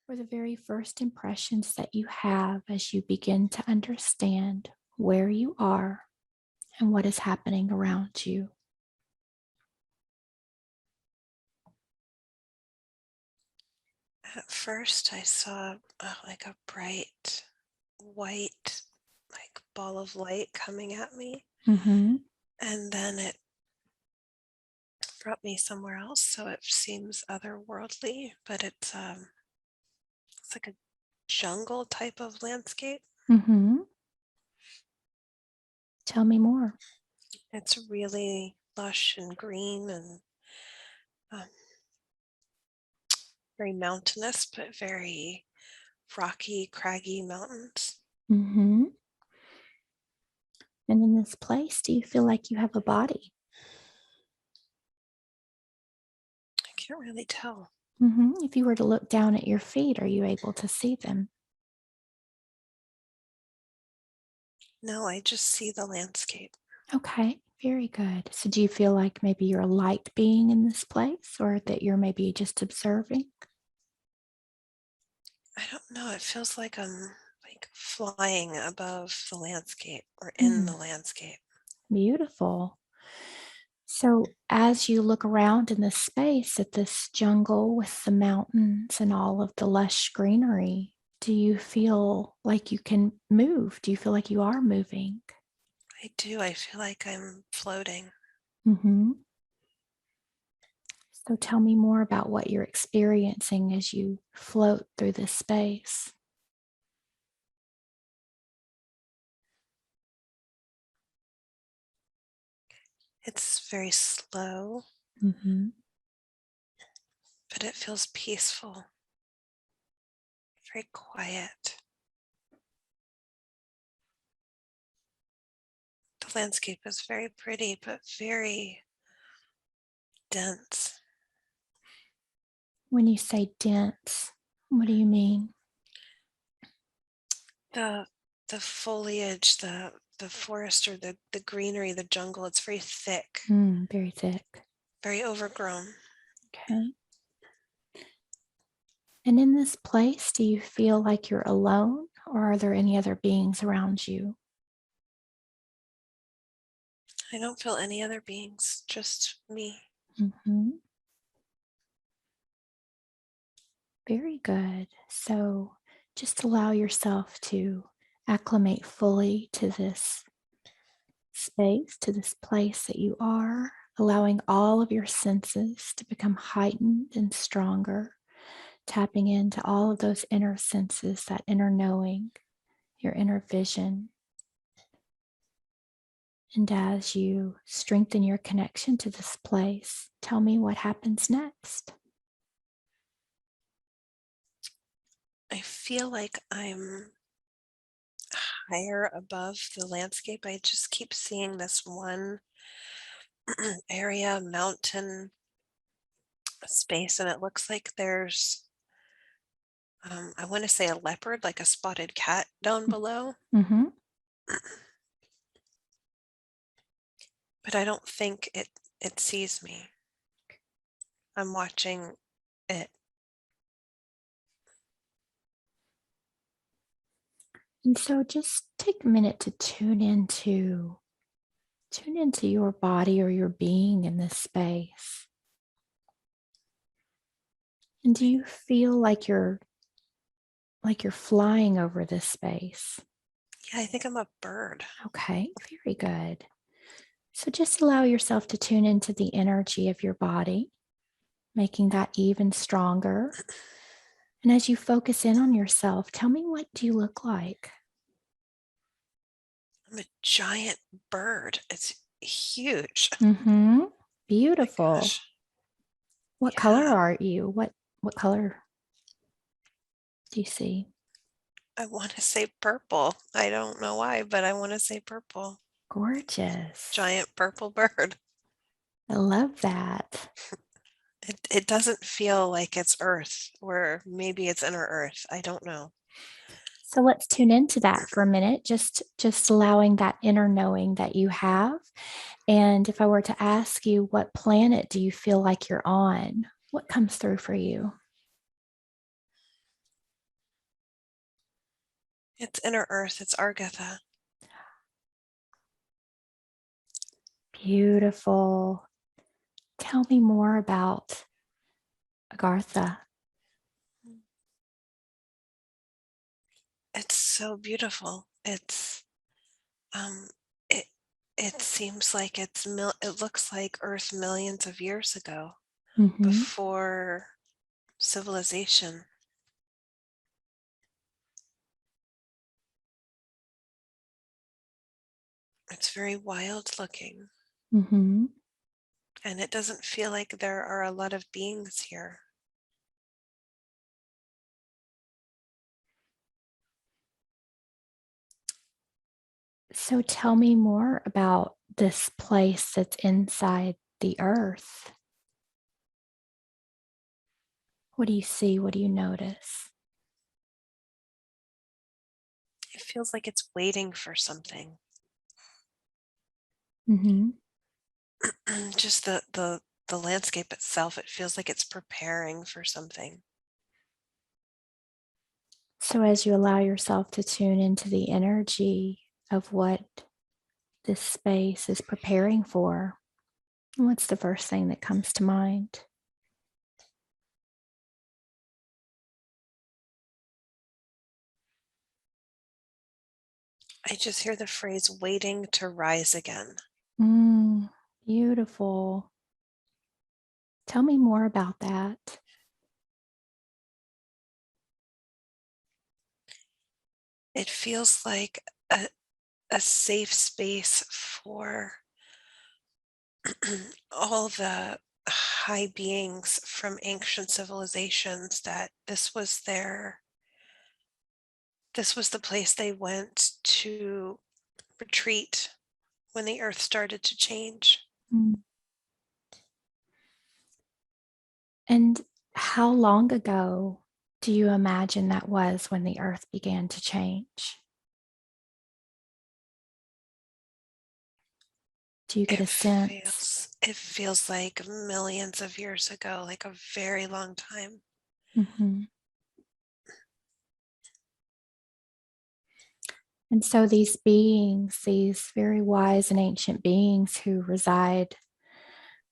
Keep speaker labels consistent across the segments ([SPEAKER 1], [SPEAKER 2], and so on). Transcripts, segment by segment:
[SPEAKER 1] For the very first impressions that you have as you begin to understand where you are and what is happening around you.
[SPEAKER 2] At first, I saw like a bright white, like ball of light coming at me,
[SPEAKER 1] Mm-hmm.
[SPEAKER 2] and then it brought me somewhere else. So it seems otherworldly, but it's like a jungle type of landscape.
[SPEAKER 1] Mm-hmm. Tell me more.
[SPEAKER 2] It's really lush and green and um, very mountainous, but very rocky, craggy mountains.
[SPEAKER 1] Mm-hmm. And in this place, do you feel like you have a body?
[SPEAKER 2] I can't really tell.
[SPEAKER 1] Mm-hmm. If you were to look down at your feet, are you able to see them?
[SPEAKER 2] No, I just see the landscape.
[SPEAKER 1] Okay, very good. So do you feel like maybe you're a light being in this place or that you're maybe just observing?
[SPEAKER 2] I don't know. It feels like I'm like flying above the landscape or in
[SPEAKER 1] Hmm,
[SPEAKER 2] the landscape.
[SPEAKER 1] beautiful. So, as you look around in this space at this jungle with the mountains and all of the lush greenery, do you feel like you can move? Do you feel like you are moving?
[SPEAKER 2] I do. I feel like I'm floating.
[SPEAKER 1] Hmm. So, tell me more about what you're experiencing as you float through this space.
[SPEAKER 2] It's very slow,
[SPEAKER 1] Hmm.
[SPEAKER 2] but it feels peaceful, very quiet. The landscape is very pretty, but very dense.
[SPEAKER 1] When you say dense, what do you mean?
[SPEAKER 2] The the foliage, the forest or the greenery, the jungle, it's very thick,
[SPEAKER 1] Very thick.
[SPEAKER 2] very overgrown.
[SPEAKER 1] Okay. And in this place, do you feel like you're alone or are there any other beings around you?
[SPEAKER 2] I don't feel any other beings, just me.
[SPEAKER 1] Hmm. Very good. So just allow yourself to acclimate fully to this space, to this place that you are, allowing all of your senses to become heightened and stronger, tapping into all of those inner senses, that inner knowing, your inner vision. And as you strengthen your connection to this place, tell me what happens next.
[SPEAKER 2] I feel like I'm higher above the landscape. I just keep seeing this one area, mountain space, and it looks like there's, I want to say a leopard, like a spotted cat down below,
[SPEAKER 1] Mm-hmm.
[SPEAKER 2] but I don't think it sees me. I'm watching it.
[SPEAKER 1] And so just take a minute to tune into your body or your being in this space. And do you feel like you're flying over this space?
[SPEAKER 2] Yeah, I think I'm a bird.
[SPEAKER 1] Okay, very good. So just allow yourself to tune into the energy of your body, making that even stronger. And as you focus in on yourself, tell me, what do you look like?
[SPEAKER 2] I'm a giant bird. It's huge.
[SPEAKER 1] Mm-hmm.
[SPEAKER 2] My
[SPEAKER 1] Beautiful.
[SPEAKER 2] gosh.
[SPEAKER 1] What color
[SPEAKER 2] Yeah.
[SPEAKER 1] are you? What color do you see?
[SPEAKER 2] I want to say purple. I don't know why, but I want to say purple.
[SPEAKER 1] Gorgeous.
[SPEAKER 2] Giant purple bird.
[SPEAKER 1] I love that.
[SPEAKER 2] It doesn't feel like it's Earth, or maybe it's inner Earth. I don't know.
[SPEAKER 1] So let's tune into that for a minute, just allowing that inner knowing that you have. And if I were to ask you, what planet do you feel like you're on? What comes through for you?
[SPEAKER 2] It's inner earth. It's Argartha.
[SPEAKER 1] Beautiful. Tell me more about Agartha.
[SPEAKER 2] It's so beautiful. Um, it it seems like it looks like Earth millions of years ago,
[SPEAKER 1] Mm-hmm.
[SPEAKER 2] before civilization. It's very wild looking,
[SPEAKER 1] Mm-hmm.
[SPEAKER 2] and it doesn't feel like there are a lot of beings here.
[SPEAKER 1] So tell me more about this place that's inside the earth. What do you see? What do you notice?
[SPEAKER 2] It feels like it's waiting for something.
[SPEAKER 1] Mm-hmm.
[SPEAKER 2] Just the landscape itself, it feels like it's preparing for something.
[SPEAKER 1] So as you allow yourself to tune into the energy of what this space is preparing for, what's the first thing that comes to mind?
[SPEAKER 2] I just hear the phrase waiting to rise again.
[SPEAKER 1] Beautiful. Tell me more about that.
[SPEAKER 2] It feels like a safe space for all the high beings from ancient civilizations, that this was the place they went to retreat when the earth started to change.
[SPEAKER 1] Mm. And how long ago do you imagine that was when the earth began to change? Do you get a sense?
[SPEAKER 2] It feels like millions of years ago, like a very long time.
[SPEAKER 1] Mm-hmm. And so these beings, these very wise and ancient beings who reside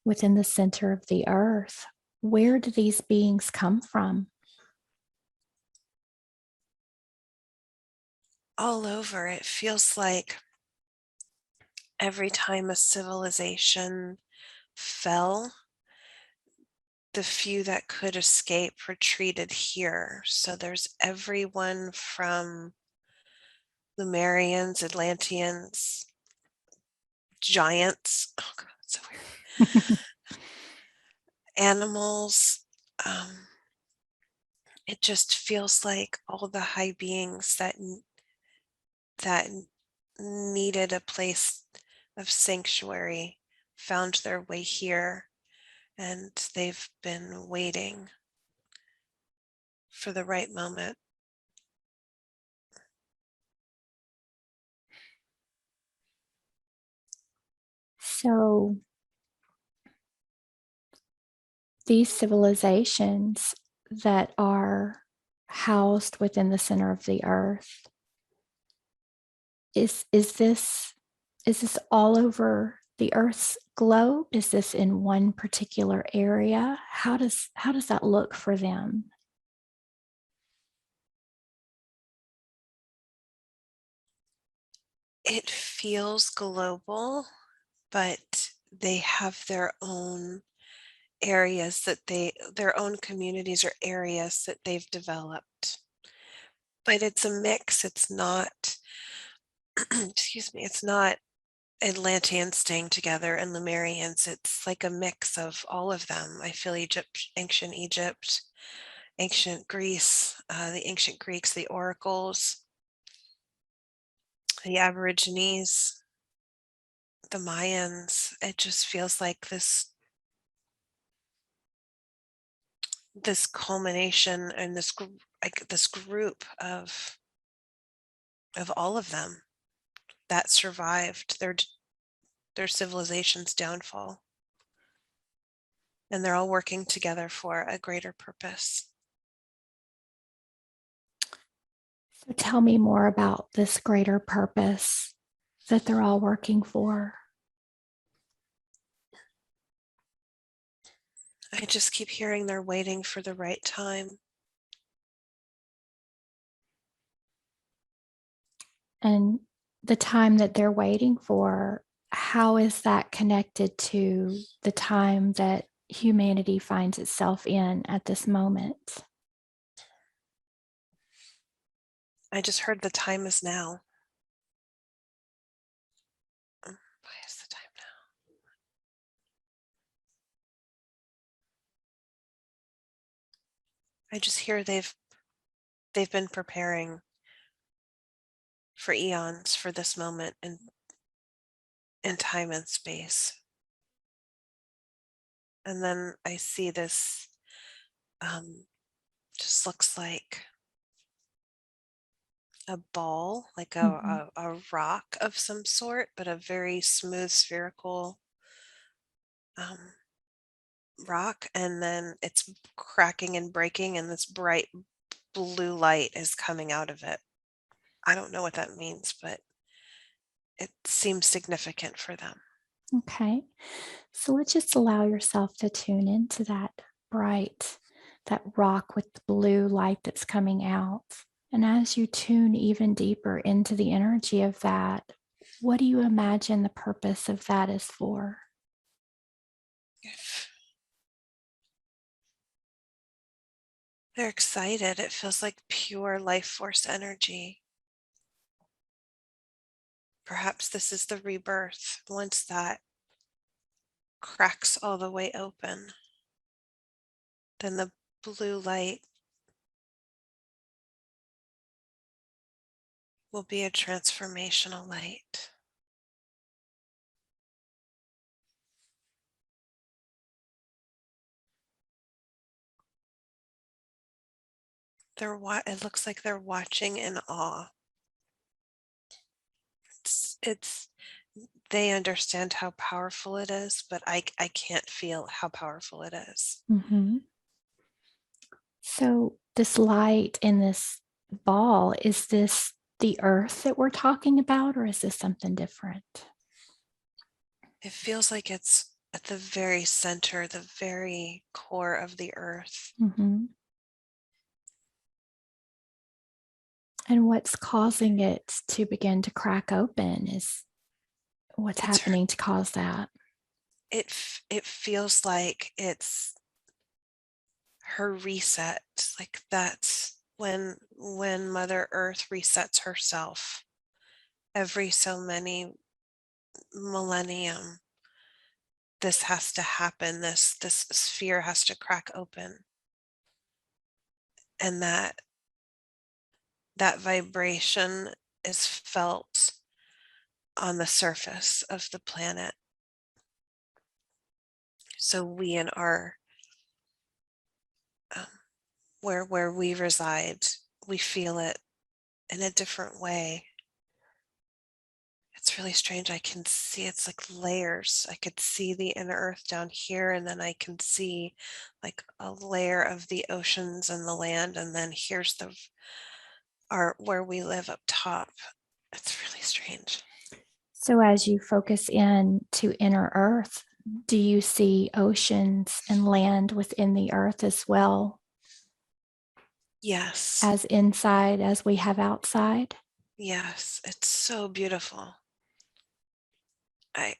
[SPEAKER 1] within the center of the earth, where do these beings come from?
[SPEAKER 2] All over, it feels like every time a civilization fell, the few that could escape retreated here. So there's everyone from Lumerians, Atlanteans, giants. Oh God, that's so weird. Animals. Um, it just feels like all the high beings that needed a place of sanctuary found their way here, and they've been waiting for the right moment.
[SPEAKER 1] So these civilizations that are housed within the center of the earth, is this all over the earth's globe? Is this in one particular area? How does that look for them?
[SPEAKER 2] It feels global, but they have their own communities or areas that they've developed. But it's a mix. It's not, excuse me, it's not Atlanteans staying together and Lemurians. It's like a mix of all of them. I feel Egypt, ancient Greece, the ancient Greeks, the oracles, the Aborigines, the Mayans. It just feels like this culmination and this group of all of them that survived their civilization's downfall, and they're all working together for a greater purpose.
[SPEAKER 1] So tell me more about this greater purpose that they're all working for.
[SPEAKER 2] I just keep hearing they're waiting for the right time.
[SPEAKER 1] And the time that they're waiting for, how is that connected to the time that humanity finds itself in at this moment?
[SPEAKER 2] I just heard the time is now. Why is the time now? I just hear they've been preparing for eons for this moment in time and space. And then I see this just looks like a ball, like
[SPEAKER 1] Mhm.
[SPEAKER 2] a rock of some sort, but a very smooth spherical um, rock. And then it's cracking and breaking, and this bright blue light is coming out of it. I don't know what that means, but it seems significant for them.
[SPEAKER 1] Okay. So let's just allow yourself to tune into that bright, that rock with the blue light that's coming out. And as you tune even deeper into the energy of that, what do you imagine the purpose of that is for?
[SPEAKER 2] If they're excited, it feels like pure life force energy. Perhaps this is the rebirth. Once that cracks all the way open, then the blue light will be a transformational light. It looks like they're watching in awe. It's they understand how powerful it is, but I can't feel how powerful it is.
[SPEAKER 1] Mhm. So, this light in this ball, is this the earth that we're talking about, or is this something different?
[SPEAKER 2] It feels like it's at the very center, the very core of the earth.
[SPEAKER 1] Mhm. And what's causing it to begin to crack open is what's
[SPEAKER 2] It's
[SPEAKER 1] happening to cause that.
[SPEAKER 2] it feels like it's her reset. Like that's when Mother Earth resets herself every so many millennium. This has to happen. This sphere has to crack open, and that vibration is felt on the surface of the planet. So we in our um, where we reside, we feel it in a different way. It's really strange. I can see it's like layers. I could see the inner earth down here, and then I can see like a layer of the oceans and the land, and then here's the our where we live up top. It's really strange.
[SPEAKER 1] So, as you focus in to inner earth, do you see oceans and land within the earth as well
[SPEAKER 2] Yes.
[SPEAKER 1] as inside as we have outside?
[SPEAKER 2] Yes. It's so beautiful. I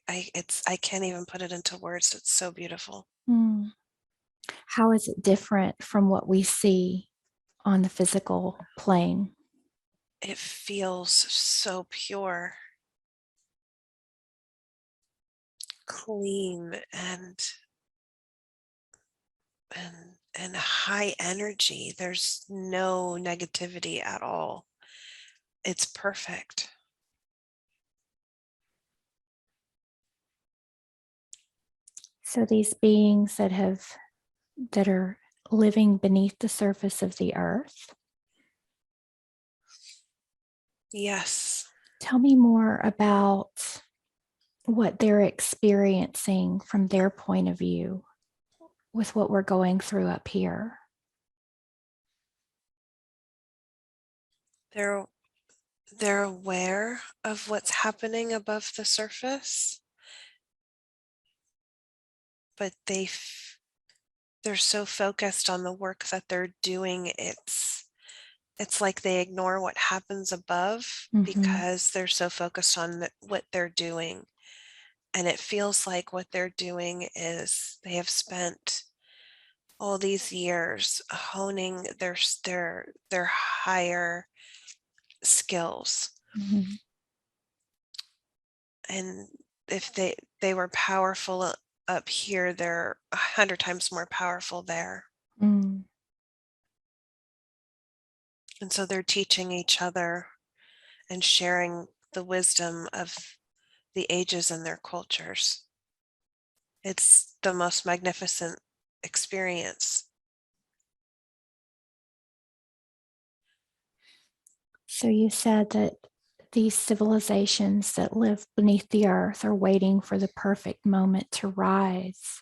[SPEAKER 2] can't even put it into words. It's so beautiful.
[SPEAKER 1] Hmm. How is it different from what we see on the physical plane?
[SPEAKER 2] It feels so pure, clean, and high energy. There's no negativity at all. It's perfect.
[SPEAKER 1] So these beings that are living beneath the surface of the earth,
[SPEAKER 2] Yes.
[SPEAKER 1] tell me more about what they're experiencing from their point of view with what we're going through up here.
[SPEAKER 2] They're they're aware of what's happening above the surface, but they're so focused on the work that they're doing, it's like they ignore what happens above
[SPEAKER 1] Mm-hmm.
[SPEAKER 2] because they're so focused on what they're doing. And it feels like what they're doing is they have spent all these years honing their higher skills.
[SPEAKER 1] Mm-hmm.
[SPEAKER 2] And if they were powerful up here, they're 100 times more powerful there.
[SPEAKER 1] Mm.
[SPEAKER 2] And so they're teaching each other and sharing the wisdom of the ages and their cultures. It's the most magnificent experience.
[SPEAKER 1] So you said that these civilizations that live beneath the earth are waiting for the perfect moment to rise.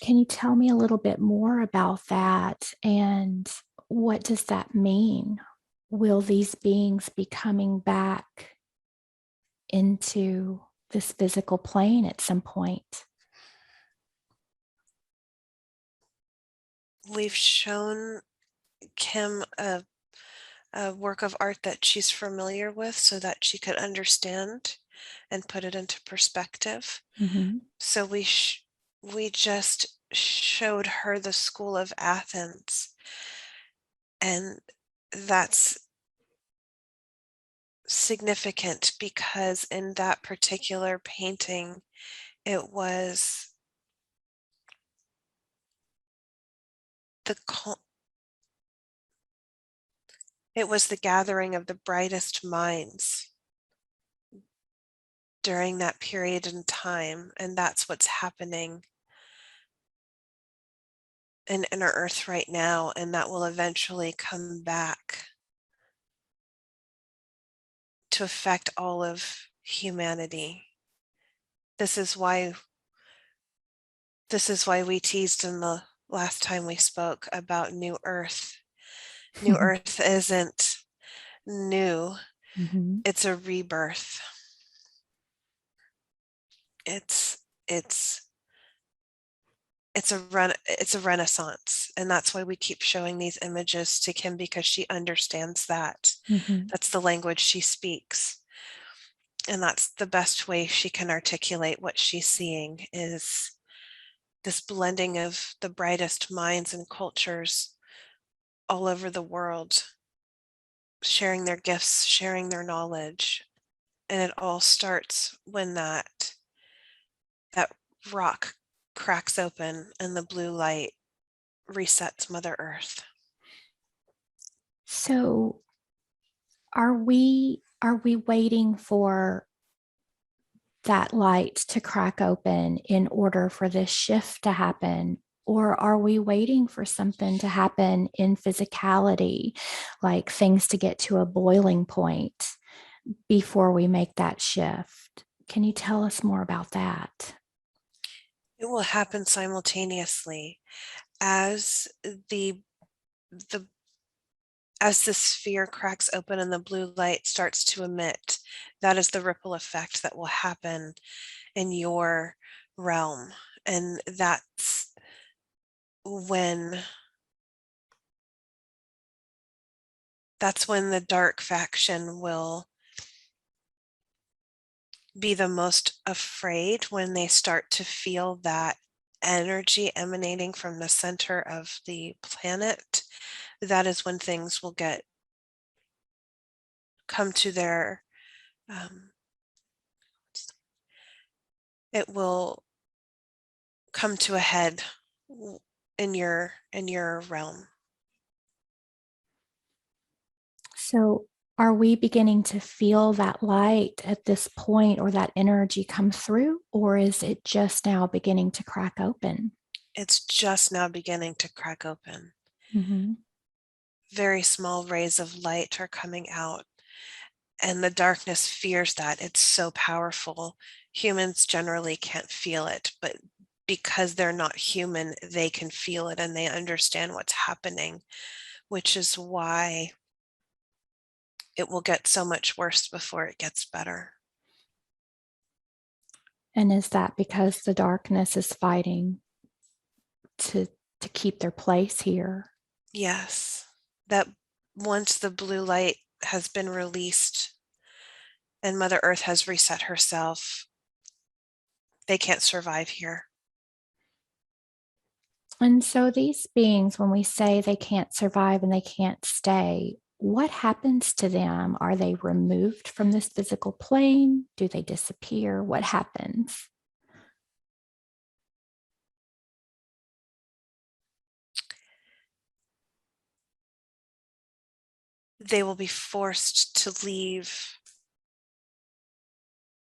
[SPEAKER 1] Can you tell me a little bit more about that? And what does that mean? Will these beings be coming back into this physical plane at some point?
[SPEAKER 2] We've shown Kim a work of art that she's familiar with so that she could understand and put it into perspective.
[SPEAKER 1] Mm-hmm.
[SPEAKER 2] So we just showed her the School of Athens, and that's significant because in that particular painting, it was the it was the gathering of the brightest minds during that period in time, and that's what's happening in inner earth right now, and that will eventually come back to affect all of humanity. This is why this is why we teased in the last time we spoke about new earth. New earth isn't new,
[SPEAKER 1] Mm-hmm.
[SPEAKER 2] it's a rebirth. It's it's it's a renaissance, and that's why we keep showing these images to Kim, because she understands that.
[SPEAKER 1] Mm-hmm.
[SPEAKER 2] That's the language she speaks, and that's the best way she can articulate what she's seeing is this blending of the brightest minds and cultures all over the world, sharing their gifts, sharing their knowledge. And it all starts when that rock cracks open and the blue light resets Mother Earth.
[SPEAKER 1] So are we waiting for that light to crack open in order for this shift to happen? Or are we waiting for something to happen in physicality, like things to get to a boiling point before we make that shift? Can you tell us more about that?
[SPEAKER 2] It will happen simultaneously as the as the sphere cracks open and the blue light starts to emit. That is the ripple effect that will happen in your realm. And when that's when the dark faction will be the most afraid, when they start to feel that energy emanating from the center of the planet. That is when things will come to their um, it will come to a head in your realm.
[SPEAKER 1] So, are we beginning to feel that light at this point or that energy come through, or is it just now beginning to crack open?
[SPEAKER 2] It's just now beginning to crack open.
[SPEAKER 1] Mm-hmm.
[SPEAKER 2] Very small rays of light are coming out, and the darkness fears that. It's so powerful. Humans generally can't feel it, but because they're not human, they can feel it and they understand what's happening, which is why it will get so much worse before it gets better.
[SPEAKER 1] And is that because the darkness is fighting to keep their place here?
[SPEAKER 2] Yes, that once the blue light has been released and Mother Earth has reset herself, they can't survive here.
[SPEAKER 1] And so these beings, when we say they can't survive and they can't stay, what happens to them? Are they removed from this physical plane? Do they disappear? What happens?
[SPEAKER 2] They will be forced to leave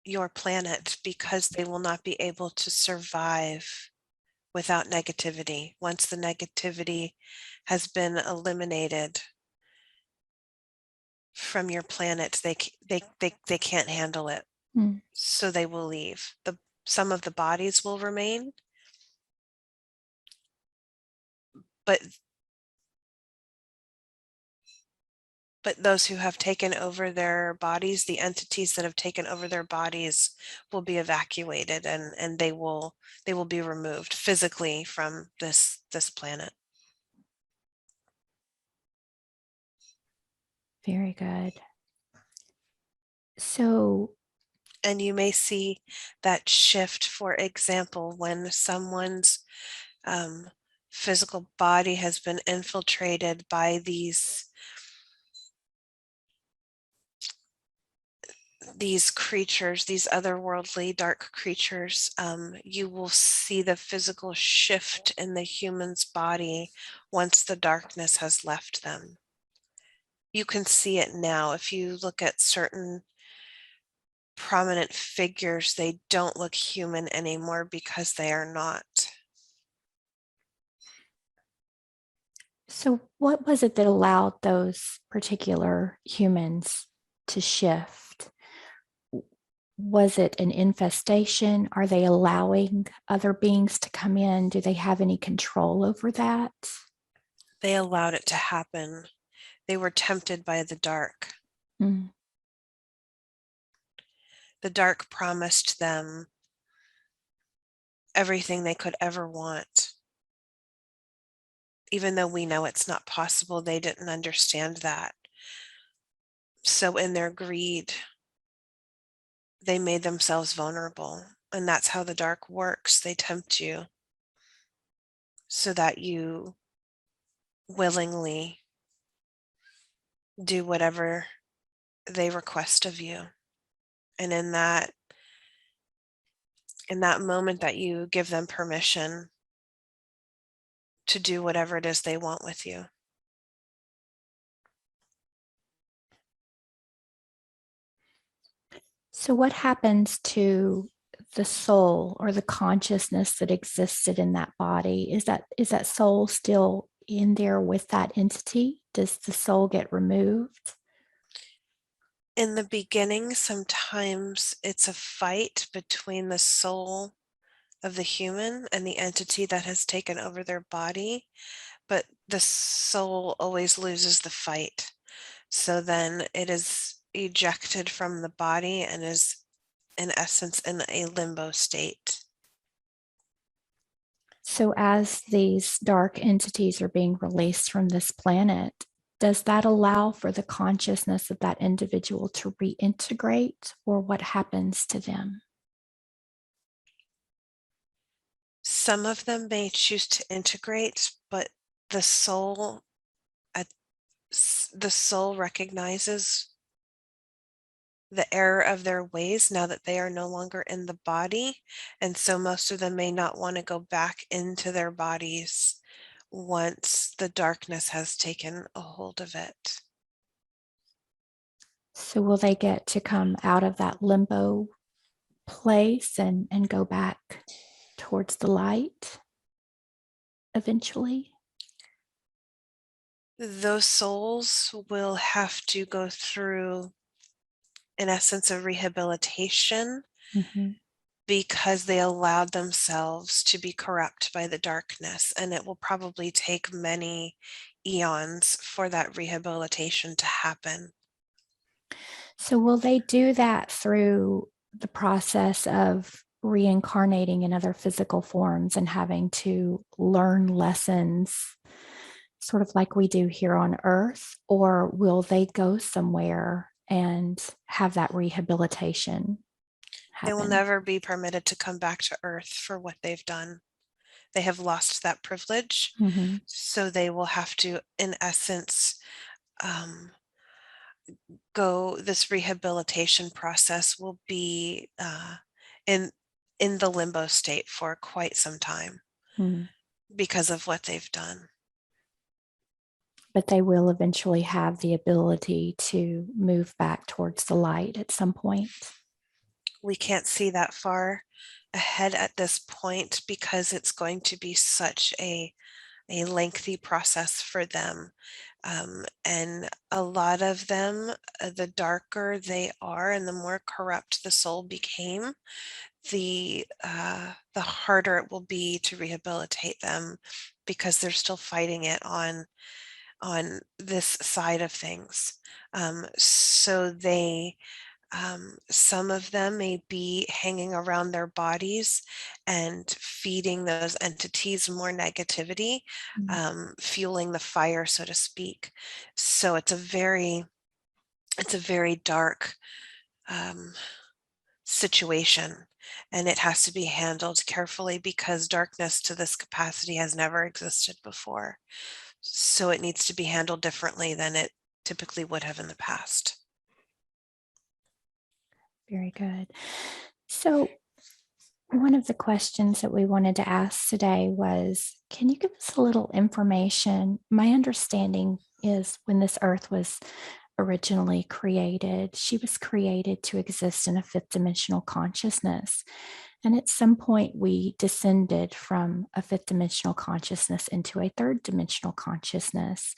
[SPEAKER 2] your planet because they will not be able to survive without negativity. Once the negativity has been eliminated from your planet, they can't handle it.
[SPEAKER 1] Hmm.
[SPEAKER 2] So they will leave. Some of the bodies will remain, but those who have taken over their bodies, the entities that have taken over their bodies will be evacuated, and they will be removed physically from this planet.
[SPEAKER 1] Very good. So,
[SPEAKER 2] And you may see that shift, for example, when someone's physical body has been infiltrated by these creatures, these otherworldly dark creatures. You will see the physical shift in the human's body once the darkness has left them. You can see it now. If you look at certain prominent figures, they don't look human anymore because they are not.
[SPEAKER 1] so what was it that allowed those particular humans to shift? Was it an infestation? Are they allowing other beings to come in? Do they have any control over that?
[SPEAKER 2] They allowed it to happen. They were tempted by the dark.
[SPEAKER 1] Mm.
[SPEAKER 2] The dark promised them everything they could ever want. Even though we know it's not possible, they didn't understand that. So in their greed, they made themselves vulnerable. And that's how the dark works. They tempt you so that you willingly do whatever they request of you. And in that moment that you give them permission to do whatever it is they want with you.
[SPEAKER 1] So, what happens to the soul or the consciousness that existed in that body? Is that soul still in there with that entity? Does the soul get removed?
[SPEAKER 2] In the beginning, sometimes it's a fight between the soul of the human and the entity that has taken over their body, but the soul always loses the fight. So then it is ejected from the body and is, in essence, in a limbo state.
[SPEAKER 1] So, as these dark entities are being released from this planet, does that allow for the consciousness of that individual to reintegrate, or what happens to them?
[SPEAKER 2] Some of them may choose to integrate, but the soul, at, the soul recognizes the error of their ways now that they are no longer in the body. And so most of them may not want to go back into their bodies once the darkness has taken a hold of it.
[SPEAKER 1] So, will they get to come out of that limbo place and go back towards the light eventually?
[SPEAKER 2] Those souls will have to go through, in essence, a rehabilitation
[SPEAKER 1] Mhm.
[SPEAKER 2] because they allowed themselves to be corrupt by the darkness. And it will probably take many eons for that rehabilitation to happen.
[SPEAKER 1] So, will they do that through the process of reincarnating in other physical forms and having to learn lessons, sort of like we do here on Earth? Or will they go somewhere and have that rehabilitation
[SPEAKER 2] They will
[SPEAKER 1] happen?
[SPEAKER 2] never be permitted to come back to Earth for what they've done. They have lost that privilege,
[SPEAKER 1] Mm-hmm.
[SPEAKER 2] so they will have to, in essence, um, go this rehabilitation process will be in in the limbo state for quite some time
[SPEAKER 1] Mm-hmm.
[SPEAKER 2] because of what they've done.
[SPEAKER 1] But they will eventually have the ability to move back towards the light at some point.
[SPEAKER 2] We can't see that far ahead at this point because it's going to be such a lengthy process for them. And a lot of them, the darker they are and the more corrupt the soul became, the harder it will be to rehabilitate them because they're still fighting it on this side of things. So they some of them may be hanging around their bodies and feeding those entities more negativity,
[SPEAKER 1] Mm.
[SPEAKER 2] fueling the fire, so to speak. So it's a very dark um, situation, and it has to be handled carefully because darkness to this capacity has never existed before. So it needs to be handled differently than it typically would have in the past.
[SPEAKER 1] Very good. So, one of the questions that we wanted to ask today was, can you give us a little information? My understanding is when this earth was originally created, she was created to exist in a fifth dimensional consciousness. And at some point, we descended from a fifth dimensional consciousness into a third dimensional consciousness.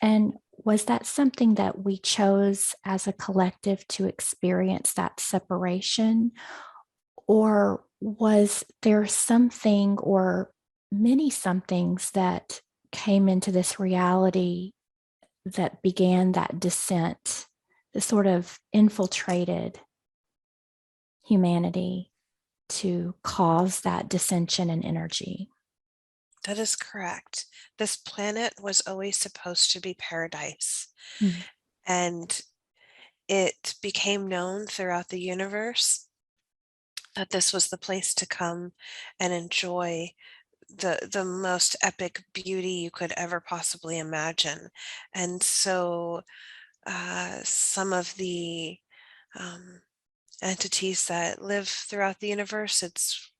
[SPEAKER 1] And was that something that we chose as a collective to experience that separation? Or was there something or many somethings that came into this reality that began that descent, that sort of infiltrated humanity to cause that dissension and energy?
[SPEAKER 2] That is correct. This planet was always supposed to be paradise,
[SPEAKER 1] Mm.
[SPEAKER 2] and it became known throughout the universe that this was the place to come and enjoy the most epic beauty you could ever possibly imagine. And so some of the um, entities that live throughout the universe, it's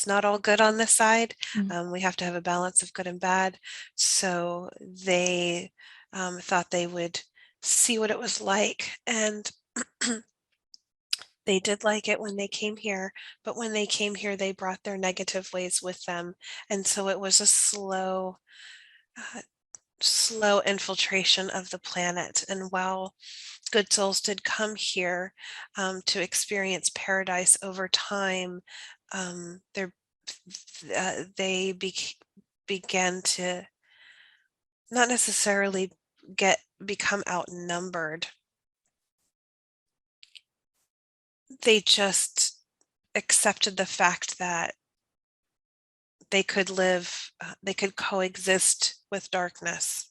[SPEAKER 2] not all good on this side.
[SPEAKER 1] Mm.
[SPEAKER 2] We have to have a balance of good and bad. So they thought they would see what it was like, and they did like it when they came here, but when they came here, they brought their negative ways with them. And so it was a uh, slow infiltration of the planet. And while good souls did come here to experience paradise over time, they're, they began to not necessarily become outnumbered. They just accepted the fact that they could coexist with darkness.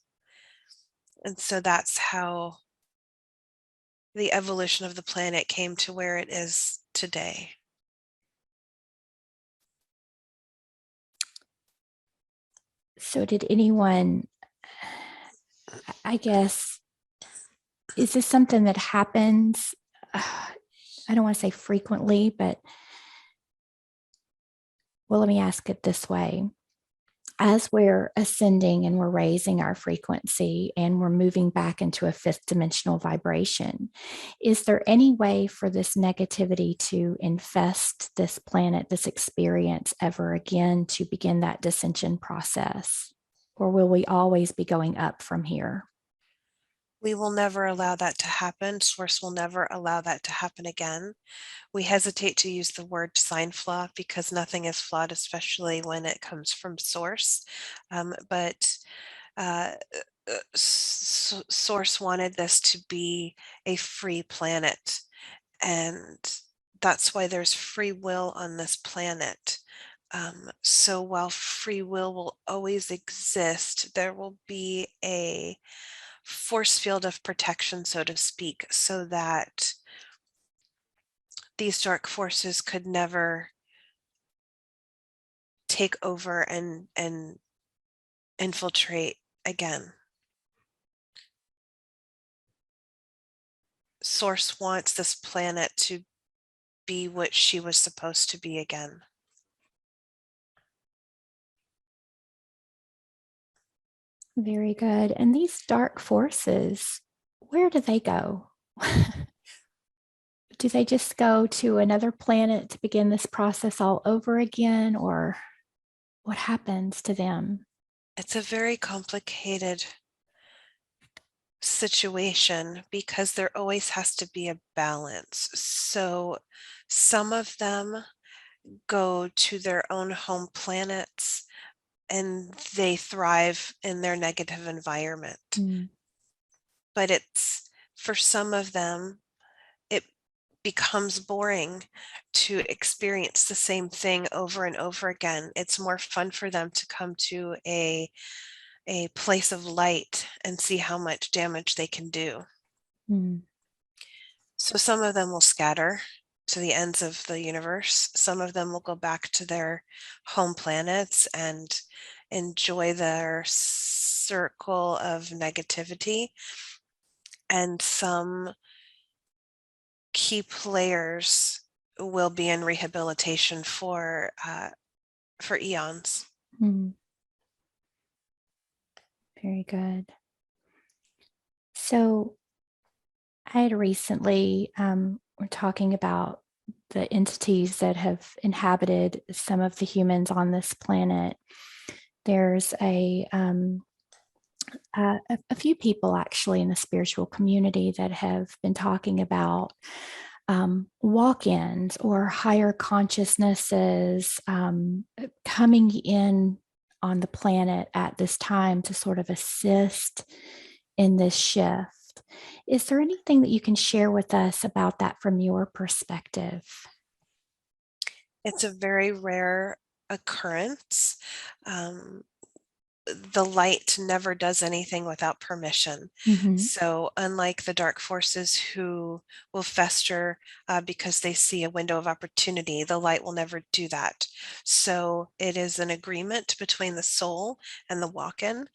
[SPEAKER 2] And so that's how the evolution of the planet came to where it is today.
[SPEAKER 1] So, did anyone, I guess, is this something that happens? I don't want to say frequently, but well, let me ask it this way. As we're ascending and we're raising our frequency and we're moving back into a fifth dimensional vibration, is there any way for this negativity to infest this planet, this experience ever again to begin that dissension process? Or will we always be going up from here?
[SPEAKER 2] We will never allow that to happen. Source will never allow that to happen again. We hesitate to use the word design flaw because nothing is flawed, especially when it comes from source. But Source wanted this to be a free planet, and that's why there's free will on this planet. So while free will always exist, there will be a force field of protection, so to speak, so that these dark forces could never take over and infiltrate again. Source wants this planet to be what she was supposed to be again.
[SPEAKER 1] Very good. And these dark forces, where do they go? Do they just go to another planet to begin this process all over again, or what happens to them?
[SPEAKER 2] It's a very complicated situation because there always has to be a balance. So some of them go to their own home planets and they thrive in their negative environment.
[SPEAKER 1] Mm,
[SPEAKER 2] But it's for some of them, it becomes boring to experience the same thing over and over again. It's more fun for them to come to a place of light and see how much damage they can do.
[SPEAKER 1] mm,
[SPEAKER 2] So some of them will scatter to the ends of the universe. Some of them will go back to their home planets and enjoy their circle of negativity. And some key players will be in rehabilitation for eons.
[SPEAKER 1] mm. Very good. So I had recently, we're talking about the entities that have inhabited some of the humans on this planet. There's a few people actually in the spiritual community that have been talking about walk-ins or higher consciousnesses coming in on the planet at this time to sort of assist in this shift. Is there anything that you can share with us about that from your perspective?
[SPEAKER 2] It's a very rare occurrence. Um, the light never does anything without permission.
[SPEAKER 1] Mhm.
[SPEAKER 2] So, unlike the dark forces who will fester because they see a window of opportunity, the light will never do that. So, it is an agreement between the soul and the walk in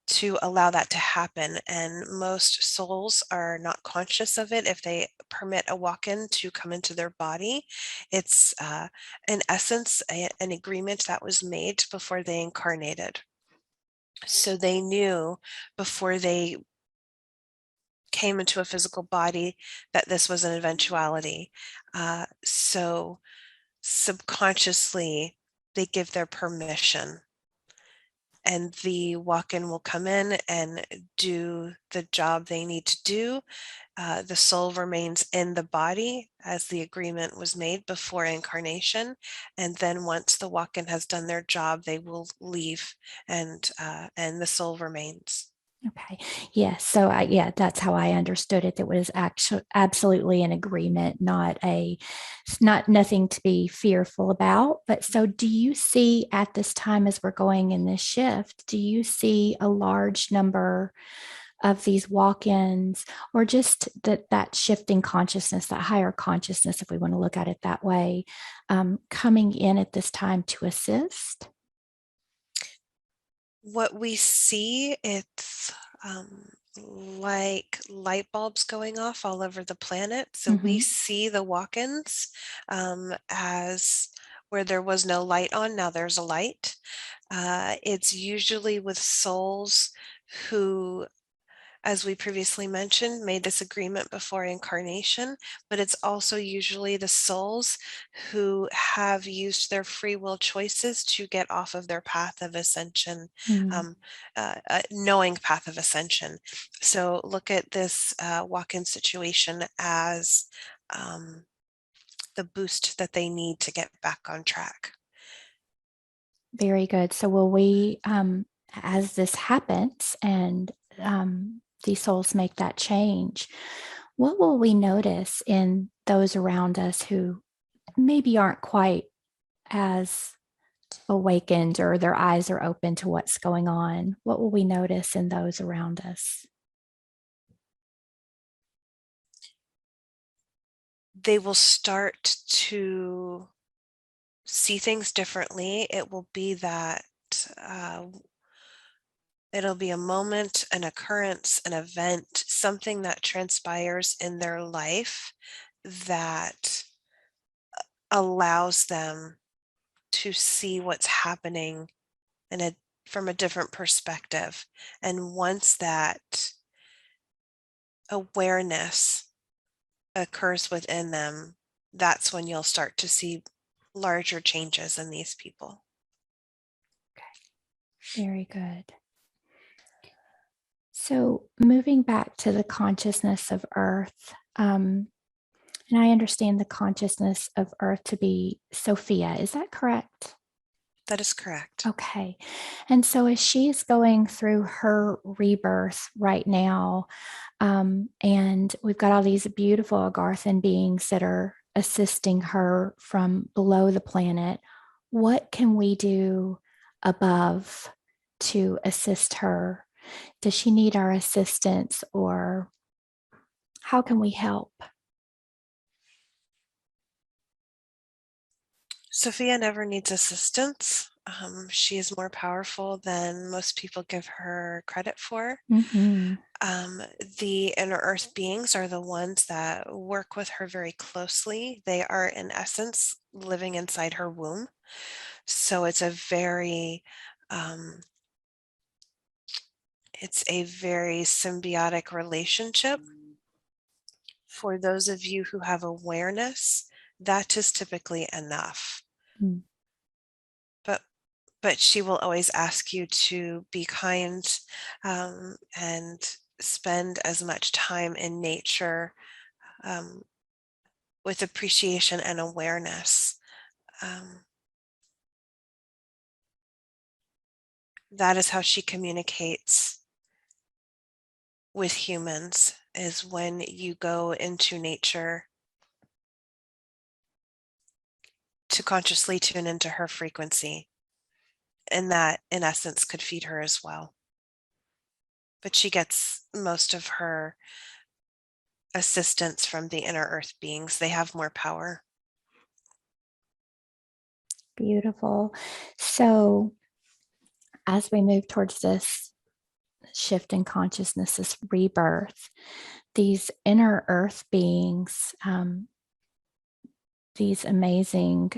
[SPEAKER 2] to allow that to happen. And most souls are not conscious of it if they permit a walk in to come into their body. It's in essence an agreement that was made before they incarnated. So they knew before they came into a physical body that this was an eventuality. So subconsciously, they give their permission, and the walk in will come in and do the job they need to do. The soul remains in the body as the agreement was made before incarnation. And then once the walk in has done their job, they will leave and the soul remains.
[SPEAKER 1] Okay. Yes. So yeah, that's how I understood it. It was actually absolutely an agreement, not nothing to be fearful about. But so do you see at this time as we're going in this shift, do you see a large number of these walk-ins or just that shifting consciousness, that higher consciousness, if we want to look at it that way, coming in at this time to assist?
[SPEAKER 2] What we see, it's like light bulbs going off all over the planet. So we
[SPEAKER 1] Mhm.
[SPEAKER 2] see the walk-ins as where there was no light on, now there's a light. It's usually with souls who, as we previously mentioned, made this agreement before incarnation, but it's also usually the souls who have used their free will choices to get off of their path of ascension,
[SPEAKER 1] Mm.
[SPEAKER 2] um, knowing path of ascension. So look at this walk-in situation as the boost that they need to get back on track.
[SPEAKER 1] Very good. So will we, as this happens and these souls make that change, what will we notice in those around us who maybe aren't quite as awakened or their eyes are open to what's going on? What will we notice in those around us?
[SPEAKER 2] They will start to see things differently. It will be that uh, it'll be a moment, an occurrence, an event, something that transpires in their life that allows them to see what's happening in a from a different perspective. And once that awareness occurs within them, that's when you'll start to see larger changes in these people.
[SPEAKER 1] Okay. Very good. So, moving back to the consciousness of Earth, and I understand the consciousness of Earth to be Sophia. Is that correct?
[SPEAKER 2] That is correct.
[SPEAKER 1] Okay. And so, as she's going through her rebirth right now, and we've got all these beautiful Agarthan beings that are assisting her from below the planet, what can we do above to assist her? Does she need our assistance, or how can we help?
[SPEAKER 2] Sophia never needs assistance. She is more powerful than most people give her credit for.
[SPEAKER 1] Mm-hmm.
[SPEAKER 2] The inner earth beings are the ones that work with her very closely. They are, in essence, living inside her womb. So um, it's a very symbiotic relationship. For those of you who have awareness, that is typically enough.
[SPEAKER 1] Mm.
[SPEAKER 2] But but she will always ask you to be kind, and spend as much time in nature, um, with appreciation and awareness. Um, that is how she communicates with humans, is when you go into nature to consciously tune into her frequency. And that, in essence, could feed her as well. But she gets most of her assistance from the inner earth beings. They have more power.
[SPEAKER 1] Beautiful. So, as we move towards this shift in consciousness, this rebirth, these inner earth beings, these amazing,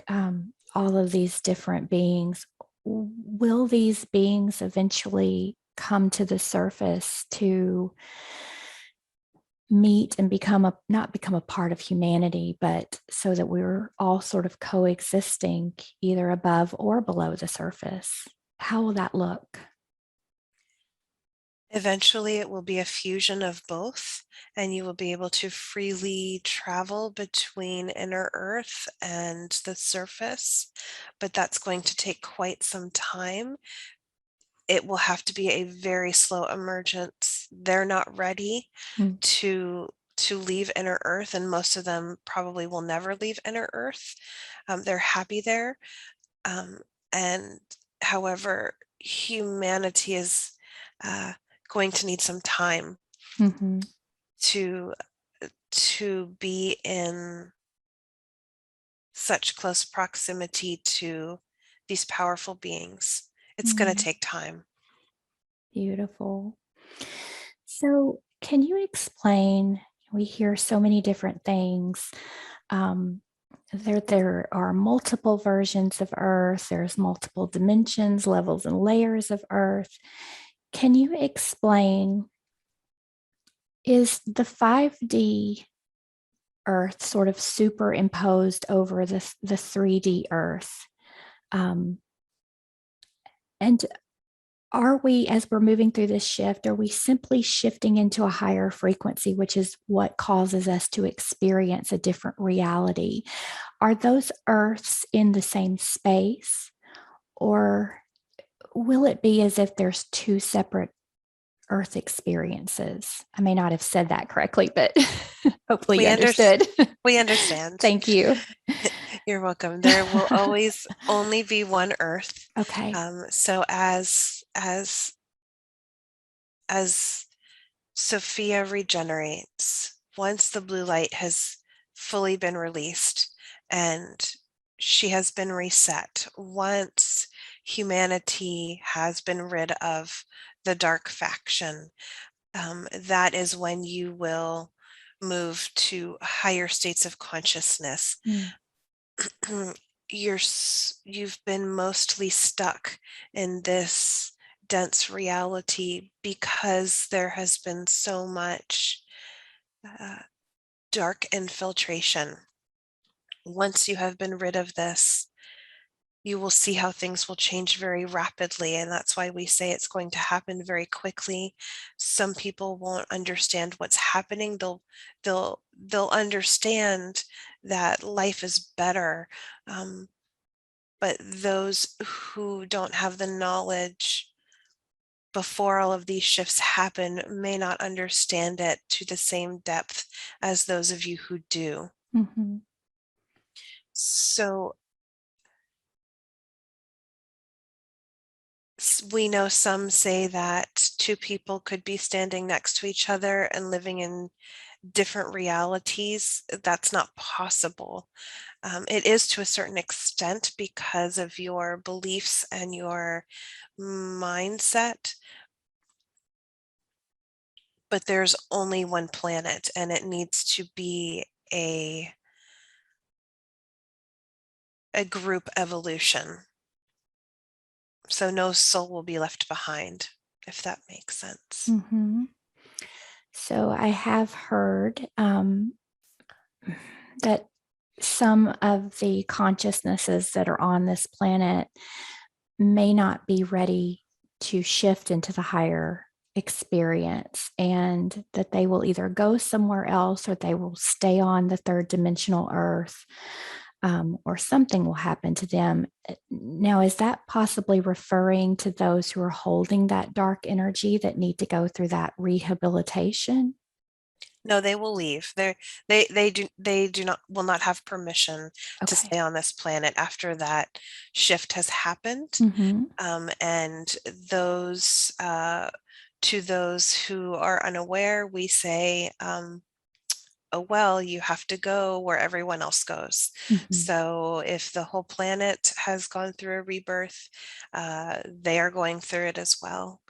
[SPEAKER 1] all of these different beings, will these beings eventually come to the surface to meet and not become a part of humanity, but so that we're all sort of coexisting either above or below the surface? How will that look?
[SPEAKER 2] Eventually, it will be a fusion of both, and you will be able to freely travel between inner earth and the surface. But that's going to take quite some time. It will have to be a very slow emergence. They're not ready
[SPEAKER 1] Mm.
[SPEAKER 2] to leave inner earth, and most of them probably will never leave inner earth. They're happy there. Um, and however, humanity is going to need some time
[SPEAKER 1] Mm-hmm.
[SPEAKER 2] to be in such close proximity to these powerful beings. It's going to
[SPEAKER 1] Mm.
[SPEAKER 2] take time.
[SPEAKER 1] Beautiful. So, can you explain? We hear so many different things. Um, there are multiple versions of Earth. There's multiple dimensions, levels, and layers of Earth. Can you explain? Is the 5D Earth sort of superimposed over the 3D Earth? Um, and are we, as we're moving through this shift, are we simply shifting into a higher frequency, which is what causes us to experience a different reality? Are those Earths in the same space, or will it be as if there's two separate earth experiences. I may not have said that correctly, but hopefully you
[SPEAKER 2] We under
[SPEAKER 1] understood.
[SPEAKER 2] we understand.
[SPEAKER 1] Thank you.
[SPEAKER 2] You're welcome. There will always only be one Earth.
[SPEAKER 1] Okay.
[SPEAKER 2] So as Sophia regenerates, once the blue light has fully been released and she has been reset, once humanity has been rid of the dark faction, that is when you will move to higher states of consciousness.
[SPEAKER 1] Mm.
[SPEAKER 2] You've been mostly stuck in this dense reality because there has been so much dark infiltration. Once you have been rid of this, you will see how things will change very rapidly, and that's why we say it's going to happen very quickly. Some people won't understand what's happening. They'll understand that life is better, but those who don't have the knowledge before all of these shifts happen may not understand it to the same depth as those of you who do.
[SPEAKER 1] Mm-hmm.
[SPEAKER 2] So we know some say that two people could be standing next to each other and living in different realities. That's not possible. It is to a certain extent because of your beliefs and your mindset, but there's only one planet and it needs to be a group evolution. So no soul will be left behind, if that makes sense.
[SPEAKER 1] Mm-hmm. So I have heard that some of the consciousnesses that are on this planet may not be ready to shift into the higher experience, and that they will either go somewhere else or they will stay on the third dimensional earth, or something will happen to them. Now, is that possibly referring to those who are holding that dark energy that need to go through that rehabilitation?
[SPEAKER 2] No, they will leave. They do not will not have permission to
[SPEAKER 1] Okay.
[SPEAKER 2] stay on this planet after that shift has happened.
[SPEAKER 1] Mm-hmm.
[SPEAKER 2] And those to those who are unaware, we say, oh, well, you have to go where everyone else goes.
[SPEAKER 1] Mm-hmm.
[SPEAKER 2] So if the whole planet has gone through a rebirth, they are going through it as well.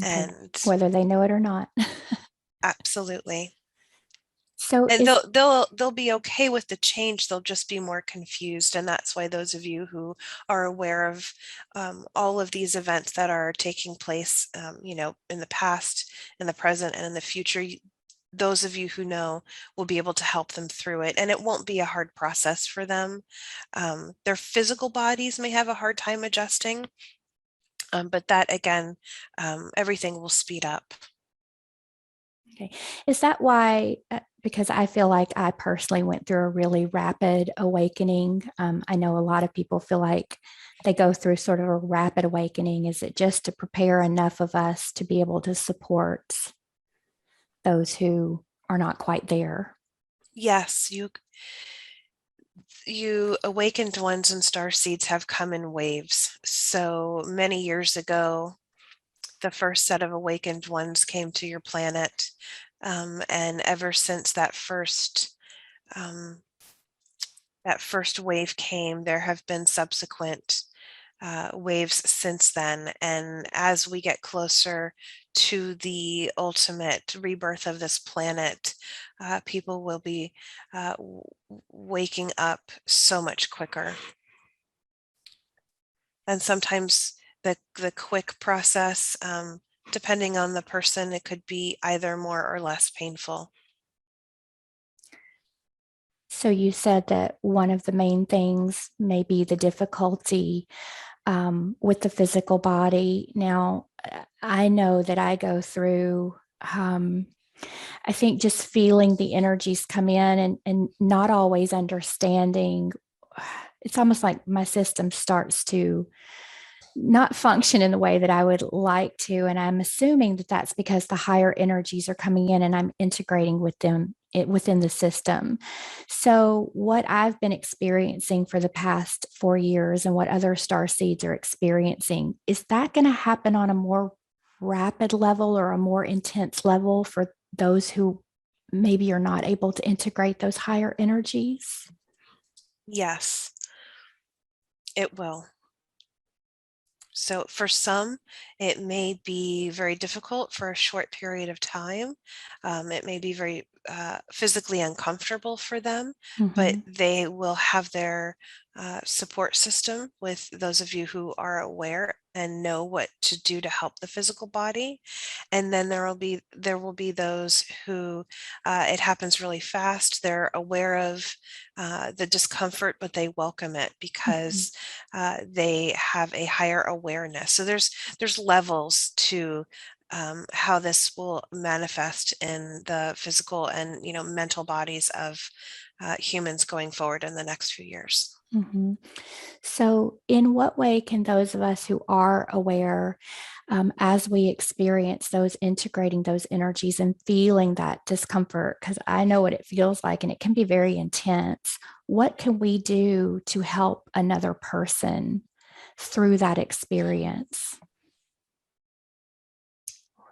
[SPEAKER 1] Okay.
[SPEAKER 2] And
[SPEAKER 1] Whether they know it or not.
[SPEAKER 2] absolutely.
[SPEAKER 1] So
[SPEAKER 2] And
[SPEAKER 1] is
[SPEAKER 2] they'll be okay with the change. They'll just be more confused, and that's why those of you who are aware of all of these events that are taking place, in the past, in the present, and in the future, those of you who know will be able to help them through it, and it won't be a hard process for them. Their physical bodies may have a hard time adjusting, but that again, everything will speed up.
[SPEAKER 1] okay. Is that why? Because I feel like I personally went through a really rapid awakening. I know a lot of people feel like they go through sort of a rapid awakening. Is it just to prepare enough of us to be able to support those who are not quite there?
[SPEAKER 2] Yes, you awakened ones and star seeds have come in waves. So many years ago, the first set of awakened ones came to your planet. And ever since um, that first wave came, there have been subsequent waves since then. And as we get closer to the ultimate rebirth of this planet, people will be waking up so much quicker. And sometimes the quick process, depending on the person, it could be either more or less painful.
[SPEAKER 1] So you said that one of the main things may be the difficulty with the physical body. Now, I know that I go through, I think, just feeling the energies come in and not always understanding. It's almost like my system starts to not function in the way that I would like to. And I'm assuming that that's because the higher energies are coming in and I'm integrating with them within the system. So, what I've been experiencing for the past 4 years and what other star seeds are experiencing, is that going to happen on a more rapid level or a more intense level for those who maybe are not able to integrate those higher energies?
[SPEAKER 2] Yes, it will. So for some, it may be very difficult for a short period of time. It may be very physically uncomfortable for them, but
[SPEAKER 1] Mm-hmm.
[SPEAKER 2] they will have their support system with those of you who are aware and know what to do to help the physical body. And then there will be those who it happens really fast. They're aware of the discomfort, but they welcome it
[SPEAKER 1] Mm-hmm.
[SPEAKER 2] because they have a higher awareness. So there's levels to how this will manifest in the physical and mental bodies of humans going forward in the next few years.
[SPEAKER 1] Mm-hmm. So, in what way can those of us who are aware, as we experience those integrating those energies and feeling that discomfort, because I know what it feels like and it can be very intense, what can we do to help another person through that experience?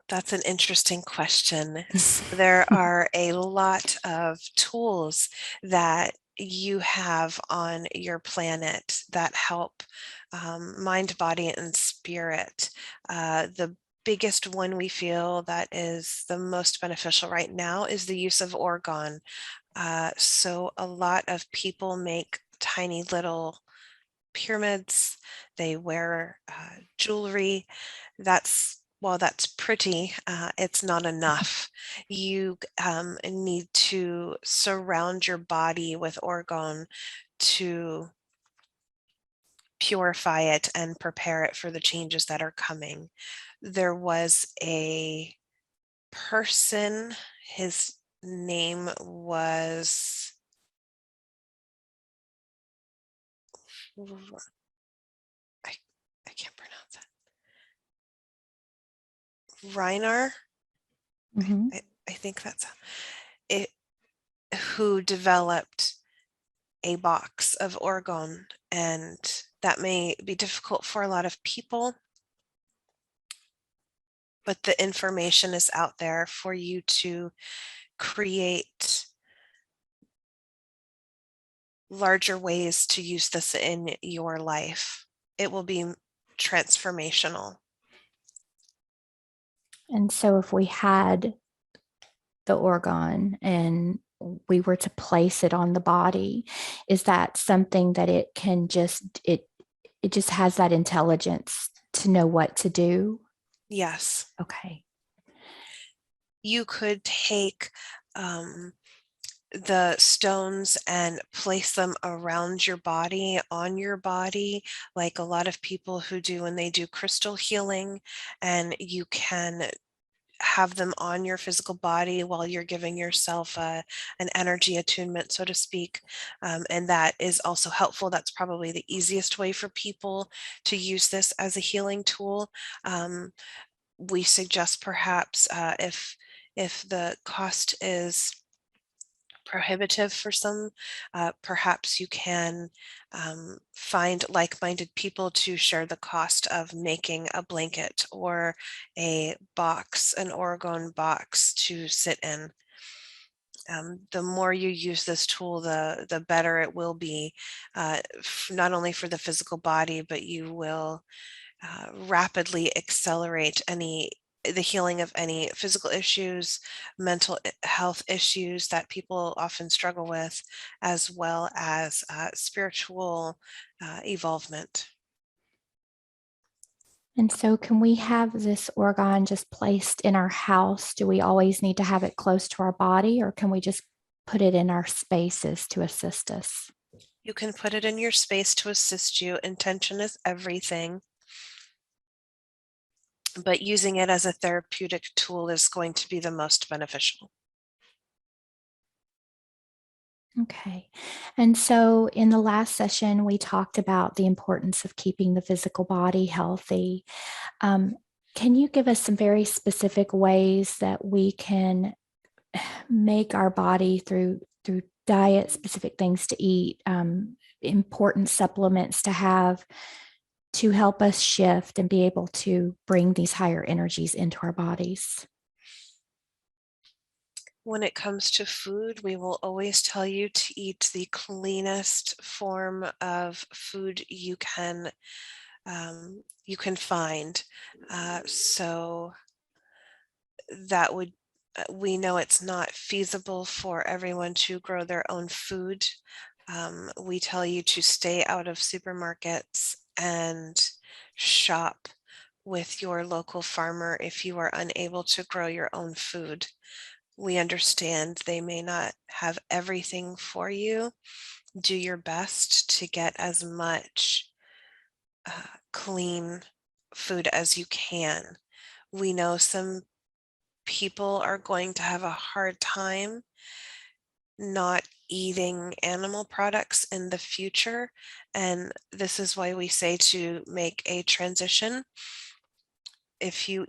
[SPEAKER 2] That's an interesting question. There are a lot of tools that you have on your planet that help mind, body, and spirit. The biggest one we feel that is the most beneficial right now is the use of orgone. So a lot of people make tiny little pyramids. They wear jewelry. While that's pretty, it's not enough. You need to surround your body with orgone to purify it and prepare it for the changes that are coming. There was a person, his name was I, I can't pronounce it. Reinar,
[SPEAKER 1] Mhm.
[SPEAKER 2] I think that's it, who developed a box of orgone, and that may be difficult for a lot of people, but the information is out there for you to create larger ways to use this in your life. It will be transformational.
[SPEAKER 1] And so, if we had the organ and we were to place it on the body, is that something that it just has that intelligence to know what to do?
[SPEAKER 2] Yes,
[SPEAKER 1] Okay.
[SPEAKER 2] you could take um, the stones and place them around your body, on your body, like a lot of people who do when they do crystal healing, and you can have them on your physical body while you're giving yourself an energy attunement, so to speak. And that is also helpful. That's probably the easiest way for people to use this as a healing tool. We suggest perhaps if the cost is prohibitive for some, perhaps you can find like-minded people to share the cost of making a blanket or a box, an orgone box to sit in. The more you use this tool, the better it will be, not only for the physical body, but you will rapidly accelerate the healing of any physical issues, mental health issues that people often struggle with, as well as spiritual evolvement.
[SPEAKER 1] And so, can we have this organ just placed in our house? Do we always need to have it close to our body, or can we just put it in our spaces to assist us?
[SPEAKER 2] You can put it in your space to assist you. Intention is everything, but using it as a therapeutic tool is going to be the most beneficial.
[SPEAKER 1] Okay. And so in the last session, we talked about the importance of keeping the physical body healthy. Um, can you give us some very specific ways that we can make our body through diet, specific things to eat, important supplements to have to help us shift and be able to bring these higher energies into our bodies?
[SPEAKER 2] When it comes to food, we will always tell you to eat the cleanest form of food you can find. So that would we know it's not feasible for everyone to grow their own food. We tell you to stay out of supermarkets and shop with your local farmer if you are unable to grow your own food. We understand they may not have everything for you. Do your best to get as much clean food as you can. We know some people are going to have a hard time not eating animal products in the future. And this is why we say to make a transition. If you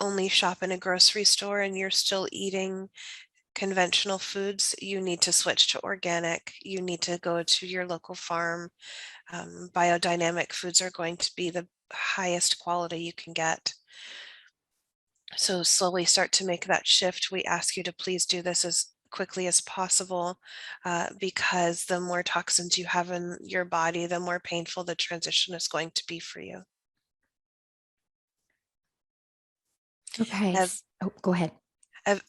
[SPEAKER 2] only shop in a grocery store and you're still eating conventional foods, you need to switch to organic. You need to go to your local farm. Biodynamic foods are going to be the highest quality you can get. So slowly start to make that shift. We ask you to please do this as quickly as possible because the more toxins you have in your body, the more painful the transition is going to be for you.
[SPEAKER 1] Okay.
[SPEAKER 2] Ev-
[SPEAKER 1] Oh, go ahead.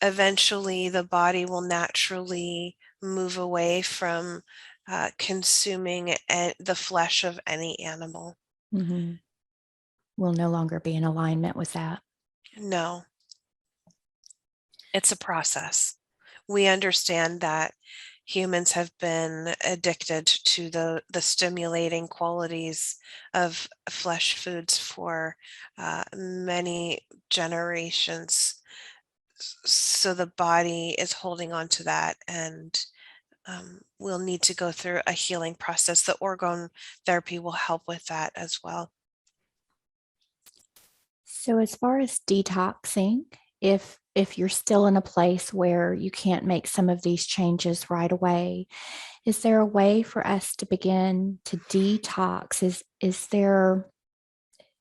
[SPEAKER 2] Eventually, the body will naturally move away from consuming the flesh of any animal.
[SPEAKER 1] Mm-hmm. We'll no longer be in alignment with that.
[SPEAKER 2] No, it's a process. We understand that humans have been addicted to the stimulating qualities of flesh foods for many generations. So the body is holding on to that, and we'll need to go through a healing process. The orgone therapy will help with that as well.
[SPEAKER 1] So as far as detoxing, if you're still in a place where you can't make some of these changes right away, is there a way for us to begin to detox? Is there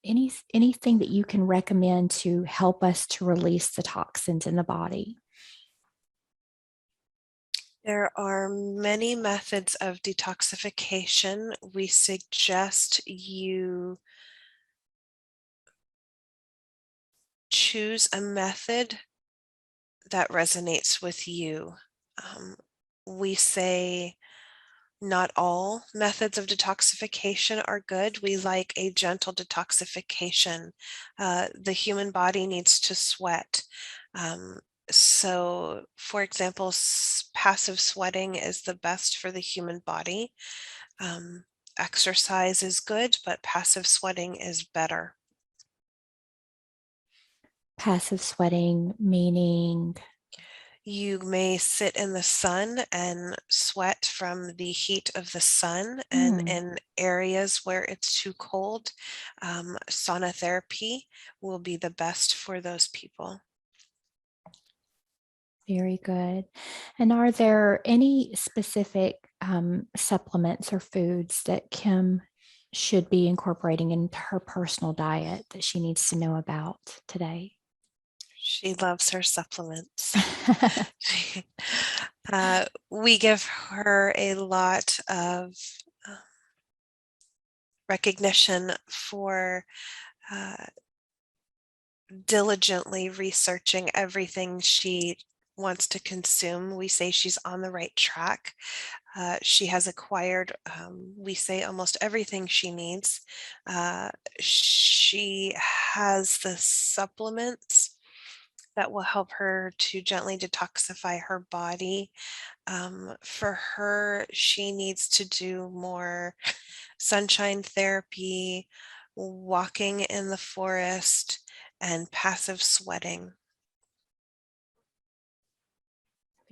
[SPEAKER 1] anything that you can recommend to help us to release the toxins in the body?
[SPEAKER 2] There are many methods of detoxification. We suggest you choose a method that resonates with you. Um, we say not all methods of detoxification are good. We like a gentle detoxification. The human body needs to sweat. Um, so, for example, passive sweating is the best for the human body. Um, Exercise is good, but passive sweating is better.
[SPEAKER 1] Passive sweating, meaning,
[SPEAKER 2] You may sit in the sun and sweat from the heat of the sun, and
[SPEAKER 1] hmm,
[SPEAKER 2] in areas where it's too cold, sauna therapy will be the best for those people.
[SPEAKER 1] very good. And are there any specific supplements or foods that Kim should be incorporating into her personal diet that she needs to know about today?
[SPEAKER 2] She loves her supplements. We give her a lot of uh, recognition for uh, diligently researching everything she wants to consume. We say she's on the right track. She has acquired, we say, almost everything she needs. She has the supplements that will help her to gently detoxify her body. For her, she needs to do more sunshine therapy, walking in the forest, and passive sweating.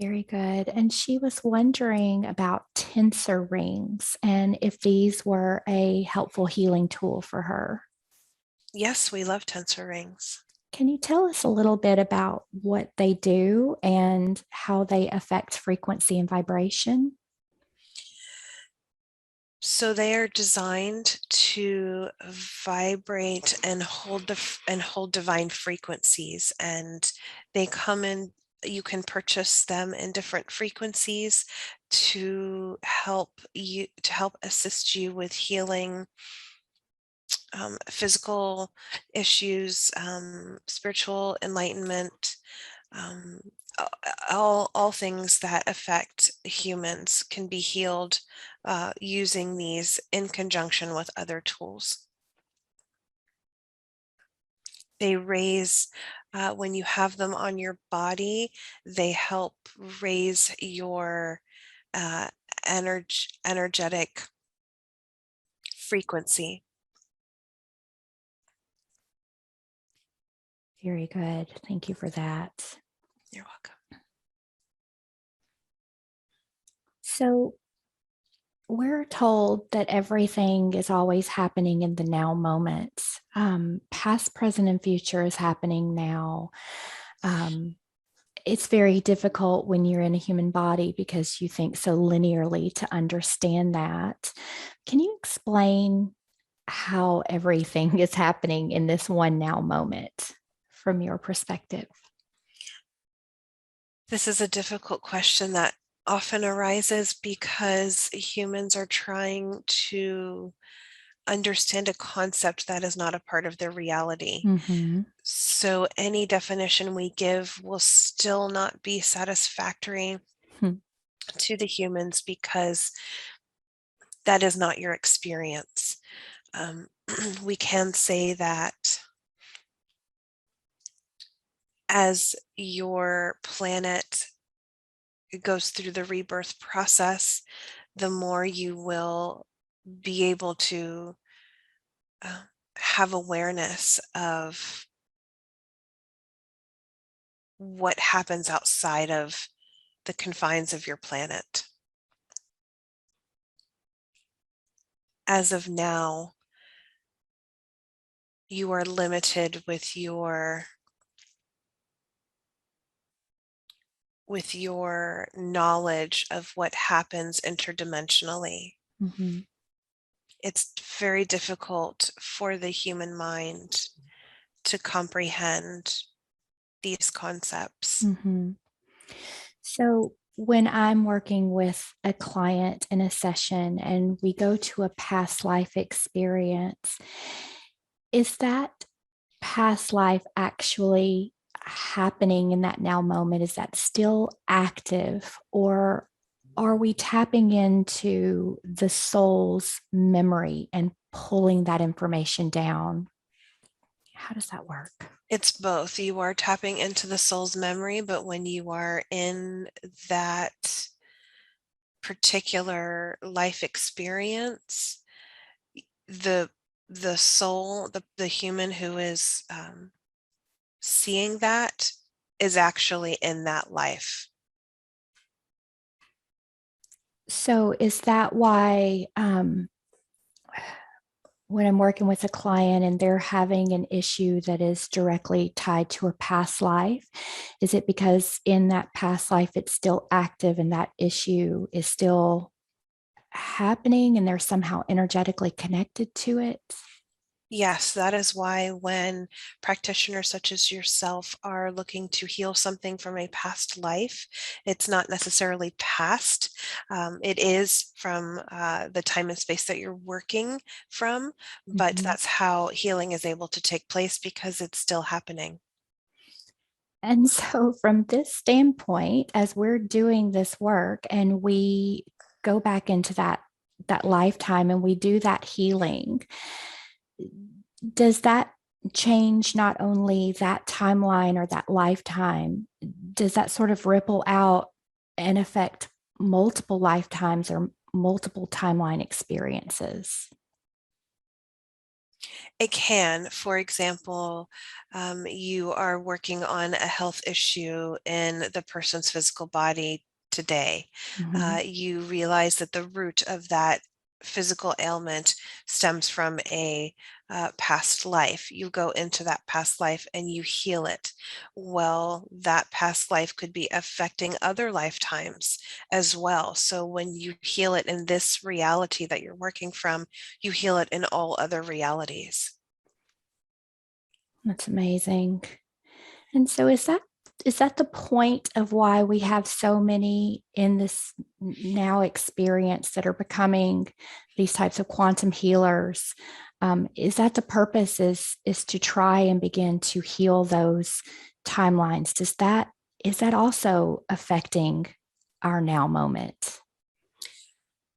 [SPEAKER 1] Very good. And she was wondering about tensor rings and if these were a helpful healing tool for her.
[SPEAKER 2] Yes, we love tensor rings.
[SPEAKER 1] Can you tell us a little bit about what they do and how they affect frequency and vibration?
[SPEAKER 2] So they are designed to vibrate and hold divine frequencies, and they come in. You can purchase them in different frequencies to help assist you with healing physical issues, spiritual enlightenment, um, all things that affect humans can be healed using these in conjunction with other tools. They raise, when you have them on your body, they help raise your uh, energetic frequency.
[SPEAKER 1] Very good. Thank you for that.
[SPEAKER 2] You're welcome.
[SPEAKER 1] So, we're told that everything is always happening in the now moment. Past, present, and future is happening now. It's very difficult when you're in a human body because you think so linearly to understand that. Can you explain how everything is happening in this one now moment from your perspective?
[SPEAKER 2] This is a difficult question that often arises because humans are trying to understand a concept that is not a part of their reality.
[SPEAKER 1] Mm-hmm.
[SPEAKER 2] So any definition we give will still not be satisfactory
[SPEAKER 1] Hmm.
[SPEAKER 2] to the humans because that is not your experience. We can say that as your planet goes through the rebirth process, the more you will be able to uh, have awareness of what happens outside of the confines of your planet. As of now, you are limited with your knowledge of what happens interdimensionally.
[SPEAKER 1] Mm-hmm.
[SPEAKER 2] It's very difficult for the human mind to comprehend these concepts.
[SPEAKER 1] Mm-hmm. So, when I'm working with a client in a session and we go to a past life experience, is that past life actually happening in that now moment? Is that still active, or are we tapping into the soul's memory and pulling that information down? How does that work?
[SPEAKER 2] It's both. You are tapping into the soul's memory, but when you are in that particular life experience, the the soul, the human who is seeing that is actually in that life.
[SPEAKER 1] So, is that why when I'm working with a client and they're having an issue that is directly tied to a past life, is it because in that past life it's still active and that issue is still happening and they're somehow energetically connected to it?
[SPEAKER 2] Yes, that is why when practitioners such as yourself are looking to heal something from a past life, it's not necessarily past. It is from the time and space that you're working from, but
[SPEAKER 1] Mhm.
[SPEAKER 2] that's how healing is able to take place because it's still happening.
[SPEAKER 1] And so, from this standpoint, as we're doing this work and we go back into that lifetime and we do that healing, does that change not only that timeline or that lifetime? Does that sort of ripple out and affect multiple lifetimes or multiple timeline experiences?
[SPEAKER 2] It can. For example, you are working on a health issue in the person's physical body today.
[SPEAKER 1] Mhm.
[SPEAKER 2] You realize that the root of that physical ailment stems from a past life. You go into that past life and you heal it. Well, that past life could be affecting other lifetimes as well. So when you heal it in this reality that you're working from, you heal it in all other realities.
[SPEAKER 1] That's amazing. And so is that the point of why we have so many in this now experience that are becoming these types of quantum healers? Is that the purpose is to try and begin to heal those timelines? Is that also affecting our now moment?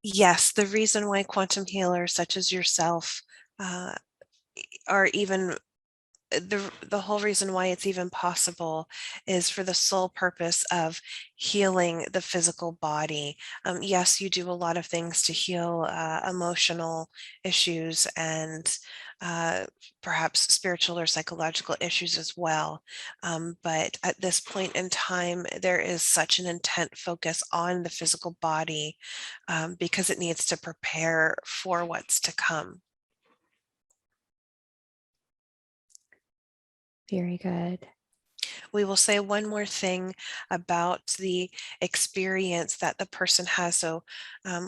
[SPEAKER 2] Yes, the reason why quantum healers such as yourself uh, are even the whole reason why it's even possible is for the sole purpose of healing the physical body. Yes, you do a lot of things to heal emotional issues and uh, perhaps spiritual or psychological issues as well. But at this point in time, there is such an intent focus on the physical body because it needs to prepare for what's to come.
[SPEAKER 1] Very good.
[SPEAKER 2] We will say one more thing about the experience that the person has. So,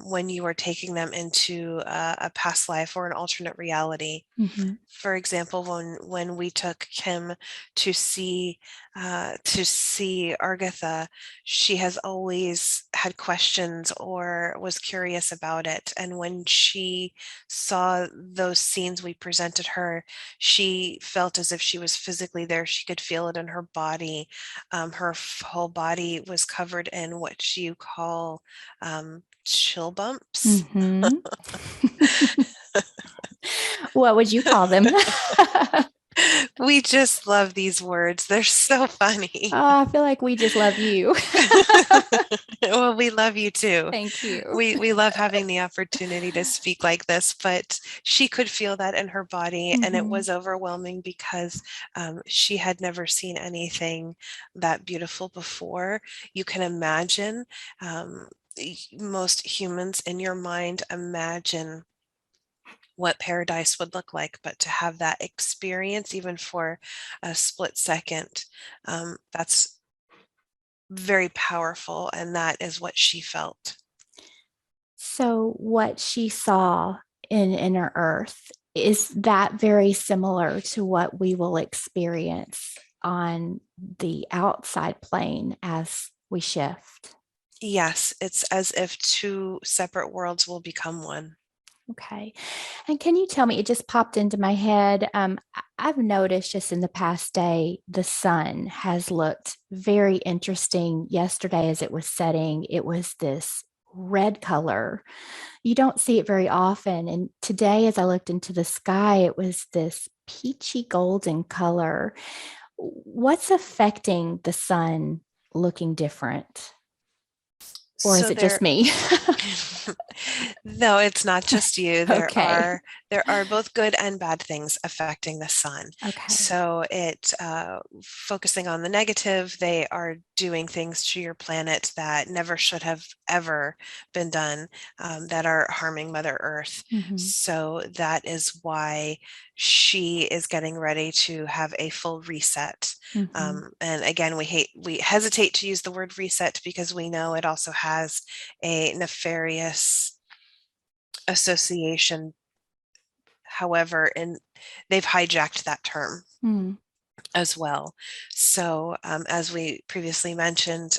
[SPEAKER 2] when you are taking them into a past life or an alternate reality,
[SPEAKER 1] Mhm.
[SPEAKER 2] for example, when we took Kim to see Argartha, she has always had questions or was curious about it. And when she saw those scenes we presented her, she felt as if she was physically there. She could feel it in her body. Her whole body was covered in what you call chill bumps.
[SPEAKER 1] Mhm. What would you call them?
[SPEAKER 2] We just love these words. They're so funny.
[SPEAKER 1] Oh, I feel like we just love you.
[SPEAKER 2] Well, we love you too.
[SPEAKER 1] Thank you.
[SPEAKER 2] We love having the opportunity to speak like this, but she could feel that in her body, and it
[SPEAKER 1] Mhm.
[SPEAKER 2] was overwhelming because she had never seen anything that beautiful before. You can imagine, most humans in your mind imagine what paradise would look like, but to have that experience, even for a split second, that's very powerful, and that is what she felt.
[SPEAKER 1] So, what she saw in Inner Earth, is that very similar to what we will experience on the outside plane as we shift?
[SPEAKER 2] Yes, it's as if two separate worlds will become one.
[SPEAKER 1] Okay. And can you tell me, it just popped into my head. I've noticed just in the past day, the sun has looked very interesting. Yesterday, as it was setting, it was this red color. You don't see it very often. And today, as I looked into the sky, it was this peachy golden color. What's affecting the sun looking different? Or is
[SPEAKER 2] So
[SPEAKER 1] it just
[SPEAKER 2] there
[SPEAKER 1] me?
[SPEAKER 2] No, it's not just you.
[SPEAKER 1] Okay.
[SPEAKER 2] There are both good and bad things affecting the sun.
[SPEAKER 1] Okay.
[SPEAKER 2] So it focusing on the negative, they are doing things to your planet that never should have ever been done, that are harming Mother Earth.
[SPEAKER 1] Mhm.
[SPEAKER 2] So that is why she is getting ready to have a full reset.
[SPEAKER 1] Mhm.
[SPEAKER 2] And again, we hesitate to use the word reset because we know it also has a nefarious association. However, and they've hijacked that term
[SPEAKER 1] Mm.
[SPEAKER 2] as well. So, as we previously mentioned,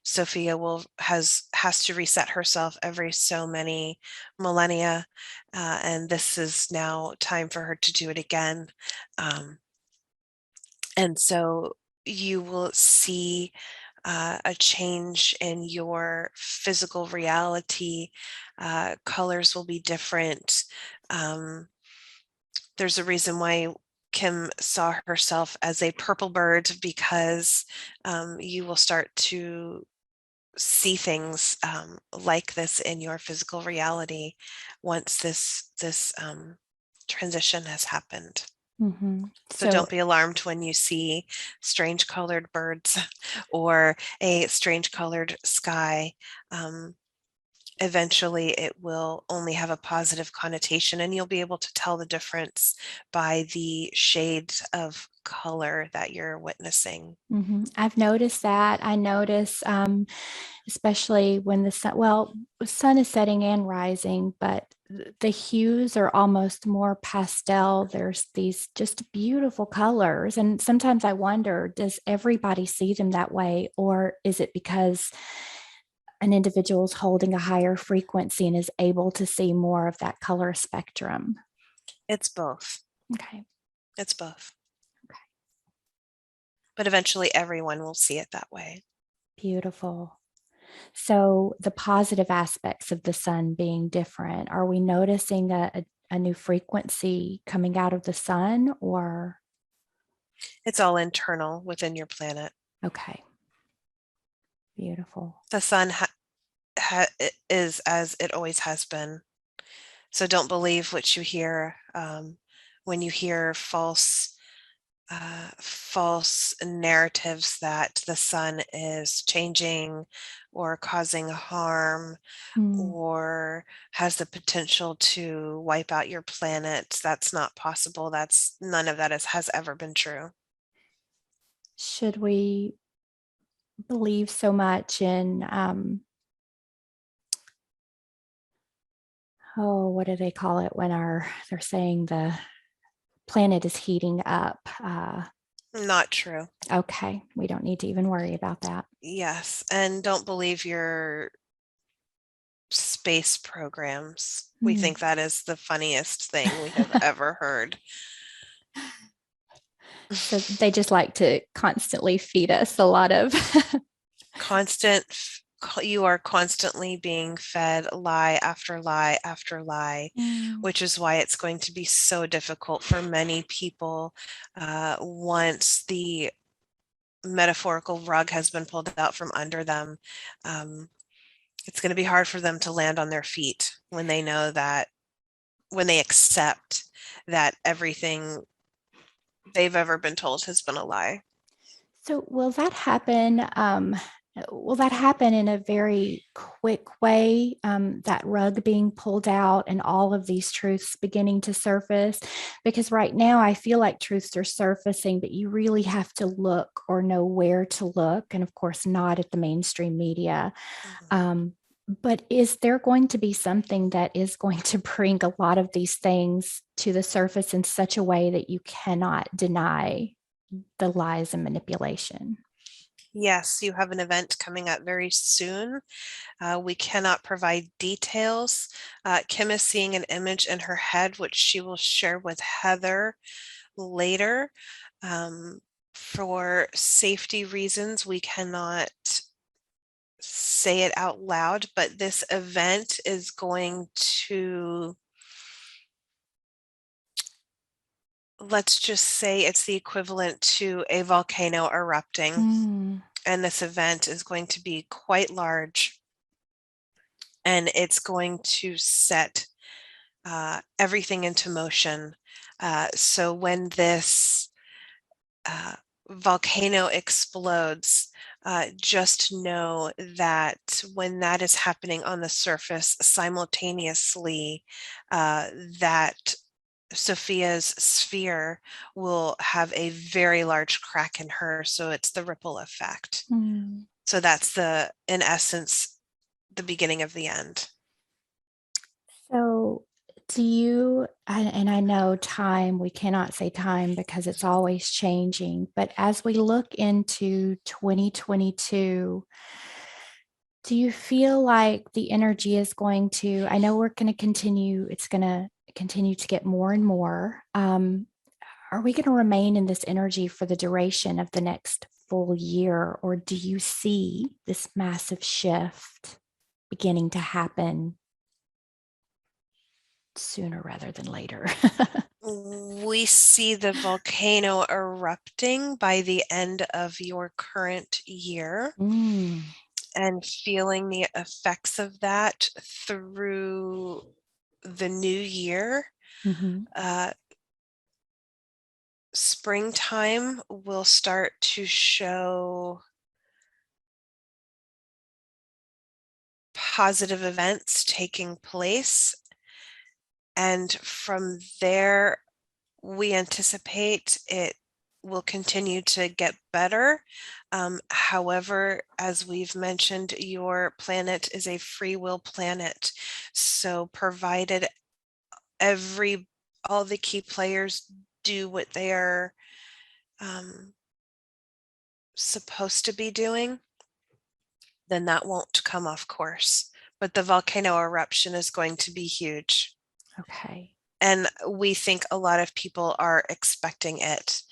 [SPEAKER 2] Sophia has to reset herself every so many millennia, and this is now time for her to do it again. Um, and so you will see a change in your physical reality. Colors will be different. Um, there's a reason why Kim saw herself as a purple bird because you will start to see things like this in your physical reality once this transition has happened.
[SPEAKER 1] Mm-hmm.
[SPEAKER 2] So don't be alarmed when you see strange colored birds or a strange colored sky. Eventually it will only have a positive connotation, and you'll be able to tell the difference by the shades of color that you're witnessing.
[SPEAKER 1] I've noticed that. I notice, especially when the sun is setting and rising, but the hues are almost more pastel. There's these just beautiful colors. And sometimes I wonder, does everybody see them that way? Or is it because an individual is holding a higher frequency and is able to see more of that color spectrum?
[SPEAKER 2] It's both.
[SPEAKER 1] Okay.
[SPEAKER 2] It's both.
[SPEAKER 1] Okay.
[SPEAKER 2] But eventually everyone will see it that way.
[SPEAKER 1] Beautiful. So, the positive aspects of the sun being different, are we noticing a new frequency coming out of the sun or?
[SPEAKER 2] It's all internal within your planet.
[SPEAKER 1] Okay, beautiful.
[SPEAKER 2] The sun is as it always has been. So don't believe what you hear when you hear false narratives that the sun is changing or causing harm
[SPEAKER 1] Hmm.
[SPEAKER 2] or has the potential to wipe out your planet. That's not possible. That's none of that has ever been true.
[SPEAKER 1] Should we believe so much in, oh, what do they call it when they're saying the planet is heating up?
[SPEAKER 2] Not true.
[SPEAKER 1] Okay, we don't need to even worry about that.
[SPEAKER 2] Yes, and don't believe your space programs. We
[SPEAKER 1] Hmm.
[SPEAKER 2] think that is the funniest thing we have ever heard.
[SPEAKER 1] So they just like to constantly feed us a lot of.
[SPEAKER 2] Constant, you are constantly being fed lie after lie after lie,
[SPEAKER 1] Mm.
[SPEAKER 2] which is why it's going to be so difficult for many people once the metaphorical rug has been pulled out from under them. It's going to be hard for them to land on their feet when they know that, when they accept that everything they've ever been told has been a lie.
[SPEAKER 1] So will that happen? Will that happen in a very quick way? That rug being pulled out and all of these truths beginning to surface? Because right now I feel like truths are surfacing, but you really have to look or know where to look. And of course, not at the mainstream media.
[SPEAKER 2] Mhm.
[SPEAKER 1] But is there going to be something that is going to bring a lot of these things to the surface in such a way that you cannot deny the lies and manipulation?
[SPEAKER 2] Yes, you have an event coming up very soon. We cannot provide details. Kim is seeing an image in her head, which she will share with Heather later. Um, for safety reasons, we cannot say it out loud, but this event is going to, let's just say it's the equivalent to a volcano erupting.
[SPEAKER 1] Mm.
[SPEAKER 2] And this event is going to be quite large, and it's going to set everything into motion. So when this uh, volcano explodes, just know that when that is happening on the surface simultaneously, that Sophia's sphere will have a very large crack in her. So it's the ripple effect.
[SPEAKER 1] Mm.
[SPEAKER 2] So that's in essence, the beginning of the end.
[SPEAKER 1] So, do you, and I know time, we cannot say time because it's always changing, but as we look into 2022, do you feel like the energy is going to, I know we're going to continue, it's going to continue to get more and more. Are we going to remain in this energy for the duration of the next full year, or do you see this massive shift beginning to happen sooner rather than later?
[SPEAKER 2] We see the volcano erupting by the end of your current year
[SPEAKER 1] Mm.
[SPEAKER 2] and feeling the effects of that through the new year.
[SPEAKER 1] Mm-hmm.
[SPEAKER 2] Springtime will start to show positive events taking place. And from there, we anticipate it will continue to get better. However, as we've mentioned, your planet is a free will planet. So provided all the key players do what they are supposed to be doing, then that won't come off course. But the volcano eruption is going to be huge.
[SPEAKER 1] Okay.
[SPEAKER 2] And we think a lot of people are expecting it.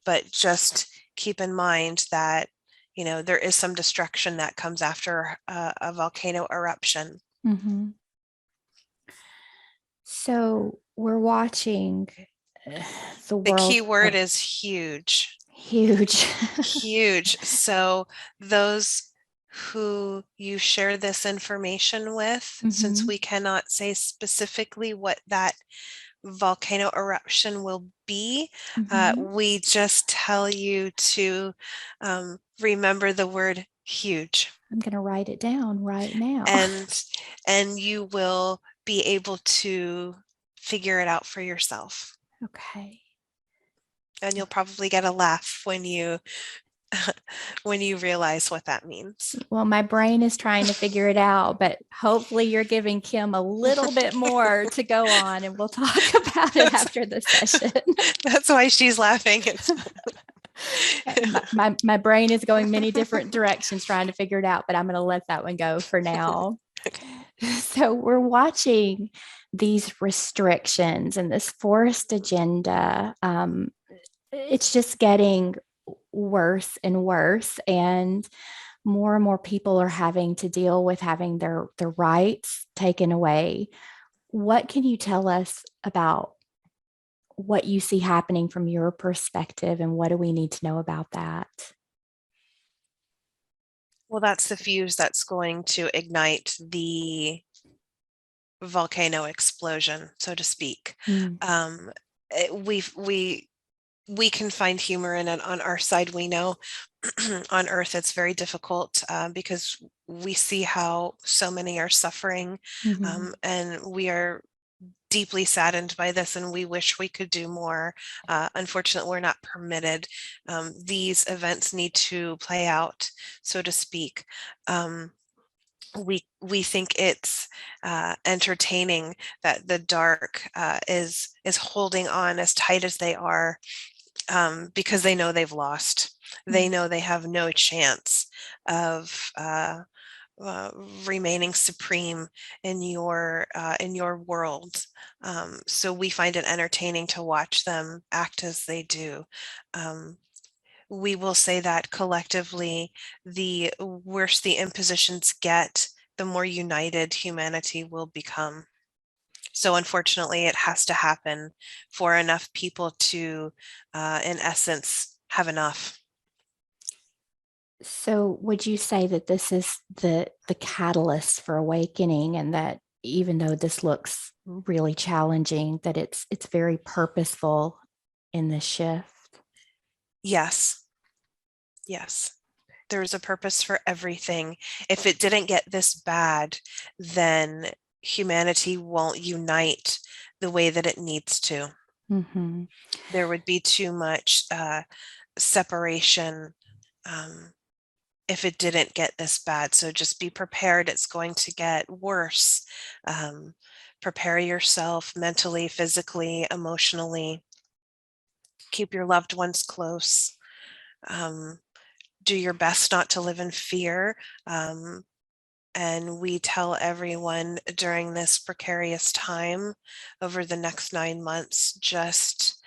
[SPEAKER 2] But just keep in mind that, there is some destruction that comes after a volcano eruption.
[SPEAKER 1] Mm-hmm. So we're watching the
[SPEAKER 2] The key
[SPEAKER 1] world.
[SPEAKER 2] word
[SPEAKER 1] Oh,
[SPEAKER 2] is huge.
[SPEAKER 1] huge.
[SPEAKER 2] Huge. So those who you share this information with, since
[SPEAKER 1] Mm-hmm.
[SPEAKER 2] we cannot say specifically what that volcano eruption will be,
[SPEAKER 1] Mm-hmm.
[SPEAKER 2] we just tell you to remember the word huge,
[SPEAKER 1] I'm going to write it down right now.
[SPEAKER 2] and you will be able to figure it out for yourself.
[SPEAKER 1] Okay.
[SPEAKER 2] And you'll probably get a laugh when you when you realize what that means.
[SPEAKER 1] Well, my brain is trying to figure it out, but hopefully you're giving Kim a little bit more to go on, and we'll talk about it
[SPEAKER 2] that's,
[SPEAKER 1] after the session.
[SPEAKER 2] that's why she's laughing.
[SPEAKER 1] My brain is going many different directions trying to figure it out, but I'm going to let that one go for now.
[SPEAKER 2] Okay.
[SPEAKER 1] So we're watching these restrictions and this forest agenda. It's just getting worse and worse, and more people are having to deal with having their rights taken away. What can you tell us about what you see happening from your perspective, and what do we need to know about that?
[SPEAKER 2] Well, that's the fuse that's going to ignite the volcano explosion, so to speak.
[SPEAKER 1] Mm.
[SPEAKER 2] We can find humor in it on our side. We know on Earth it's very difficult because we see how so many are suffering,
[SPEAKER 1] Mm-hmm.
[SPEAKER 2] and we are deeply saddened by this, and we wish we could do more. Unfortunately, we're not permitted. These events need to play out, so to speak. We think it's entertaining that the dark is holding on as tight as they are, because they know they've lost. They know they have no chance of remaining supreme in your world. So we find it entertaining to watch them act as they do. We will say that collectively, the worse the impositions get, the more united humanity will become. So unfortunately, it has to happen for enough people to, in essence, have enough.
[SPEAKER 1] So would you say that this is the catalyst for awakening, and that even though this looks really challenging, that it's very purposeful in this shift?
[SPEAKER 2] Yes, yes. There's a purpose for everything. If it didn't get this bad, then humanity won't unite the way that it needs to.
[SPEAKER 1] Mm-hmm.
[SPEAKER 2] There would be too much separation if it didn't get this bad. So just be prepared. It's going to get worse. Um, Prepare yourself mentally, physically, emotionally. Keep your loved ones close. Um, do your best not to live in fear. And we tell everyone during this precarious time over the next 9 months, just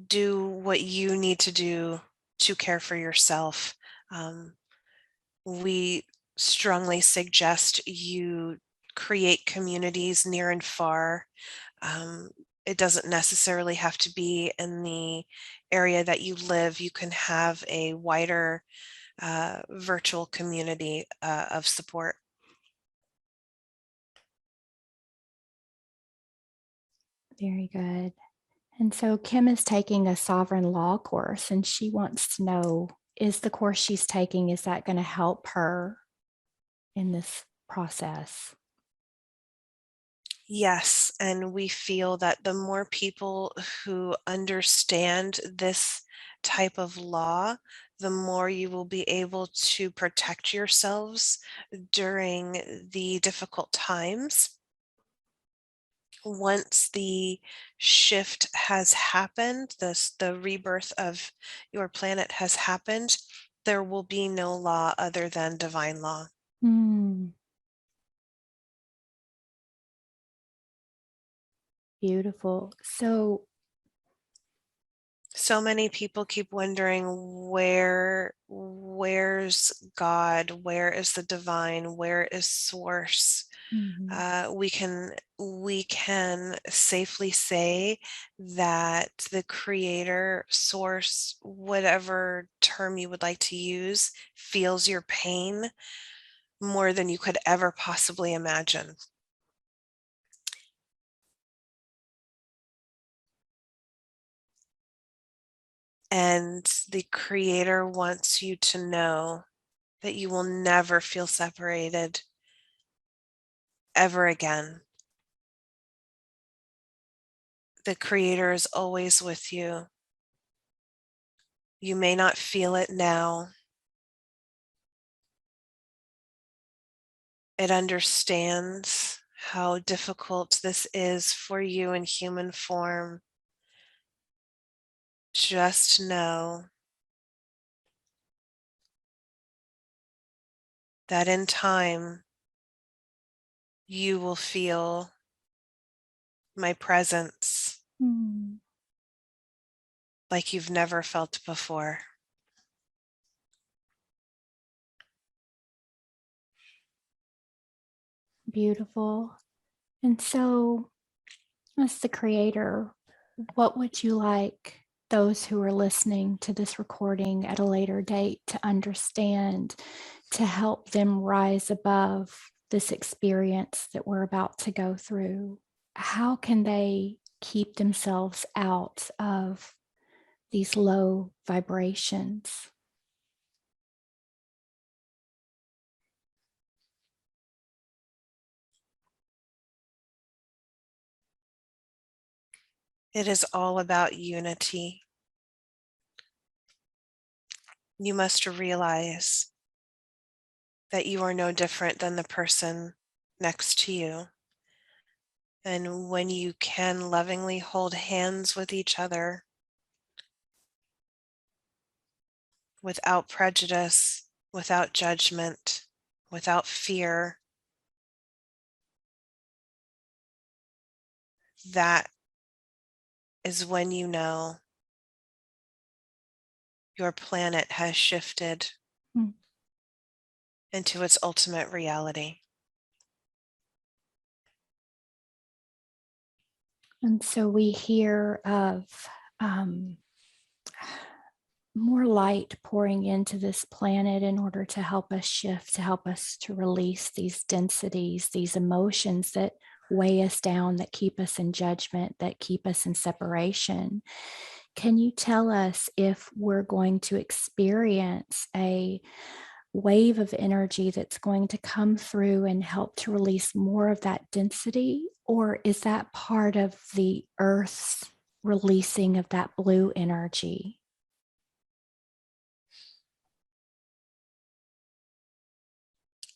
[SPEAKER 2] do what you need to do to care for yourself. Um, we strongly suggest you create communities near and far. Um, it doesn't necessarily have to be in the area that you live. You can have a wider virtual community of support.
[SPEAKER 1] Very good. And so Kim is taking a sovereign law course, and she wants to know, is the course she's taking, is that going to help her in this process?
[SPEAKER 2] Yes, and we feel that the more people who understand this type of law, the more you will be able to protect yourselves during the difficult times. Once the shift has happened, the rebirth of your planet has happened, there will be no law other than divine law.
[SPEAKER 1] Mm, beautiful.
[SPEAKER 2] So many people keep wondering where's God? Where is the divine? Where is source?
[SPEAKER 1] Mhm.
[SPEAKER 2] We can safely say that the creator, source, whatever term you would like to use, feels your pain more than you could ever possibly imagine. And the creator wants you to know that you will never feel separated ever again. The creator is always with you. You may not feel it now. It understands how difficult this is for you in human form. Just know that in time, you will feel my presence
[SPEAKER 1] Mm,
[SPEAKER 2] like you've never felt before.
[SPEAKER 1] beautiful. And so, as the creator, what would you like those who are listening to this recording at a later date to understand, to help them rise above this experience that we're about to go through? How can they keep themselves out of these low vibrations?
[SPEAKER 2] It is all about unity. You must realize that you are no different than the person next to you. And when you can lovingly hold hands with each other without prejudice, without judgment, without fear, that is when you know your planet has shifted
[SPEAKER 1] Mm.
[SPEAKER 2] into its ultimate reality.
[SPEAKER 1] And so we hear of um, more light pouring into this planet in order to help us shift, to help us to release these densities, these emotions that weigh us down, that keep us in judgment, that keep us in separation. Can you tell us if we're going to experience a wave of energy that's going to come through and help to release more of that density? Or is that part of the Earth's releasing of that blue energy?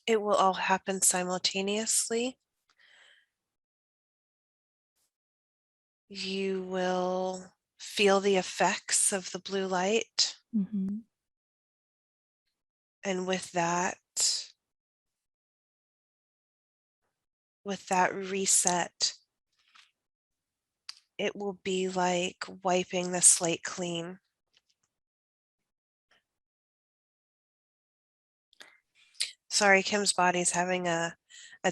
[SPEAKER 2] It will all happen simultaneously. You will feel the effects of the blue light.
[SPEAKER 1] Mm-hmm.
[SPEAKER 2] And with that reset, it will be like wiping the slate clean. Sorry, Kim's body's having a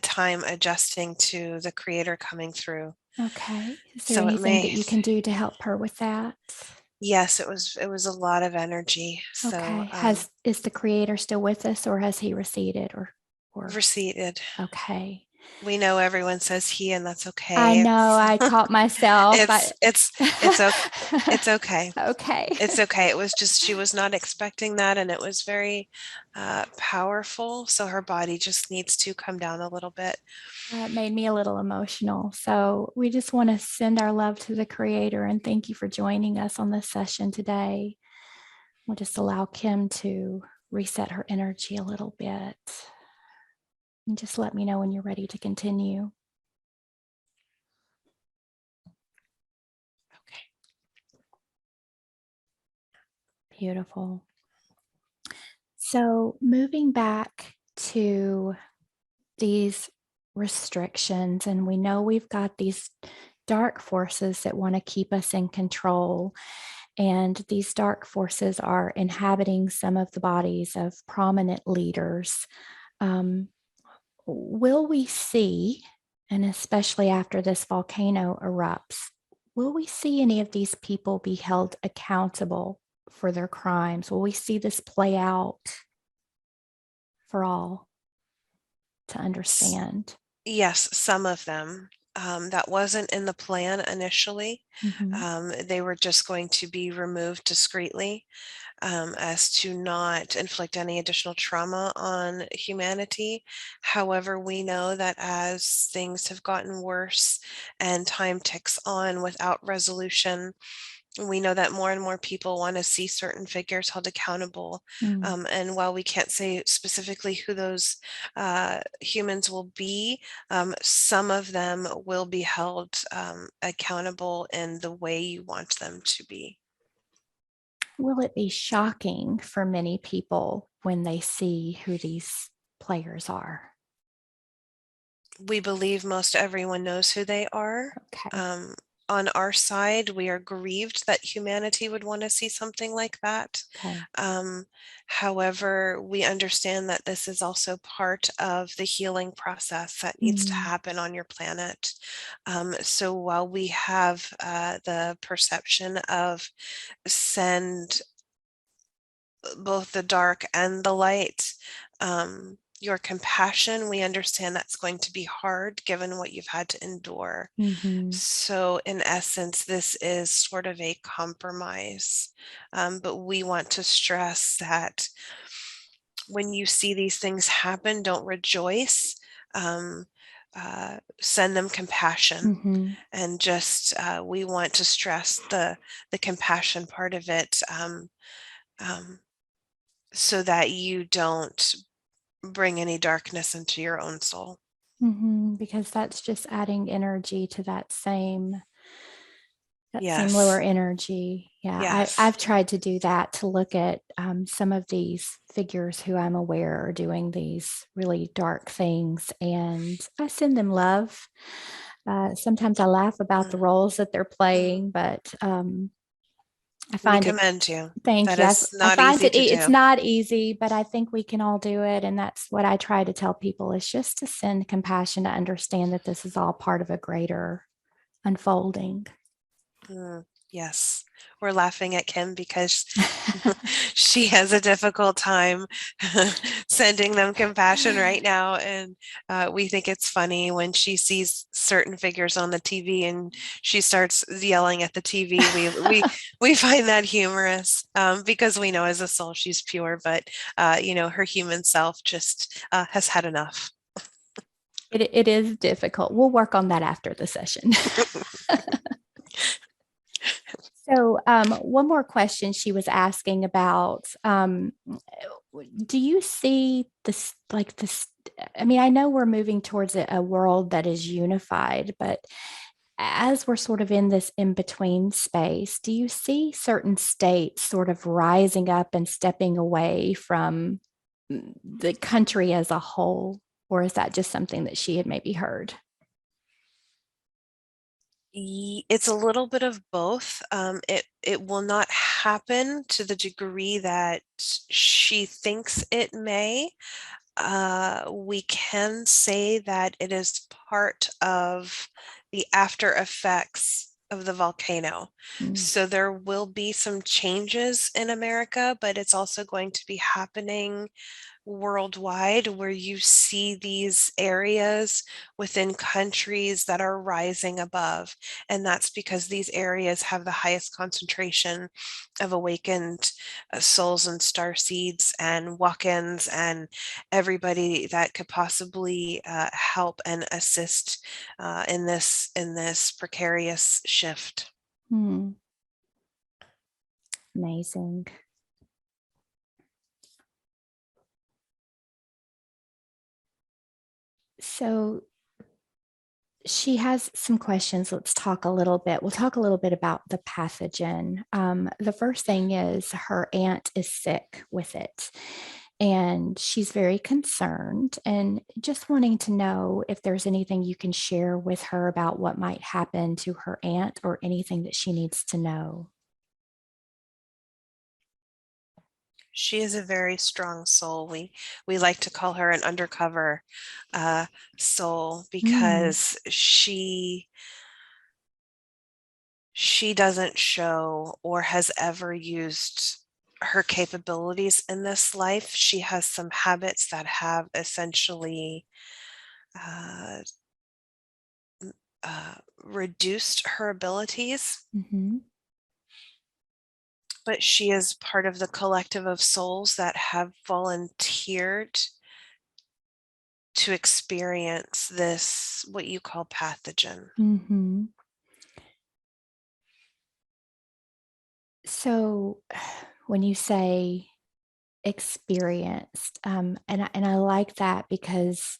[SPEAKER 2] time adjusting to the creator coming through.
[SPEAKER 1] Okay. Is there
[SPEAKER 2] So it
[SPEAKER 1] anything that
[SPEAKER 2] may,
[SPEAKER 1] you can do to help her with that?
[SPEAKER 2] yes, it was a lot of energy. So
[SPEAKER 1] Okay. Is the creator still with us, or has he receded, or
[SPEAKER 2] receded.
[SPEAKER 1] okay.
[SPEAKER 2] We know everyone says he, and that's
[SPEAKER 1] I
[SPEAKER 2] okay.
[SPEAKER 1] know I caught myself.
[SPEAKER 2] It's it's it's okay. It's okay.
[SPEAKER 1] Okay.
[SPEAKER 2] It's okay. It was just she was not expecting that, and it was very powerful. So her body just needs to come down a little bit.
[SPEAKER 1] It made me a little emotional. So we just want to send our love to the Creator and thank you for joining us on this session today. We'll just allow Kim to reset her energy a little bit. And just let me know when you're ready to continue.
[SPEAKER 2] Okay.
[SPEAKER 1] Beautiful. So moving back to these restrictions, and we know we've got these dark forces that want to keep us in control. And these dark forces are inhabiting some of the bodies of prominent leaders. Will we see, and especially after this volcano erupts, will we see any of these people be held accountable for their crimes? Will we see this play out for all to understand?
[SPEAKER 2] Yes, some of them. That wasn't in the plan initially.
[SPEAKER 1] Mm-hmm.
[SPEAKER 2] They were just going to be removed discreetly, as to not inflict any additional trauma on humanity. However, we know that as things have gotten worse and time ticks on without resolution, we know that more and more people want to see certain figures held accountable.
[SPEAKER 1] Mm.
[SPEAKER 2] And while we can't say specifically who those humans will be, some of them will be held accountable in the way you want them to be.
[SPEAKER 1] Will it be shocking for many people when they see who these players are?
[SPEAKER 2] We believe most everyone knows who they are.
[SPEAKER 1] Okay.
[SPEAKER 2] Um, on our side, we are grieved that humanity would want to see something like that.
[SPEAKER 1] Okay.
[SPEAKER 2] Um, However, we understand that this is also part of the healing process that needs to
[SPEAKER 1] Mm.
[SPEAKER 2] happen on your planet. So while we have the perception of send both the dark and the light, your compassion, we understand that's going to be hard given what you've had to endure.
[SPEAKER 1] Mm-hmm.
[SPEAKER 2] So, in essence, this is sort of a compromise. But we want to stress that when you see these things happen, don't rejoice. Um, Send them compassion,
[SPEAKER 1] Mm-hmm.
[SPEAKER 2] and just we want to stress the compassion part of it, um, so that you don't bring any darkness into your own soul.
[SPEAKER 1] Mm-hmm. Because that's just adding energy to that same lower
[SPEAKER 2] Yes.
[SPEAKER 1] energy. Yeah,
[SPEAKER 2] Yes.
[SPEAKER 1] I've tried to do that to look at some of these figures who I'm aware are doing these really dark things, and I send them love. Sometimes I laugh about the
[SPEAKER 2] Mm,
[SPEAKER 1] roles that they're
[SPEAKER 2] mm.
[SPEAKER 1] playing, but I
[SPEAKER 2] We
[SPEAKER 1] find it.
[SPEAKER 2] commend you.
[SPEAKER 1] Thank
[SPEAKER 2] That
[SPEAKER 1] you.
[SPEAKER 2] is
[SPEAKER 1] I
[SPEAKER 2] not
[SPEAKER 1] find
[SPEAKER 2] easy
[SPEAKER 1] it.
[SPEAKER 2] to
[SPEAKER 1] It's
[SPEAKER 2] do.
[SPEAKER 1] not easy, but I think we can all do it, and that's what I try to tell people: is just to send compassion, to understand that this is all part of a greater unfolding.
[SPEAKER 2] Yes. We're laughing at Kim because she has a difficult time sending them compassion right now. And we think it's funny when she sees certain figures on the TV and she starts yelling at the TV. We find that humorous, because we know as a soul she's pure, but her human self just has had enough.
[SPEAKER 1] It is difficult. We'll work on that after the session. So, one more question she was asking about, do you see this like this? I mean, I know we're moving towards a world that is unified, but as we're sort of in this in between space, do you see certain states sort of rising up and stepping away from the country as a whole? Or is that just something that she had maybe heard?
[SPEAKER 2] It's a little bit of both. It will not happen to the degree that she thinks it may. We can say that it is part of the after effects of the volcano.
[SPEAKER 1] Mm.
[SPEAKER 2] So there will be some changes in America, but it's also going to be happening worldwide where you see these areas within countries that are rising above. And that's because these areas have the highest concentration of awakened souls and star seeds and walk-ins and everybody that could possibly help and assist in this precarious shift.
[SPEAKER 1] Hmm. Amazing. So she has some questions. Let's talk a little bit. We'll talk a little bit about the pathogen. The first thing is her aunt is sick with it, and she's very concerned and just wanting to know if there's anything you can share with her about what might happen to her aunt or anything that she needs to know.
[SPEAKER 2] She is a very strong soul. We like to call her an undercover uh, soul
[SPEAKER 1] Mm,
[SPEAKER 2] because she doesn't show or has ever used her capabilities in this life. She has some habits that have essentially uh, reduced her abilities,
[SPEAKER 1] mm-hmm,
[SPEAKER 2] but she is part of the collective of souls that have volunteered to experience this, what you call pathogen.
[SPEAKER 1] mm-hmm. So when you say experienced, and I like that because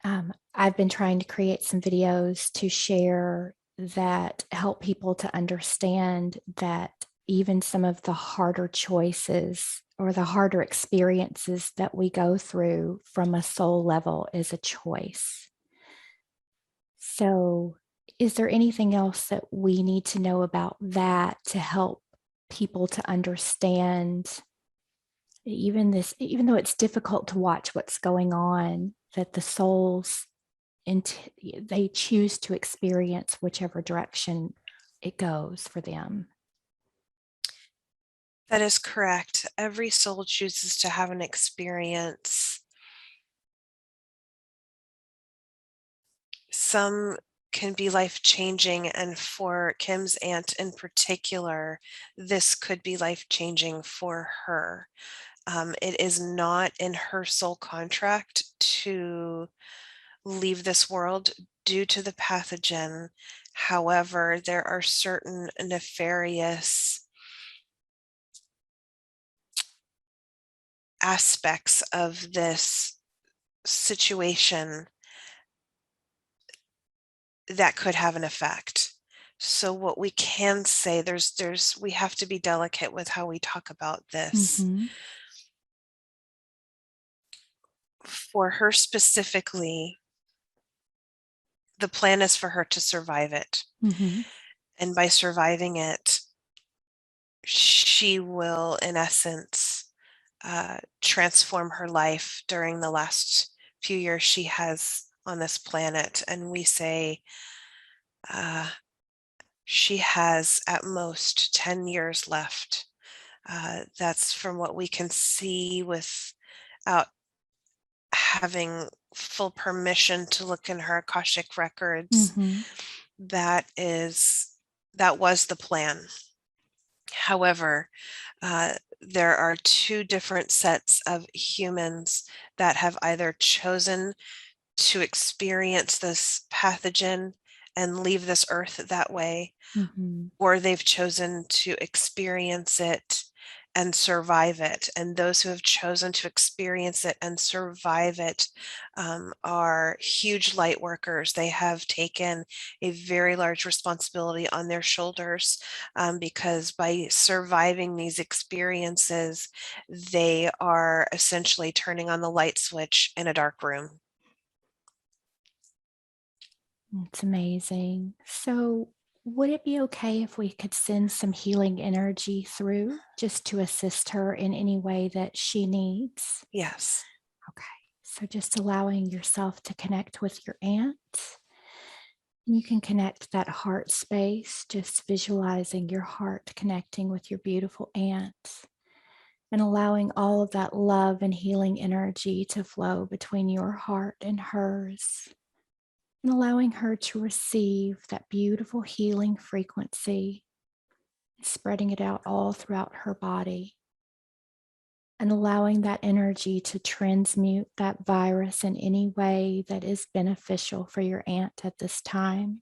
[SPEAKER 1] I've been trying to create some videos to share that help people to understand that even some of the harder choices or the harder experiences that we go through from a soul level is a choice. So, is there anything else that we need to know about that to help people to understand even though it's difficult to watch what's going on, that the souls they choose to experience whichever direction it goes for them.
[SPEAKER 2] That is correct. Every soul chooses to have an experience. Some can be life changing, and for Kim's aunt in particular, this could be life changing for her. It is not in her soul contract to leave this world due to the pathogen. However, there are certain nefarious aspects of this situation that could have an effect. So what we can say, there's we have to be delicate with how we talk about this.
[SPEAKER 1] Mm-hmm.
[SPEAKER 2] For her specifically, the plan is for her to survive it.
[SPEAKER 1] Mm-hmm.
[SPEAKER 2] And by surviving it, she will, in essence, transform her life during the last few years she has on this planet. And we say uh, she has at most 10 years left. That's from what we can see without having full permission to look in her Akashic records.
[SPEAKER 1] Mm-hmm.
[SPEAKER 2] That was the plan. However, there are two different sets of humans that have either chosen to experience this pathogen and leave this earth that way,
[SPEAKER 1] Mm-hmm.
[SPEAKER 2] or they've chosen to experience it and survive it. And those who have chosen to experience it and survive it are huge light workers. They have taken a very large responsibility on their shoulders because by surviving these experiences, they are essentially turning on the light switch in a dark room.
[SPEAKER 1] It's amazing. So, would it be okay if we could send some healing energy through just to assist her in any way that she needs?
[SPEAKER 2] Yes.
[SPEAKER 1] Okay. So, just allowing yourself to connect with your aunt. You can connect that heart space, just visualizing your heart connecting with your beautiful aunt. and allowing all of that love and healing energy to flow between your heart and hers, and allowing her to receive that beautiful healing frequency, spreading it out all throughout her body, and allowing that energy to transmute that virus in any way that is beneficial for your aunt at this time.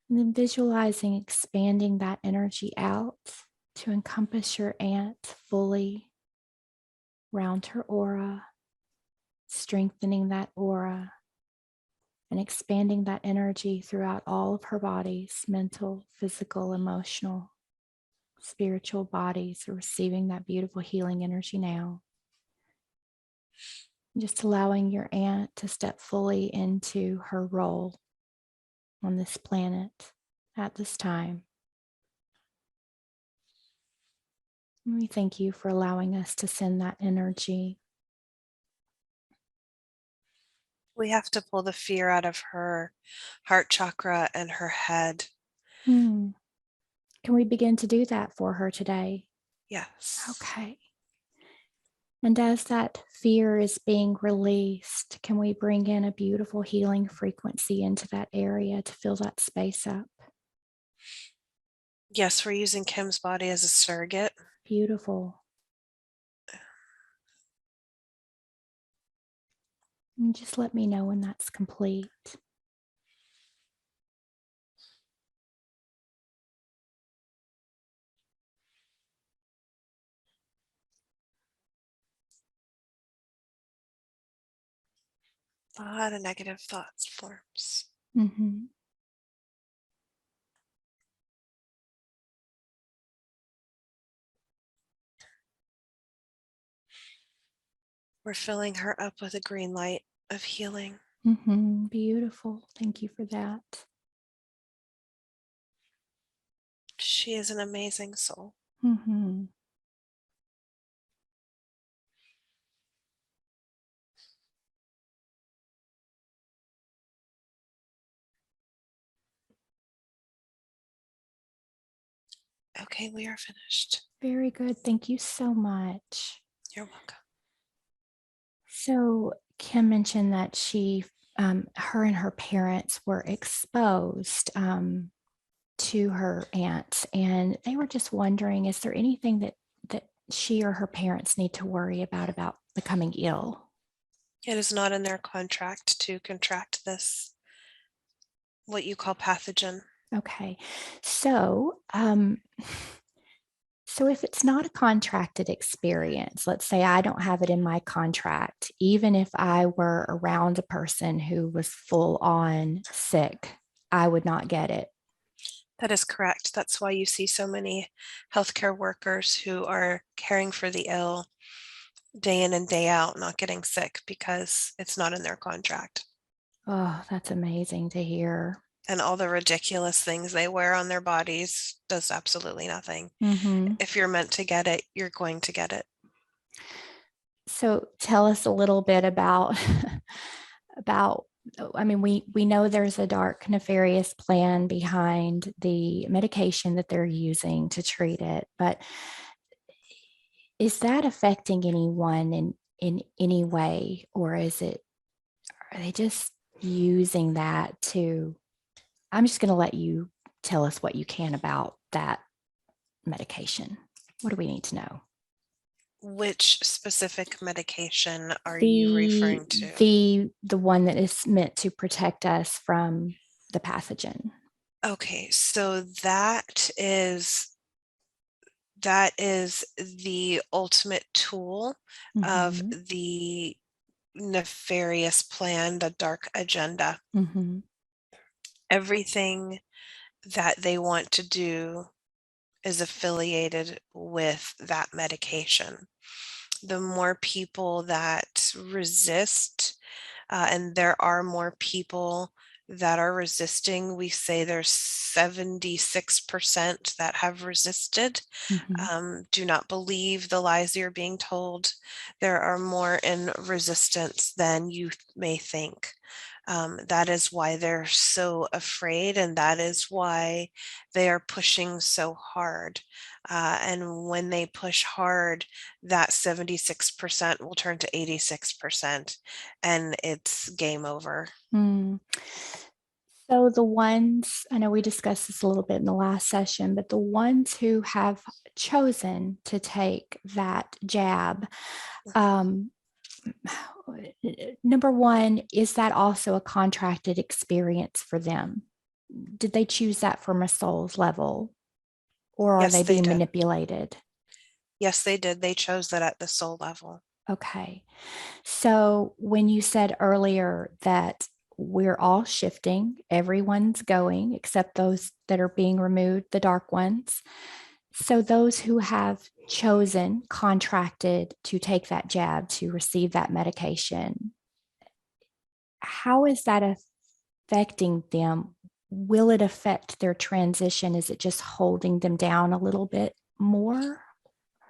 [SPEAKER 1] And then visualizing expanding that energy out to encompass your aunt fully around her aura, strengthening that aura and expanding that energy throughout all of her bodies, mental, physical, emotional, spiritual bodies are receiving that beautiful healing energy now. Just allowing your aunt to step fully into her role on this planet at this time. And we thank you for allowing us to send that energy.
[SPEAKER 2] We have to pull the fear out of her heart chakra and her head.
[SPEAKER 1] Can we begin to do that for her today?
[SPEAKER 2] Yes.
[SPEAKER 1] Okay. And as that fear is being released, can we bring in a beautiful healing frequency into that area to fill that space up?
[SPEAKER 2] Yes, we're using Kim's body as a surrogate.
[SPEAKER 1] Beautiful. And just let me know when that's complete.
[SPEAKER 2] A lot of negative thoughts forms.
[SPEAKER 1] Mm-hmm.
[SPEAKER 2] We're filling her up with a green light of healing.
[SPEAKER 1] Mm-hmm. Beautiful. Thank you for that.
[SPEAKER 2] She is an amazing soul.
[SPEAKER 1] Mm-hmm.
[SPEAKER 2] Okay, we are finished.
[SPEAKER 1] Very good. Thank you so much.
[SPEAKER 2] You're welcome.
[SPEAKER 1] So Kim mentioned that her and her parents were exposed to her aunt, and they were just wondering, is there anything that she or her parents need to worry about becoming ill?
[SPEAKER 2] It is not in their contract to contract this, what you call pathogen.
[SPEAKER 1] Okay, so so if it's not a contracted experience, let's say I don't have it in my contract, even if I were around a person who was full on sick, I would not get it.
[SPEAKER 2] That is correct. That's why you see so many healthcare workers who are caring for the ill day in and day out, not getting sick because it's not in their contract.
[SPEAKER 1] Oh, that's amazing to hear.
[SPEAKER 2] And all the ridiculous things they wear on their bodies does absolutely nothing.
[SPEAKER 1] Mm-hmm.
[SPEAKER 2] If you're meant to get it, you're going to get it.
[SPEAKER 1] So tell us a little bit about about I mean, we know there's a dark, nefarious plan behind the medication that they're using to treat it, but is that affecting anyone in any way, or are they just using that to? I'm just going to let you tell us what you can about that medication. What do we need to know?
[SPEAKER 2] Which specific medication are you
[SPEAKER 1] The
[SPEAKER 2] referring to?
[SPEAKER 1] the one that is meant to protect us from the pathogen.
[SPEAKER 2] Okay, so that is the ultimate tool of
[SPEAKER 1] Mm-hmm.
[SPEAKER 2] the nefarious plan, the dark agenda.
[SPEAKER 1] Mm-hmm.
[SPEAKER 2] Everything that they want to do is affiliated with that medication. The more people that resist, and there are more people that are resisting. We say there's 76% that have resisted.
[SPEAKER 1] Mm-hmm.
[SPEAKER 2] Do not believe the lies you're being told. There are more in resistance than you may think. That is why they're so afraid, and that is why they are pushing so hard. And when they push hard, that 76% will turn to 86%, and it's game over.
[SPEAKER 1] Mm. So the ones, I know we discussed this a little bit in the last session, but the ones who have chosen to take that jab, um, number one, is that also a contracted experience for them? Did they choose that from a soul's level, or are
[SPEAKER 2] Yes,
[SPEAKER 1] they
[SPEAKER 2] they
[SPEAKER 1] being
[SPEAKER 2] did.
[SPEAKER 1] manipulated?
[SPEAKER 2] Yes, they did. They chose that at the soul level.
[SPEAKER 1] Okay. So when you said earlier that we're all shifting, everyone's going except those that are being removed, the dark ones. So those who have chosen, contracted to take that jab, to receive that medication, how is that affecting them? Will it affect their transition? Is it just holding them down a little bit more?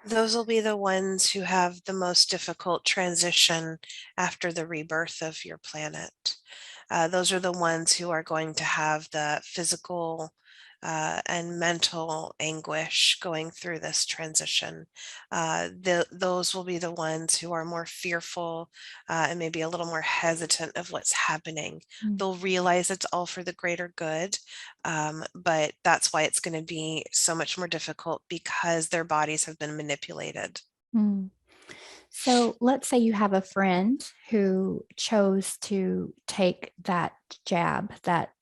[SPEAKER 2] Those will be the ones who have the most difficult transition after the rebirth of your planet. Those are the ones who are going to have the physical and mental anguish going through this transition. Those will be the ones who are more fearful and maybe a little more hesitant of what's happening.
[SPEAKER 1] Mm,
[SPEAKER 2] They'll realize it's all for the greater good, but that's why it's going to be so much more difficult because their bodies have been manipulated.
[SPEAKER 1] mm. So let's say you have a friend who chose to take that jab, that,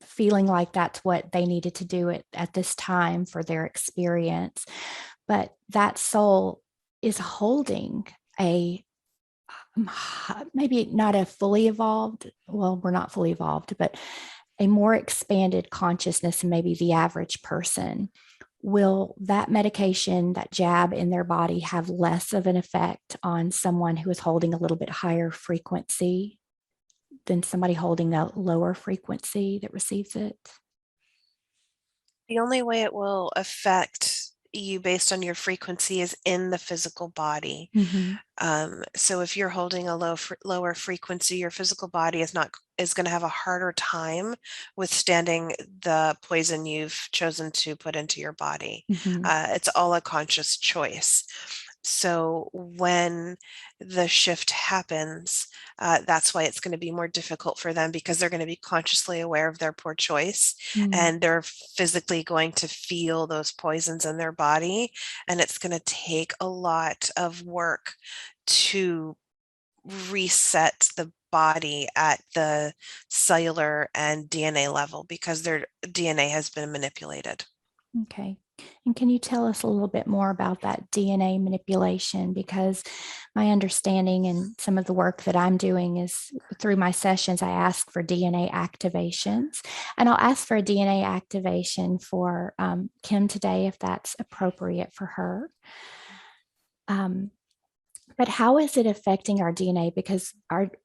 [SPEAKER 1] feeling like that's what they needed to do at this time for their experience. But that soul is holding a maybe not a fully evolved, well, we're not fully evolved, but a more expanded consciousness than maybe the average person. Will that medication, that jab in their body, have less of an effect on someone who is holding a little bit higher frequency than somebody holding a lower frequency that receives it?
[SPEAKER 2] The only way it will affect you based on your frequency is in the physical body.
[SPEAKER 1] Mm-hmm.
[SPEAKER 2] So if you're holding a lower frequency, your physical body is going to have a harder time withstanding the poison you've chosen to put into your body.
[SPEAKER 1] Mm-hmm.
[SPEAKER 2] It's all a conscious choice. So when the shift happens, that's why it's going to be more difficult for them because they're going to be consciously aware of their poor choice
[SPEAKER 1] Mm-hmm.
[SPEAKER 2] and they're physically going to feel those poisons in their body. And it's going to take a lot of work to reset the body at the cellular and DNA level because their DNA has been manipulated.
[SPEAKER 1] Okay. And can you tell us a little bit more about that DNA manipulation? Because my understanding and some of the work that I'm doing is through my sessions, I ask for DNA activations. And I'll ask for a DNA activation for Kim today if that's appropriate for her. Um, but how is it affecting our DNA? Because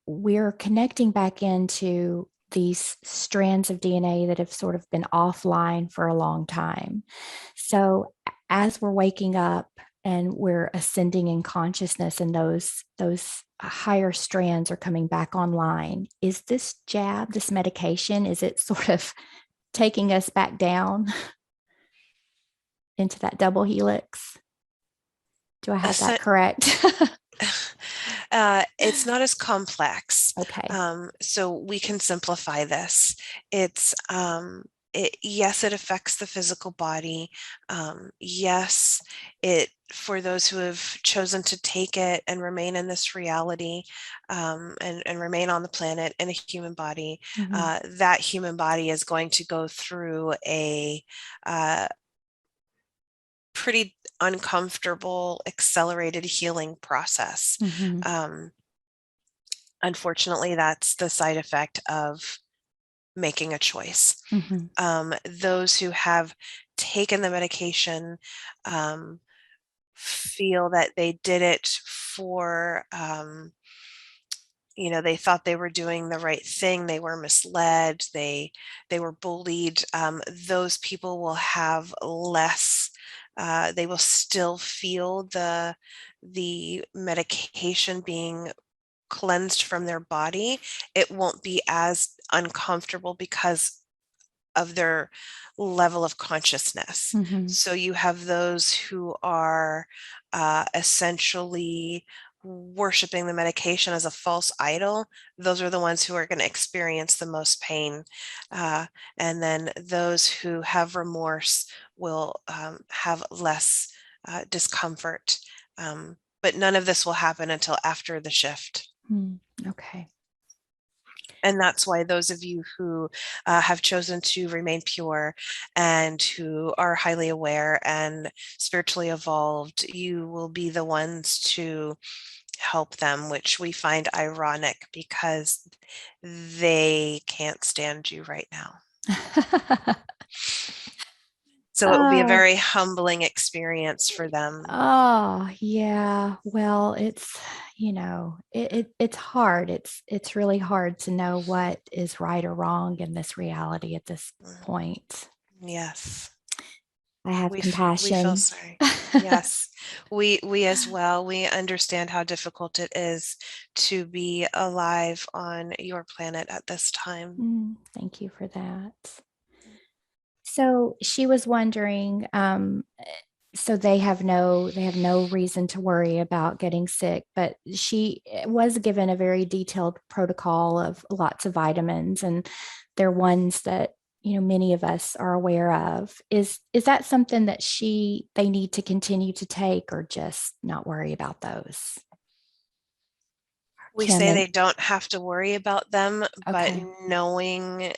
[SPEAKER 1] we're connecting back into these strands of DNA that have sort of been offline for a long time. So as we're waking up and we're ascending in consciousness and those higher strands are coming back online, is this jab, this medication, is it sort of taking us back down into that double helix? Do I have that
[SPEAKER 2] Essen-
[SPEAKER 1] correct?
[SPEAKER 2] it's not as complex.
[SPEAKER 1] Okay.
[SPEAKER 2] So we can simplify this. Yes, it affects the physical body. Yes, it for those who have chosen to take it and remain in this reality and remain on the planet in a human body,
[SPEAKER 1] Mm-hmm.
[SPEAKER 2] that human body is going to go through a uh, pretty uncomfortable, accelerated healing process.
[SPEAKER 1] Mm-hmm.
[SPEAKER 2] Um, Unfortunately, that's the side effect of making a choice.
[SPEAKER 1] Mm-hmm.
[SPEAKER 2] Those who have taken the medication feel that they did it for, they thought they were doing the right thing. They were misled. They were bullied. Those people will have less. They will still feel the medication being cleansed from their body, it won't be as uncomfortable because of their level of consciousness.
[SPEAKER 1] Mhm.
[SPEAKER 2] So you have those who are essentially worshiping the medication as a false idol. Those are the ones who are going to experience the most pain. Uh, and then those who have remorse will have less discomfort. But none of this will happen until after the shift.
[SPEAKER 1] Okay.
[SPEAKER 2] And that's why those of you who have chosen to remain pure and who are highly aware and spiritually evolved, you will be the ones to help them, which we find ironic because they can't stand you right now. So it will be a
[SPEAKER 1] Oh,
[SPEAKER 2] very humbling experience for them.
[SPEAKER 1] oh, yeah. Well, it's, it's hard. It's really hard to know what is right or wrong in this reality at this
[SPEAKER 2] Mm,
[SPEAKER 1] point.
[SPEAKER 2] yes.
[SPEAKER 1] I have
[SPEAKER 2] We feel
[SPEAKER 1] compassion.
[SPEAKER 2] sorry. Yes, we as well. We understand how difficult it is to be alive on your planet at this time.
[SPEAKER 1] Thank you for that. So she was wondering, so they have no reason to worry about getting sick, but she was given a very detailed protocol of lots of vitamins, and they're ones that many of us are aware of. Is that something that they need to continue to take, or just not worry about those?
[SPEAKER 2] We
[SPEAKER 1] Kim
[SPEAKER 2] say
[SPEAKER 1] and
[SPEAKER 2] they don't have to worry about them, but
[SPEAKER 1] okay.
[SPEAKER 2] knowing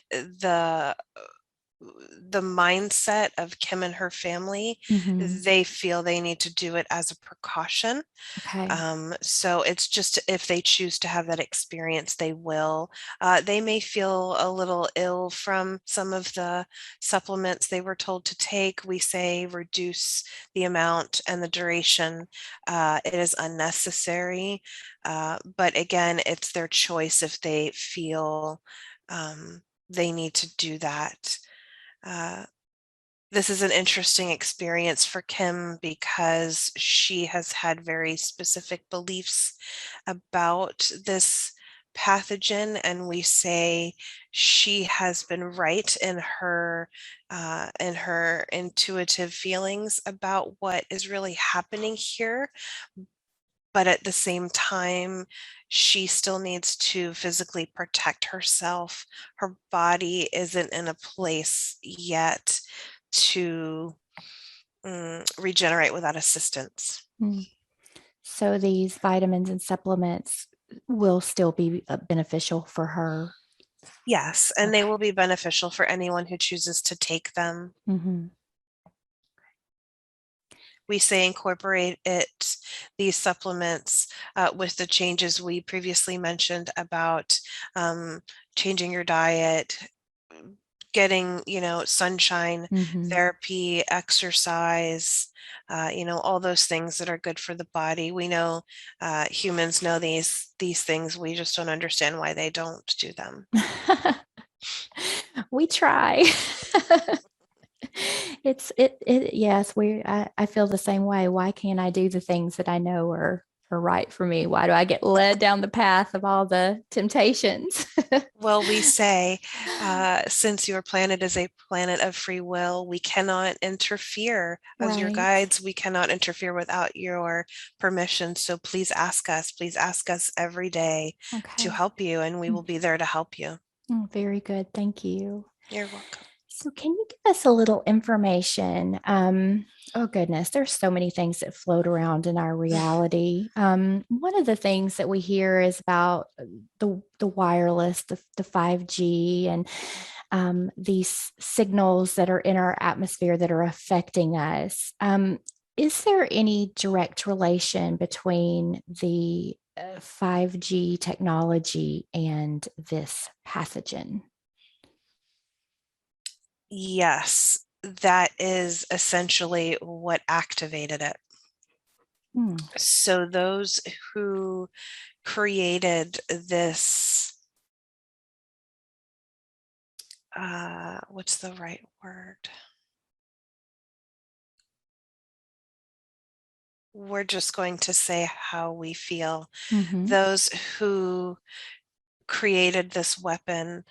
[SPEAKER 2] the mindset of Kim and her family,
[SPEAKER 1] Hmm.
[SPEAKER 2] they feel they need to do it as a precaution.
[SPEAKER 1] Okay.
[SPEAKER 2] So it's just if they choose to have that experience, they will. They may feel a little ill from some of the supplements they were told to take. We say reduce the amount and the duration. It is unnecessary. But again, it's their choice if they feel they need to do that. Uh, this is an interesting experience for Kim because she has had very specific beliefs about this pathogen, and we say she has been right in her intuitive feelings about what is really happening here. But at the same time, she still needs to physically protect herself. Her body isn't in a place yet to regenerate without assistance.
[SPEAKER 1] Mm. So these vitamins and supplements will still be beneficial for her.
[SPEAKER 2] Yes, and they
[SPEAKER 1] Okay.
[SPEAKER 2] will be beneficial for anyone who chooses to take them.
[SPEAKER 1] Hmm.
[SPEAKER 2] We say incorporate these supplements with the changes we previously mentioned about changing your diet, getting, sunshine,
[SPEAKER 1] Hmm.
[SPEAKER 2] therapy, exercise, all those things that are good for the body. We know humans know these things. We just don't understand why they don't do them.
[SPEAKER 1] We try. Yes, I feel the same way. Why can't I do the things that I know are right for me? Why do I get led down the path of all the temptations?
[SPEAKER 2] Well, we say, since your planet is a planet of free will, we cannot interfere as your
[SPEAKER 1] Right.
[SPEAKER 2] guides. We cannot interfere without your permission. So please ask us. Please ask us every day to
[SPEAKER 1] Okay.
[SPEAKER 2] help you, and we will be there to help you.
[SPEAKER 1] Very good. Thank you.
[SPEAKER 2] You're welcome.
[SPEAKER 1] So, can you give us a little information? Oh, goodness, there's so many things that float around in our reality. One of the things that we hear is about the wireless, the 5G, and these signals that are in our atmosphere that are affecting us. Is there any direct relation between the 5G technology and this pathogen?
[SPEAKER 2] Yes, that is essentially what activated it.
[SPEAKER 1] Hmm.
[SPEAKER 2] So those who created this, what's the right word? we're just going to say how we feel.
[SPEAKER 1] Mm-hmm.
[SPEAKER 2] Those who created this weapon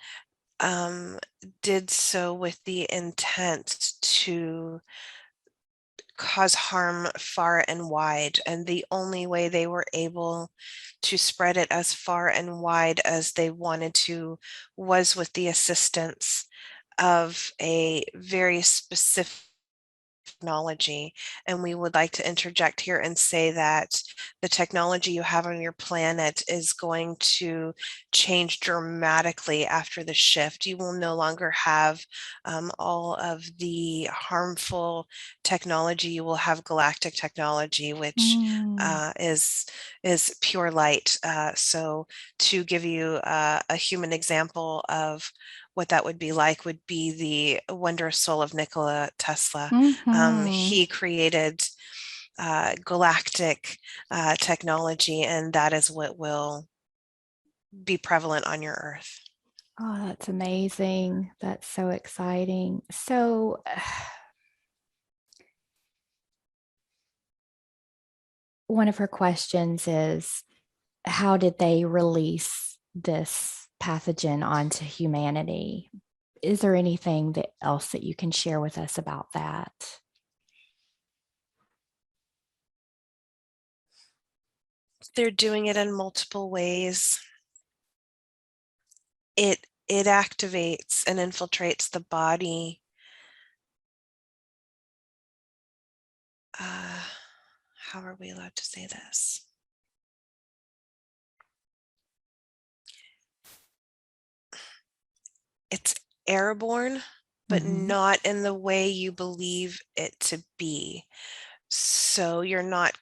[SPEAKER 2] um, did so with the intent to cause harm far and wide. And the only way they were able to spread it as far and wide as they wanted to was with the assistance of a very specific technology. And we would like to interject here and say that the technology you have on your planet is going to change dramatically after the shift. You will no longer have all of the harmful technology. You will have galactic technology, which
[SPEAKER 1] Mm.
[SPEAKER 2] is pure light. So to give you a human example of what that would be like would be the wondrous soul of Nikola Tesla.
[SPEAKER 1] Mm-hmm.
[SPEAKER 2] He created galactic technology, and that is what will be prevalent on your Earth.
[SPEAKER 1] Oh, that's amazing. That's so exciting. So, one of her questions is, how did they release this pathogen onto humanity? Is there anything else that you can share with us about that?
[SPEAKER 2] They're doing it in multiple ways. It activates and infiltrates the body. How are we allowed to say this? It's airborne, but
[SPEAKER 1] Mm-hmm.
[SPEAKER 2] not in the way you believe it to be. So you're not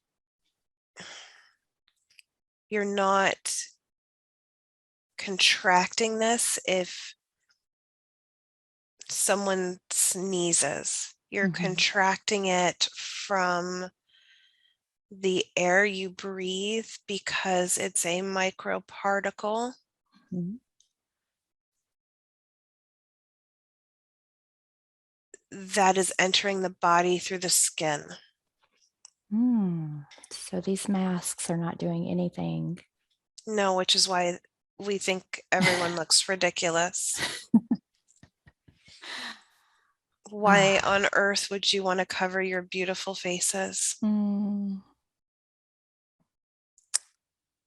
[SPEAKER 2] contracting this if someone sneezes. You're
[SPEAKER 1] Mm-hmm.
[SPEAKER 2] contracting it from the air you breathe because it's a microparticle
[SPEAKER 1] Mm-hmm.
[SPEAKER 2] that is entering the body through the skin.
[SPEAKER 1] So these masks are not doing anything.
[SPEAKER 2] No, which is why we think everyone looks ridiculous. Why
[SPEAKER 1] Ah,
[SPEAKER 2] on earth would you want to cover your beautiful faces?
[SPEAKER 1] mm.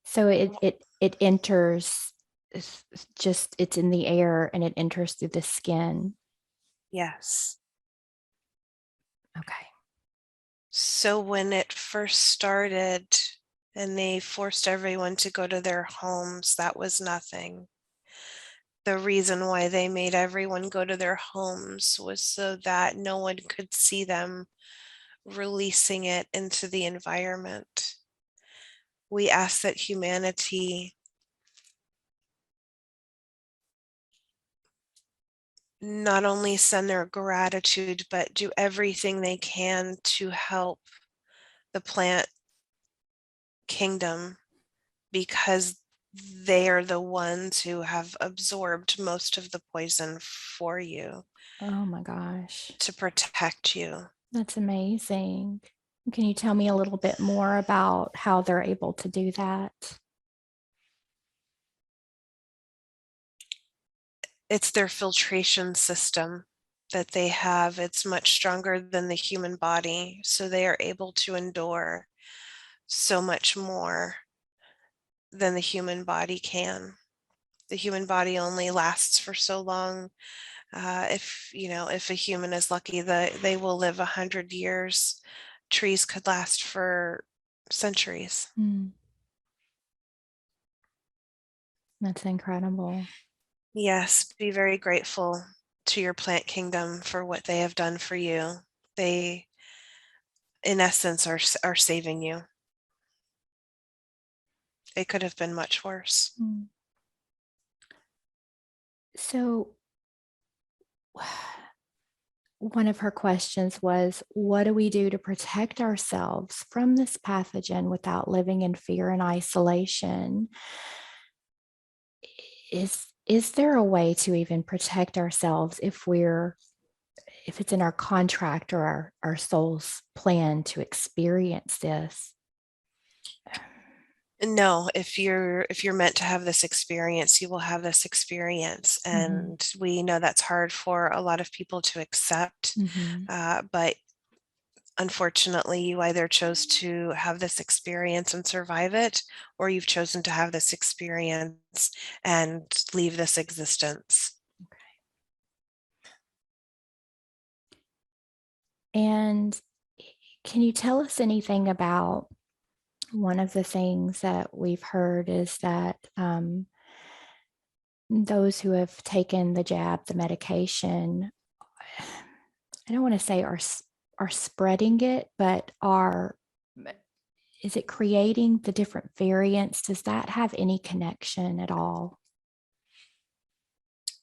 [SPEAKER 1] So it enters, it's in the air and it enters through the skin.
[SPEAKER 2] Yes.
[SPEAKER 1] Okay.
[SPEAKER 2] So when it first started and they forced everyone to go to their homes, that was nothing. The reason why they made everyone go to their homes was so that no one could see them releasing it into the environment. We ask that humanity not only send their gratitude, but do everything they can to help the plant kingdom because they are the ones who have absorbed most of the poison for you
[SPEAKER 1] Oh my gosh.
[SPEAKER 2] to protect you.
[SPEAKER 1] That's amazing. Can you tell me a little bit more about how they're able to do that?
[SPEAKER 2] It's their filtration system that they have. It's much stronger than the human body, so they are able to endure so much more than the human body can. The human body only lasts for so long. If a human is lucky, they will live 100 years. Trees could last for centuries.
[SPEAKER 1] Mm, that's incredible.
[SPEAKER 2] Yes, be very grateful to your plant kingdom for what they have done for you. They, in essence, are saving you. It could have been much worse.
[SPEAKER 1] Mm. So, one of her questions was, what do we do to protect ourselves from this pathogen without living in fear and isolation? Is there a way to even protect ourselves if we're if it's in our contract or our soul's plan to experience this.
[SPEAKER 2] No, if you're meant to have this experience, you will have this experience, and we know that's hard for a lot of people to accept. But unfortunately, you either chose to have this experience and survive it, or you've chosen to have this experience and leave this existence.
[SPEAKER 1] And can you tell us anything about one of the things that we've heard is that those who have taken the jab, the medication, I don't want to say are spreading it, but is it creating the different variants? Does that have any connection at all?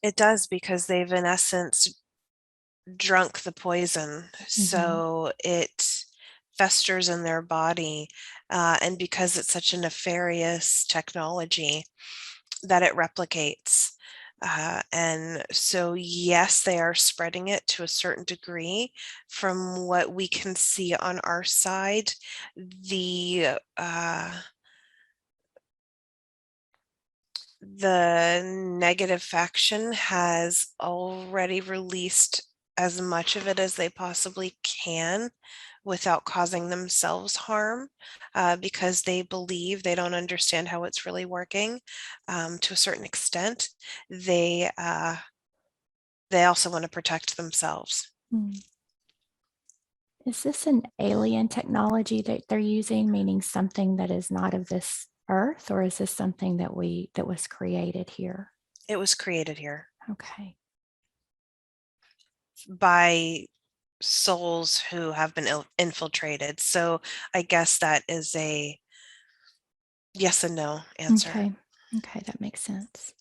[SPEAKER 2] It does, because they've in essence drunk the poison, so it festers in their body, and because it's such a nefarious technology, that it replicates. And so, yes, they are spreading it to a certain degree. From what we can see on our side, the negative faction has already released as much of it as they possibly can without causing themselves harm, because they believe they don't understand how it's really working, to a certain extent. They also want to protect themselves.
[SPEAKER 1] Is this an alien technology that they're using, meaning something that is not of this earth, or is this something that was created here?
[SPEAKER 2] It was created here
[SPEAKER 1] Okay.
[SPEAKER 2] by souls who have been infiltrated. So I guess that is a yes and no answer.
[SPEAKER 1] Okay. Okay, that makes sense.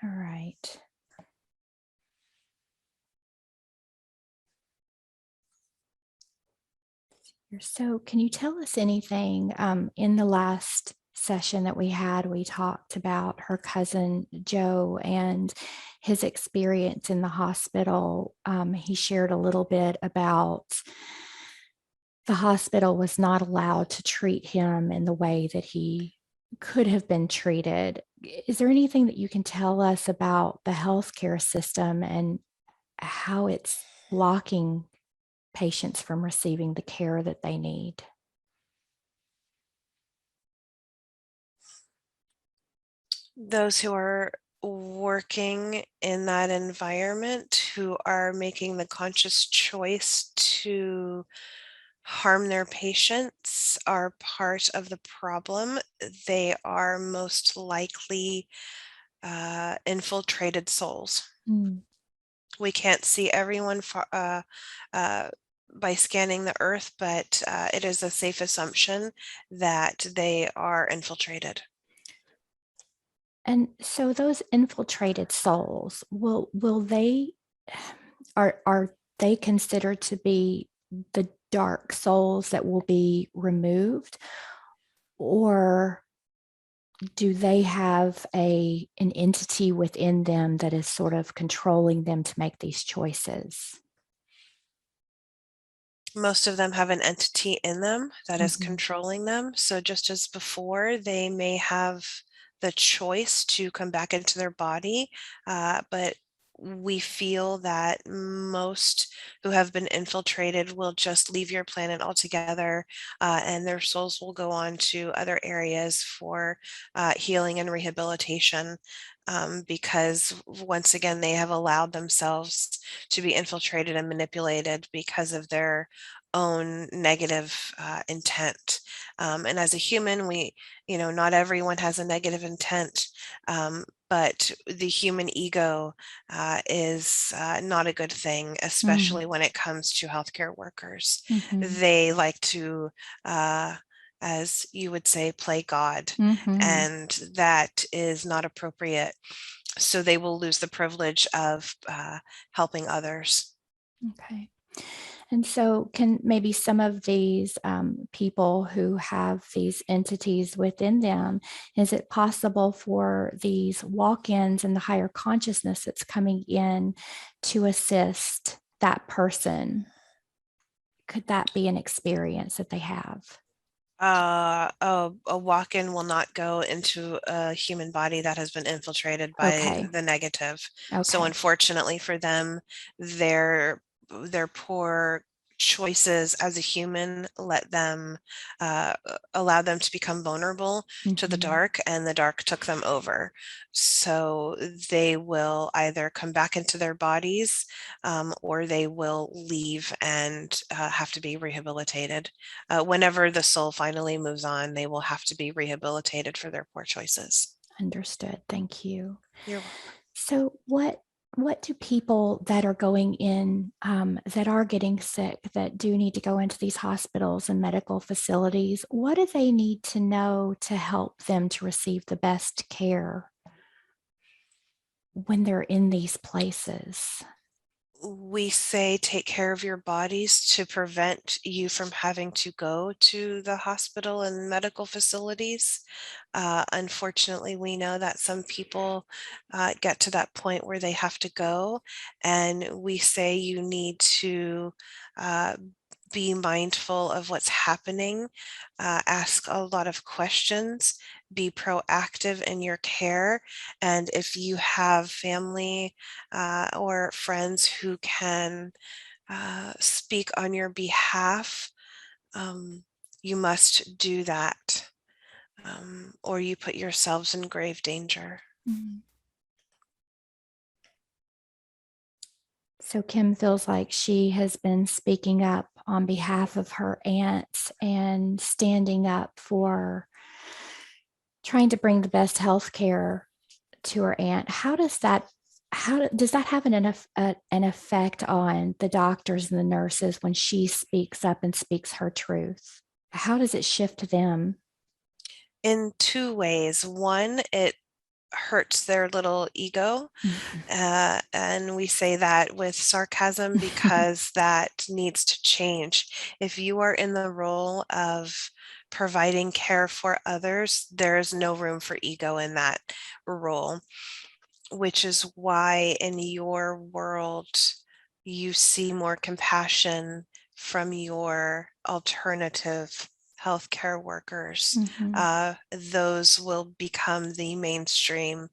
[SPEAKER 1] All right. So, can you tell us anything? In the last session that we had, we talked about her cousin Joe and his experience in the hospital. He shared a little bit about the hospital was not allowed to treat him in the way that he could have been treated. Is there anything that you can tell us about the healthcare system and how it's blocking patients from receiving the care that they need?
[SPEAKER 2] Those who are working in that environment, who are making the conscious choice to harm their patients, are part of the problem. They are most likely infiltrated souls.
[SPEAKER 1] Mm.
[SPEAKER 2] We can't see everyone uh, by scanning the earth, but it is a safe assumption that they are infiltrated.
[SPEAKER 1] And so those infiltrated souls, will they are they considered to be the dark souls that will be removed, or do they have an entity within them that is sort of controlling them to make these choices?
[SPEAKER 2] Most of them have an entity in them that is
[SPEAKER 1] Mhm.
[SPEAKER 2] controlling them. So just as before, they may have the choice to come back into their body, but we feel that most who have been infiltrated will just leave your planet altogether, and their souls will go on to other areas for healing and rehabilitation, because once again, they have allowed themselves to be infiltrated and manipulated because of their own negative intent. And as a human, not everyone has a negative intent, but the human ego is not a good thing,
[SPEAKER 1] Mm.
[SPEAKER 2] especially when it comes to healthcare workers.
[SPEAKER 1] Mhm.
[SPEAKER 2] They like to, as you would say, play God,
[SPEAKER 1] Mhm.
[SPEAKER 2] and that is not appropriate. So they will lose the privilege of helping others.
[SPEAKER 1] Okay. And so, can maybe some of these people who have these entities within them, is it possible for these walk ins and the higher consciousness that's coming in to assist that person? Could that be an experience that they have?
[SPEAKER 2] A walk-in will not go into a human body that has been infiltrated by
[SPEAKER 1] Okay.
[SPEAKER 2] the negative. So
[SPEAKER 1] Okay.
[SPEAKER 2] unfortunately for them, their poor choices as a human let them allow them to become vulnerable to the
[SPEAKER 1] Mhm.
[SPEAKER 2] dark, and the dark took them over. So they will either come back into their bodies, or they will leave and have to be rehabilitated. Whenever the soul finally moves on, they will have to be rehabilitated for their poor choices.
[SPEAKER 1] Understood. Thank you.
[SPEAKER 2] You're welcome.
[SPEAKER 1] So, what do people that are going in, that are getting sick, that do need to go into these hospitals and medical facilities, what do they need to know to help them to receive the best care when they're in these places?
[SPEAKER 2] We say take care of your bodies to prevent you from having to go to the hospital and medical facilities. Unfortunately, we know that some people get to that point where they have to go, and we say you need to uh, be mindful of what's happening, ask a lot of questions, be proactive in your care, and if you have family or friends who can speak on your behalf, um, you must do that, or you put yourselves in grave danger.
[SPEAKER 1] Mm. So, Kim feels like she has been speaking up on behalf of her aunts and standing up for trying to bring the best health care to her aunt. Does that have an effect on the doctors and the nurses when she speaks up and speaks her truth? How does it shift them?
[SPEAKER 2] In two ways. One, it hurts their little ego. And we say that with sarcasm because that needs to change. If you are in the role of providing care for others, there is no room for ego in that role, which is why in your world you see more compassion from your alternative healthcare workers.
[SPEAKER 1] Mhm.
[SPEAKER 2] Those will become the mainstream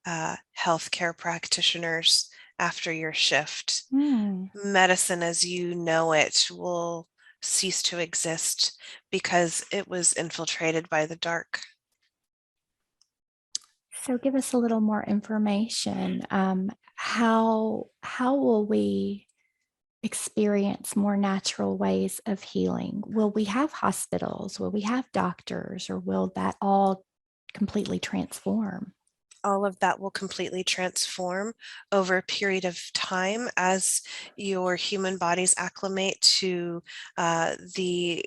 [SPEAKER 2] healthcare practitioners after your shift.
[SPEAKER 1] Mm.
[SPEAKER 2] Medicine as you know it will cease to exist because it was infiltrated by the dark.
[SPEAKER 1] So give us a little more information. How will we experience more natural ways of healing? Will we have hospitals? Will we have doctors? Or will that all completely transform?
[SPEAKER 2] All of that will completely transform over a period of time as your human bodies acclimate to the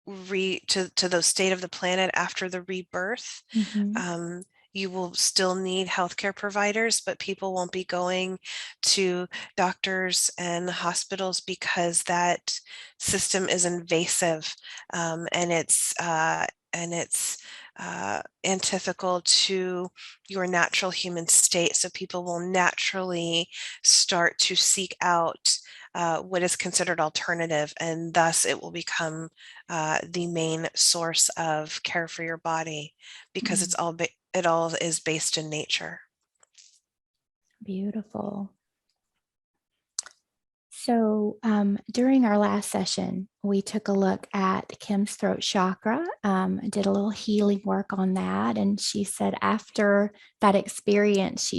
[SPEAKER 2] to the state of the planet after the rebirth.
[SPEAKER 1] Mhm.
[SPEAKER 2] Um, you will still need healthcare providers, but people won't be going to doctors and hospitals because that system is invasive, and it's antithetical to your natural human state. So people will naturally start to seek out what is considered alternative, and thus it will become the main source of care for your body because
[SPEAKER 1] Mm.
[SPEAKER 2] it all is based in nature.
[SPEAKER 1] Beautiful. So, during our last session, we took a look at Kim's throat chakra, did a little healing work on that. And she said after that experience,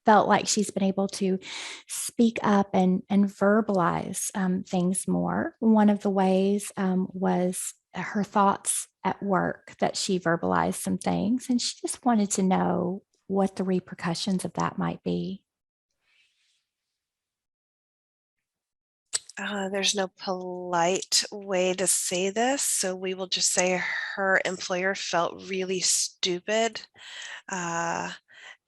[SPEAKER 1] felt like she's been able to speak up and verbalize things more. One of the ways was her thoughts at work, that she verbalized some things. And she just wanted to know what the repercussions of that might be.
[SPEAKER 2] There's no polite way to say this, so we will just say her employer felt really stupid, uh,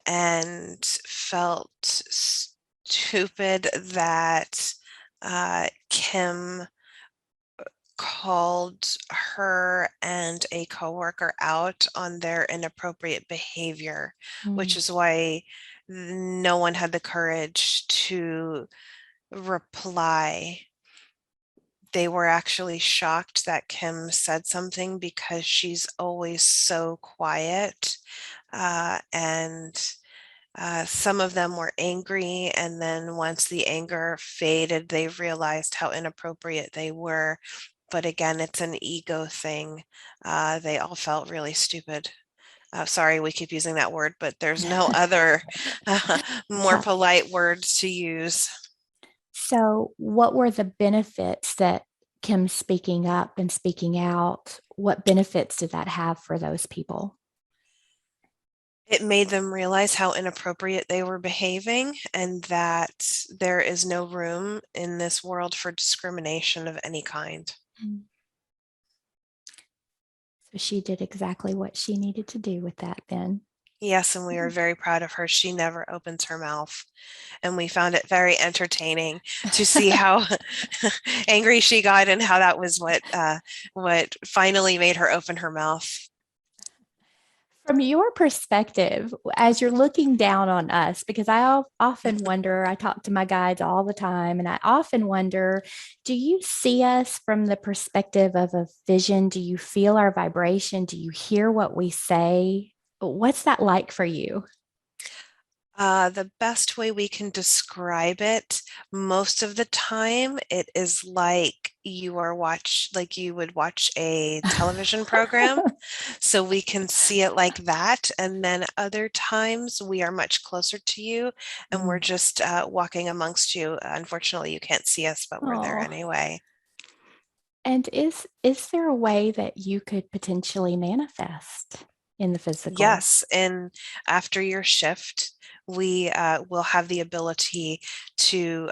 [SPEAKER 2] and felt stupid that Kim called her and a coworker out on their inappropriate behavior, which
[SPEAKER 1] Mm.
[SPEAKER 2] is why no one had the courage to reply. They were actually shocked that Kim said something because she's always so quiet. And some of them were angry, and then once the anger faded, they realized how inappropriate they were. But again, it's an ego thing. They all felt really stupid. Sorry, we keep using that word, but there's no other more
[SPEAKER 1] Tough.
[SPEAKER 2] polite words to use.
[SPEAKER 1] So, what were the benefits that Kim speaking up and speaking out? What benefits did that have for those people?
[SPEAKER 2] It made them realize how inappropriate they were behaving and that there is no room in this world for discrimination of any kind.
[SPEAKER 1] Mm. So, she did exactly what she needed to do with that then.
[SPEAKER 2] Yes, and we are
[SPEAKER 1] Mm.
[SPEAKER 2] very proud of her. She never opens her mouth. And we found it very entertaining to see how angry she got and how that was what finally made her open her mouth.
[SPEAKER 1] From your perspective, as you're looking down on us, because often wonder, I talk to my guides all the time, and I often wonder, do you see us from the perspective of a vision? Do you feel our vibration? Do you hear what we say? What's that like for you?
[SPEAKER 2] The best way we can describe it, most of the time, it is like you would watch a television program. So we can see it like that. And then other times we are much closer to you and we're
[SPEAKER 1] Mm.
[SPEAKER 2] just walking amongst you. Unfortunately, you can't see us, but we're there
[SPEAKER 1] Oh,
[SPEAKER 2] anyway.
[SPEAKER 1] and is there a way that you could potentially manifest in the physical?
[SPEAKER 2] Yes, and after your shift, we will have the ability to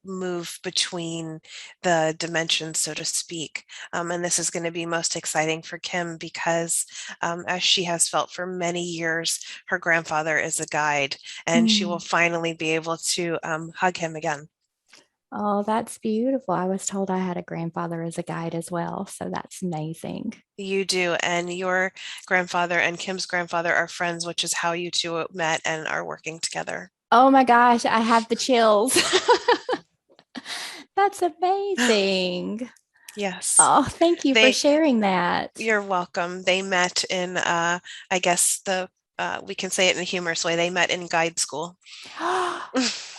[SPEAKER 2] move between the dimensions, so to speak. And this is going to be most exciting for Kim because, as she has felt for many years, her grandfather is a guide, and she will
[SPEAKER 1] Mm.
[SPEAKER 2] finally be able to hug him again.
[SPEAKER 1] Oh, that's beautiful. I was told I had a grandfather as a guide as well, so that's amazing.
[SPEAKER 2] You do, and your grandfather and Kim's grandfather are friends, which is how you two met and are working together.
[SPEAKER 1] Oh my gosh, I have the chills. That's amazing.
[SPEAKER 2] Yes.
[SPEAKER 1] Oh, thank you for
[SPEAKER 2] They
[SPEAKER 1] sharing that.
[SPEAKER 2] You're welcome. They met in, I guess we can say it in a humorous way. They met in guide school.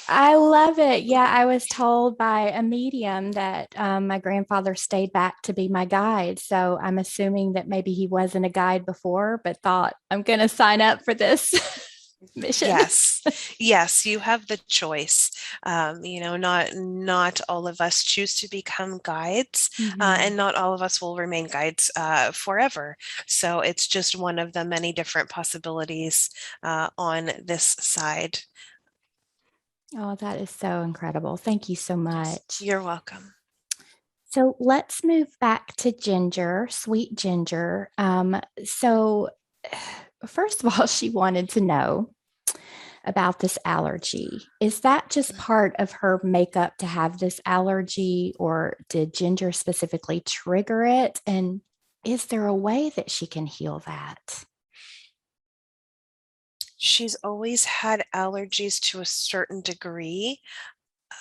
[SPEAKER 1] I love it. Yeah, I was told by a medium that my grandfather stayed back to be my guide. So I'm assuming that maybe he wasn't a guide before, but thought, I'm going to sign up for this mission.
[SPEAKER 2] Yes, yes, you have the choice. Not all of us choose to become guides,
[SPEAKER 1] Mhm.
[SPEAKER 2] and not all of us will remain guides forever. So it's just one of the many different possibilities on this side.
[SPEAKER 1] Oh, that is so incredible. Thank you so
[SPEAKER 2] Yes,
[SPEAKER 1] much.
[SPEAKER 2] you're welcome.
[SPEAKER 1] So let's move back to Ginger, sweet Ginger. First of all, she wanted to know about this allergy. Is that just part of her makeup to have this allergy, or did Ginger specifically trigger it? And is there a way that she can heal that?
[SPEAKER 2] She's always had allergies to a certain degree.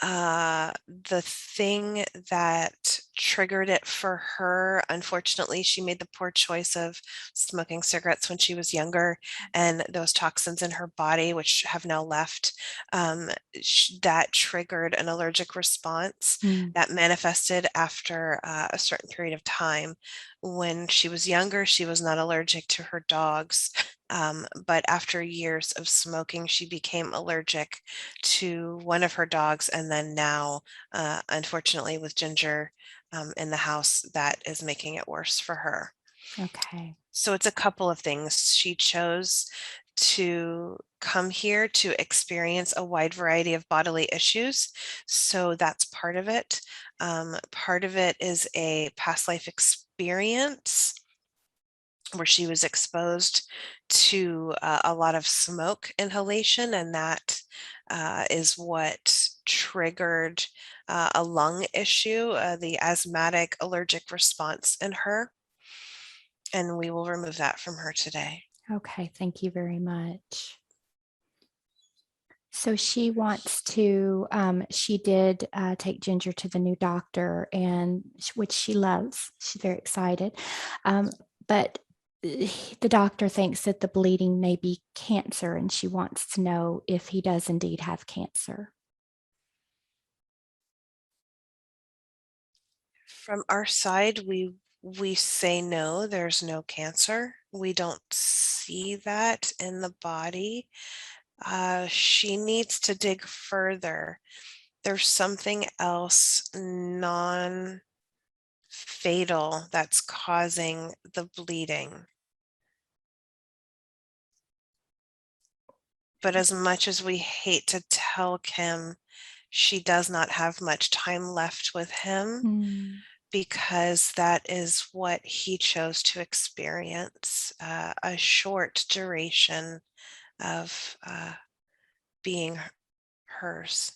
[SPEAKER 2] The thing that triggered it for her, unfortunately, she made the poor choice of smoking cigarettes when she was younger, and those toxins in her body, which have now left, that triggered an allergic response
[SPEAKER 1] Mm.
[SPEAKER 2] that manifested after a certain period of time. When she was younger, she was not allergic to her dogs. But after years of smoking, she became allergic to one of her dogs. And then now, unfortunately, with Ginger in the house, that is making it worse for her.
[SPEAKER 1] Okay.
[SPEAKER 2] So it's a couple of things. She chose to come here to experience a wide variety of bodily issues. So that's part of it. Part of it is a past life experience where she was exposed to a lot of smoke inhalation, and that is what triggered a lung issue, the asthmatic allergic response in her. And we will remove that from her today.
[SPEAKER 1] Okay, thank you very much. So she wants to, she did take Ginger to the new doctor, and which she loves. She's very excited. But the doctor thinks that the bleeding may be cancer, and she wants to know if he does indeed have cancer.
[SPEAKER 2] From our side, we say no, there's no cancer. We don't see that in the body. She needs to dig further. There's something else non-fatal that's causing the bleeding. But as much as we hate to tell Kim, she does not have much time left with him because that is what he chose to experience, a short duration of being hers.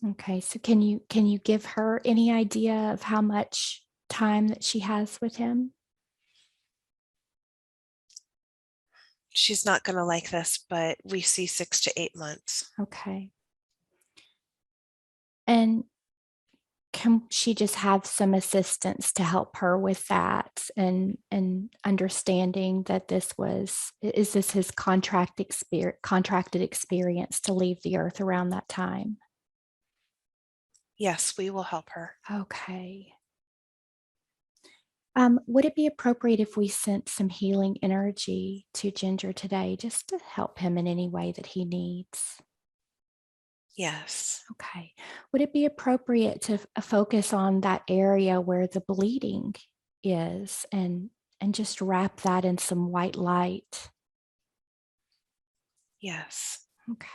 [SPEAKER 1] Okay, so can you give her any idea of how much time that she has with him?
[SPEAKER 2] She's not going to like this, but we see 6 to 8 months.
[SPEAKER 1] Okay. And can she just have some assistance to help her with that, and understanding that is this his contracted experience to leave the earth around that time?
[SPEAKER 2] Yes, we will help her.
[SPEAKER 1] Okay. Would it be appropriate if we sent some healing energy to Ginger today, just to help him in any way that he needs?
[SPEAKER 2] Yes.
[SPEAKER 1] Okay. Would it be appropriate to focus on that area where the bleeding is, and just wrap that in some white light?
[SPEAKER 2] Yes.
[SPEAKER 1] Okay.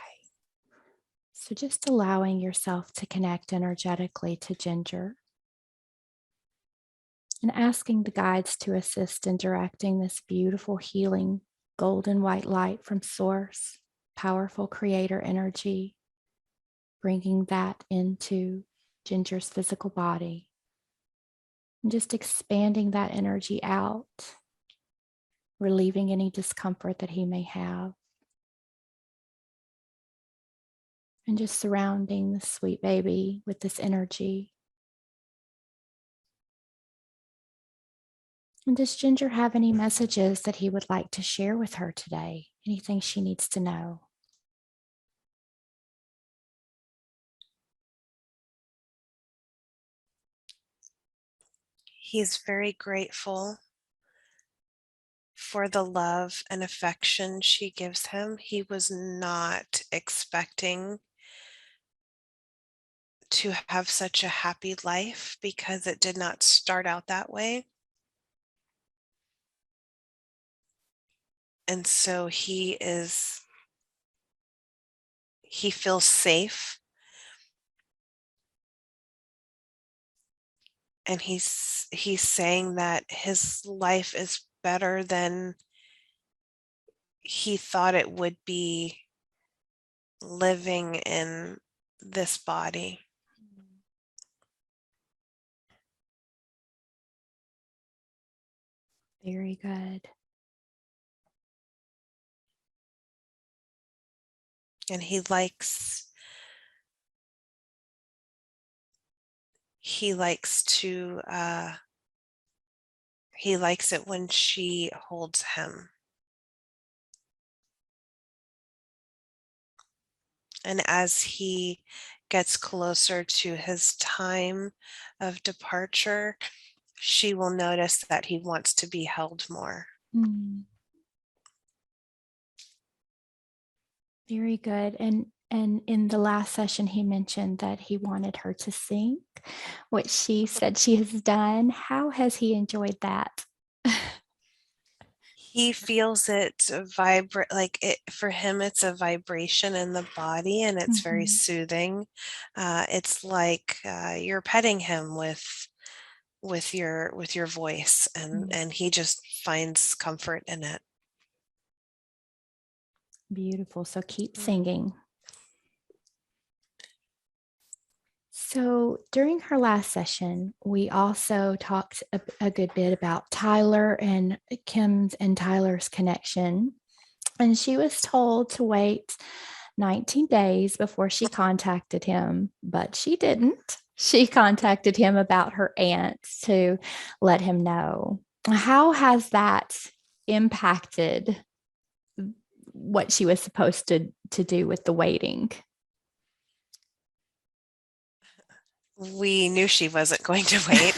[SPEAKER 1] So just allowing yourself to connect energetically to Ginger, and asking the guides to assist in directing this beautiful healing golden white light from source, powerful creator energy, bringing that into Ginger's physical body, and just expanding that energy out, relieving any discomfort that he may have, and just surrounding the sweet baby with this energy. And does Ginger have any messages that he would like to share with her today? Anything she needs to know?
[SPEAKER 2] He's very grateful for the love and affection she gives him. He was not expecting to have such a happy life because it did not start out that way. And so he feels safe, and he's saying that his life is better than he thought it would be living in this body.
[SPEAKER 1] Very good.
[SPEAKER 2] And he likes to he likes it when she holds him. And as he gets closer to his time of departure, she will notice that he wants to be held more.
[SPEAKER 1] Very good. And in the last session, he mentioned that he wanted her to sing, which she said she has done. How has he enjoyed that?
[SPEAKER 2] He feels it vibrate, like it for him. It's a vibration in the body, and it's very soothing. It's like you're petting him with your voice, and he just finds comfort in it.
[SPEAKER 1] Beautiful. So keep singing. So during her last session, we also talked a good bit about Tyler and Kim's and Tyler's connection. And she was told to wait 19 days before she contacted him, but she didn't. She contacted him about her aunt to let him know. How has that impacted what she was supposed to do with the waiting?
[SPEAKER 2] We knew she wasn't going to wait.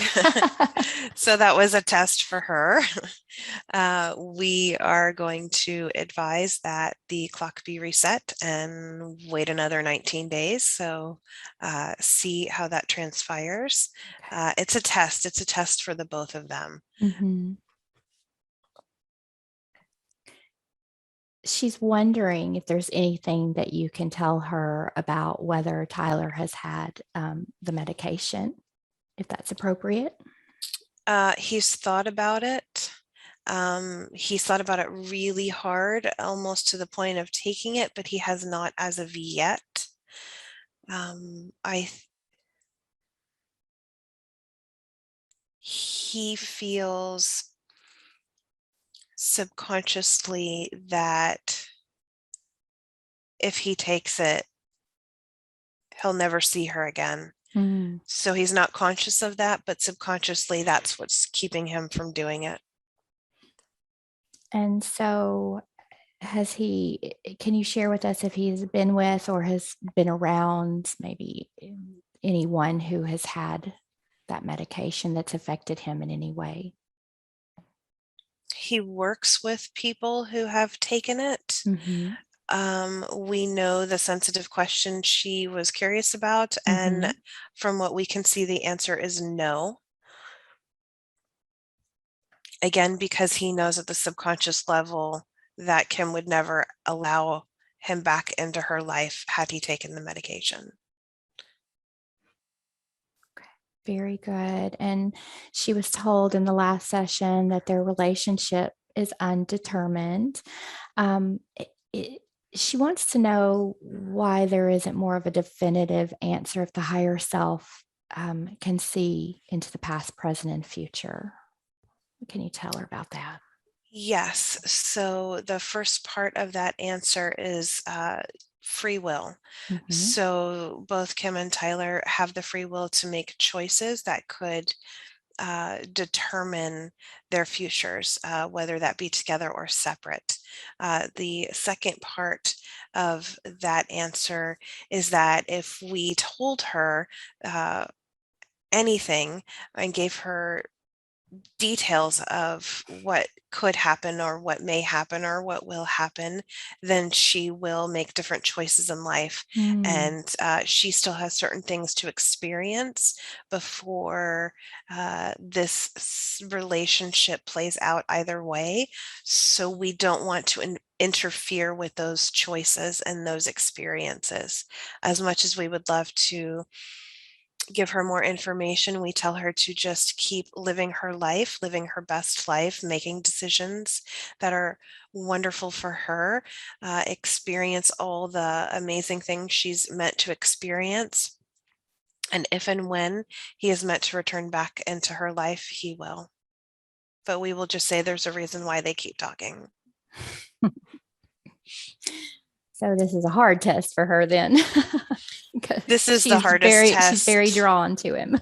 [SPEAKER 2] So that was a test for her. We are going to advise that the clock be reset and wait another 19 days. So see how that transpires. It's a test. It's a test for the both of them.
[SPEAKER 1] Mm-hmm. She's wondering if there's anything that you can tell her about whether Tyler has had the medication, if that's appropriate.
[SPEAKER 2] He's thought about it. He's thought about it really hard, almost to the point of taking it, but he has not as of yet. He feels subconsciously that if he takes it, he'll never see her again.
[SPEAKER 1] Mm.
[SPEAKER 2] So he's not conscious of that, but subconsciously, that's what's keeping him from doing it.
[SPEAKER 1] And so can you share with us if he's been with or has been around maybe anyone who has had that medication that's affected him in any way?
[SPEAKER 2] He works with people who have taken it.
[SPEAKER 1] Mm-hmm.
[SPEAKER 2] We know the sensitive question she was curious about,
[SPEAKER 1] Mm-hmm.
[SPEAKER 2] and from what we can see, the answer is no. Again, because he knows at the subconscious level that Kim would never allow him back into her life had he taken the medication.
[SPEAKER 1] Very good. And she was told in the last session that their relationship is undetermined. Um, it, it, she wants to know why there isn't more of a definitive answer if the higher self can see into the past, present, and future. What can you tell her about that?
[SPEAKER 2] Yes. So the first part of that answer is free will.
[SPEAKER 1] Mm-hmm.
[SPEAKER 2] So both Kim and Tyler have the free will to make choices that could determine their futures, whether that be together or separate. The second part of that answer is that if we told her anything and gave her details of what could happen or what may happen or what will happen, then she will make different choices in life.
[SPEAKER 1] Mm.
[SPEAKER 2] And she still has certain things to experience before this relationship plays out either way. So we don't want to interfere with those choices and those experiences. As much as we would love to give her more information, we tell her to just keep living her life, living her best life, making decisions that are wonderful for her, experience all the amazing things she's meant to experience. And if and when he is meant to return back into her life, he will. But we will just say there's a reason why they keep talking.
[SPEAKER 1] So this is a hard test for her then.
[SPEAKER 2] This is the hardest test.
[SPEAKER 1] She's very drawn to him.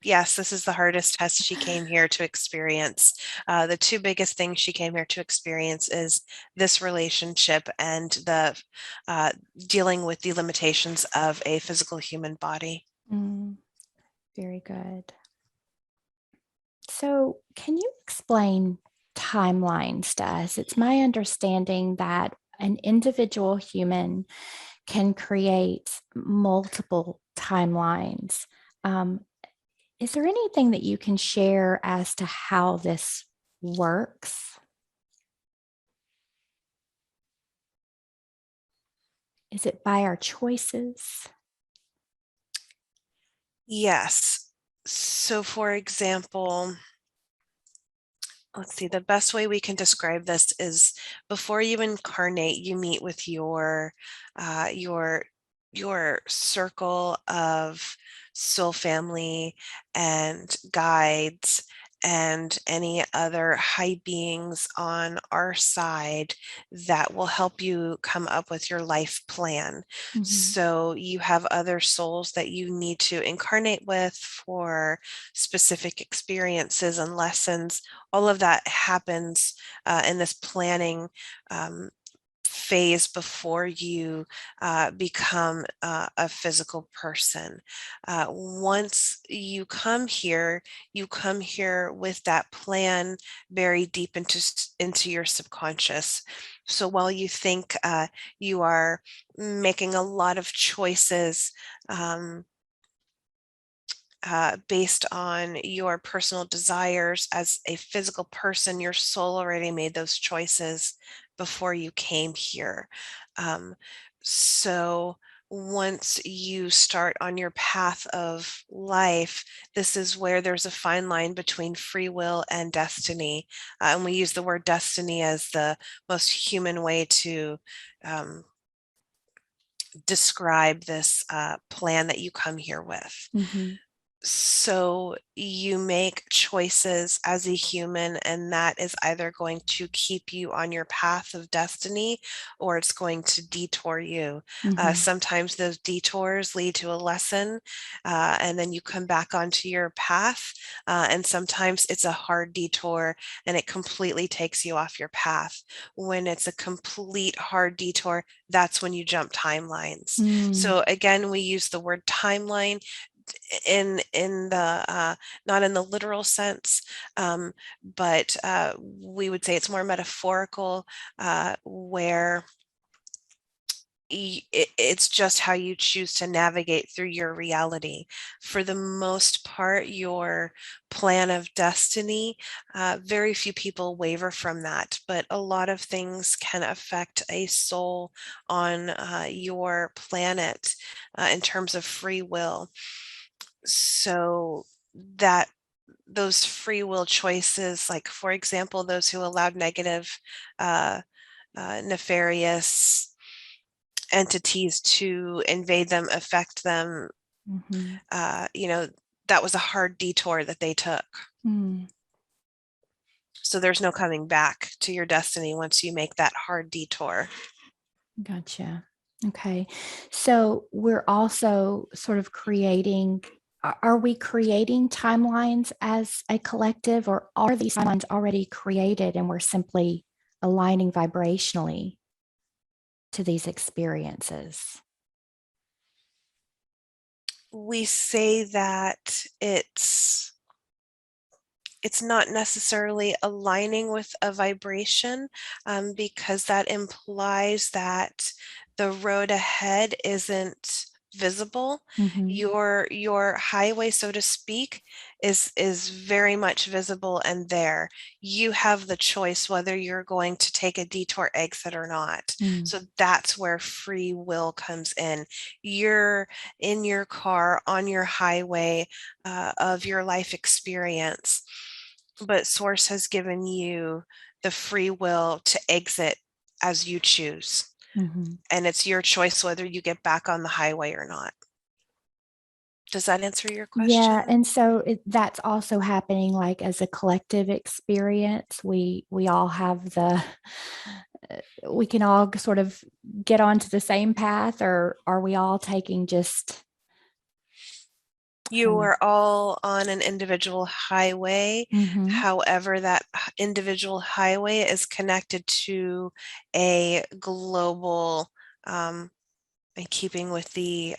[SPEAKER 2] Yes, this is the hardest test she came here to experience. The two biggest things she came here to experience is this relationship and the dealing with the limitations of a physical human body.
[SPEAKER 1] Very good. So, can you explain timelines to us? It's my understanding that an individual human can create multiple timelines. Um, is there anything that you can share as to how this works? Is it by our choices?
[SPEAKER 2] Yes. So, for example, let's see, the best way we can describe this is before you incarnate, you meet with your your circle of soul family and guides and any other high beings on our side that will help you come up with your life plan.
[SPEAKER 1] Mhm.
[SPEAKER 2] So you have other souls that you need to incarnate with for specific experiences and lessons. All of that happens in this planning phase before you become a physical person. Once you come here with that plan very deep into your subconscious. So while you think you are making a lot of choices, based on your personal desires as a physical person, your soul already made those choices before you came here. Um, so once you start on your path of life, this is where there's a fine line between free will and destiny. And we use the word destiny as the most human way to describe this plan that you come here with.
[SPEAKER 1] Mhm.
[SPEAKER 2] So you make choices as a human, and that is either going to keep you on your path of destiny or it's going to detour you.
[SPEAKER 1] Mhm.
[SPEAKER 2] Sometimes those detours lead to a lesson, and then you come back onto your path. And sometimes it's a hard detour and it completely takes you off your path. When it's a complete hard detour, that's when you jump timelines.
[SPEAKER 1] Mm.
[SPEAKER 2] So again, we use the word timeline in the not in the literal sense, but we would say it's more metaphorical, where it's just how you choose to navigate through your reality. For the most part, your plan of destiny, very few people waver from that, but a lot of things can affect a soul on your planet in terms of free will. So that those free will choices, like for example, those who allowed negative, uh, nefarious entities to invade them, affect them,
[SPEAKER 1] Mhm.
[SPEAKER 2] you know, that was a hard detour that they took.
[SPEAKER 1] Mm.
[SPEAKER 2] So there's no coming back to your destiny once you make that hard detour.
[SPEAKER 1] Gotcha. Okay. So we're also sort of creating, are we creating timelines as a collective, or are these timelines already created and we're simply aligning vibrationally to these experiences?
[SPEAKER 2] We say that it's not necessarily aligning with a vibration, because that implies that the road ahead isn't visible.
[SPEAKER 1] Mm-hmm.
[SPEAKER 2] Your highway, so to speak, is very much visible and there. You have the choice whether you're going to take a detour exit or not.
[SPEAKER 1] Mm.
[SPEAKER 2] So that's where free will comes in. You're in your car on your highway of your life experience, but Source has given you the free will to exit as you choose.
[SPEAKER 1] Mm-hmm.
[SPEAKER 2] And it's your choice whether you get back on the highway or not. Does that answer your
[SPEAKER 1] Yeah,
[SPEAKER 2] question?
[SPEAKER 1] and so that's also happening like as a collective experience. We all have we can all sort of get onto the same path, or are we all taking just
[SPEAKER 2] You are all on an individual highway.
[SPEAKER 1] mm-hmm.
[SPEAKER 2] However, that individual highway is connected to a global, in keeping with the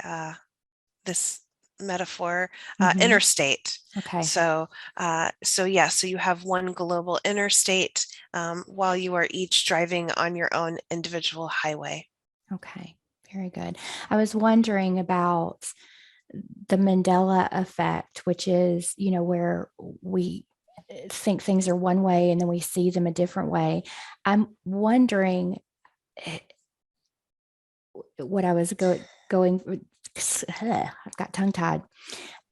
[SPEAKER 2] this metaphor,
[SPEAKER 1] Mm-hmm.
[SPEAKER 2] interstate.
[SPEAKER 1] Okay.
[SPEAKER 2] So yeah, so you have one global interstate, while you are each driving on your own individual highway.
[SPEAKER 1] Okay. Very good. I was wondering about the Mandela effect, which is, where we think things are one way and then we see them a different way. I'm wondering what I was going, I've got tongue tied.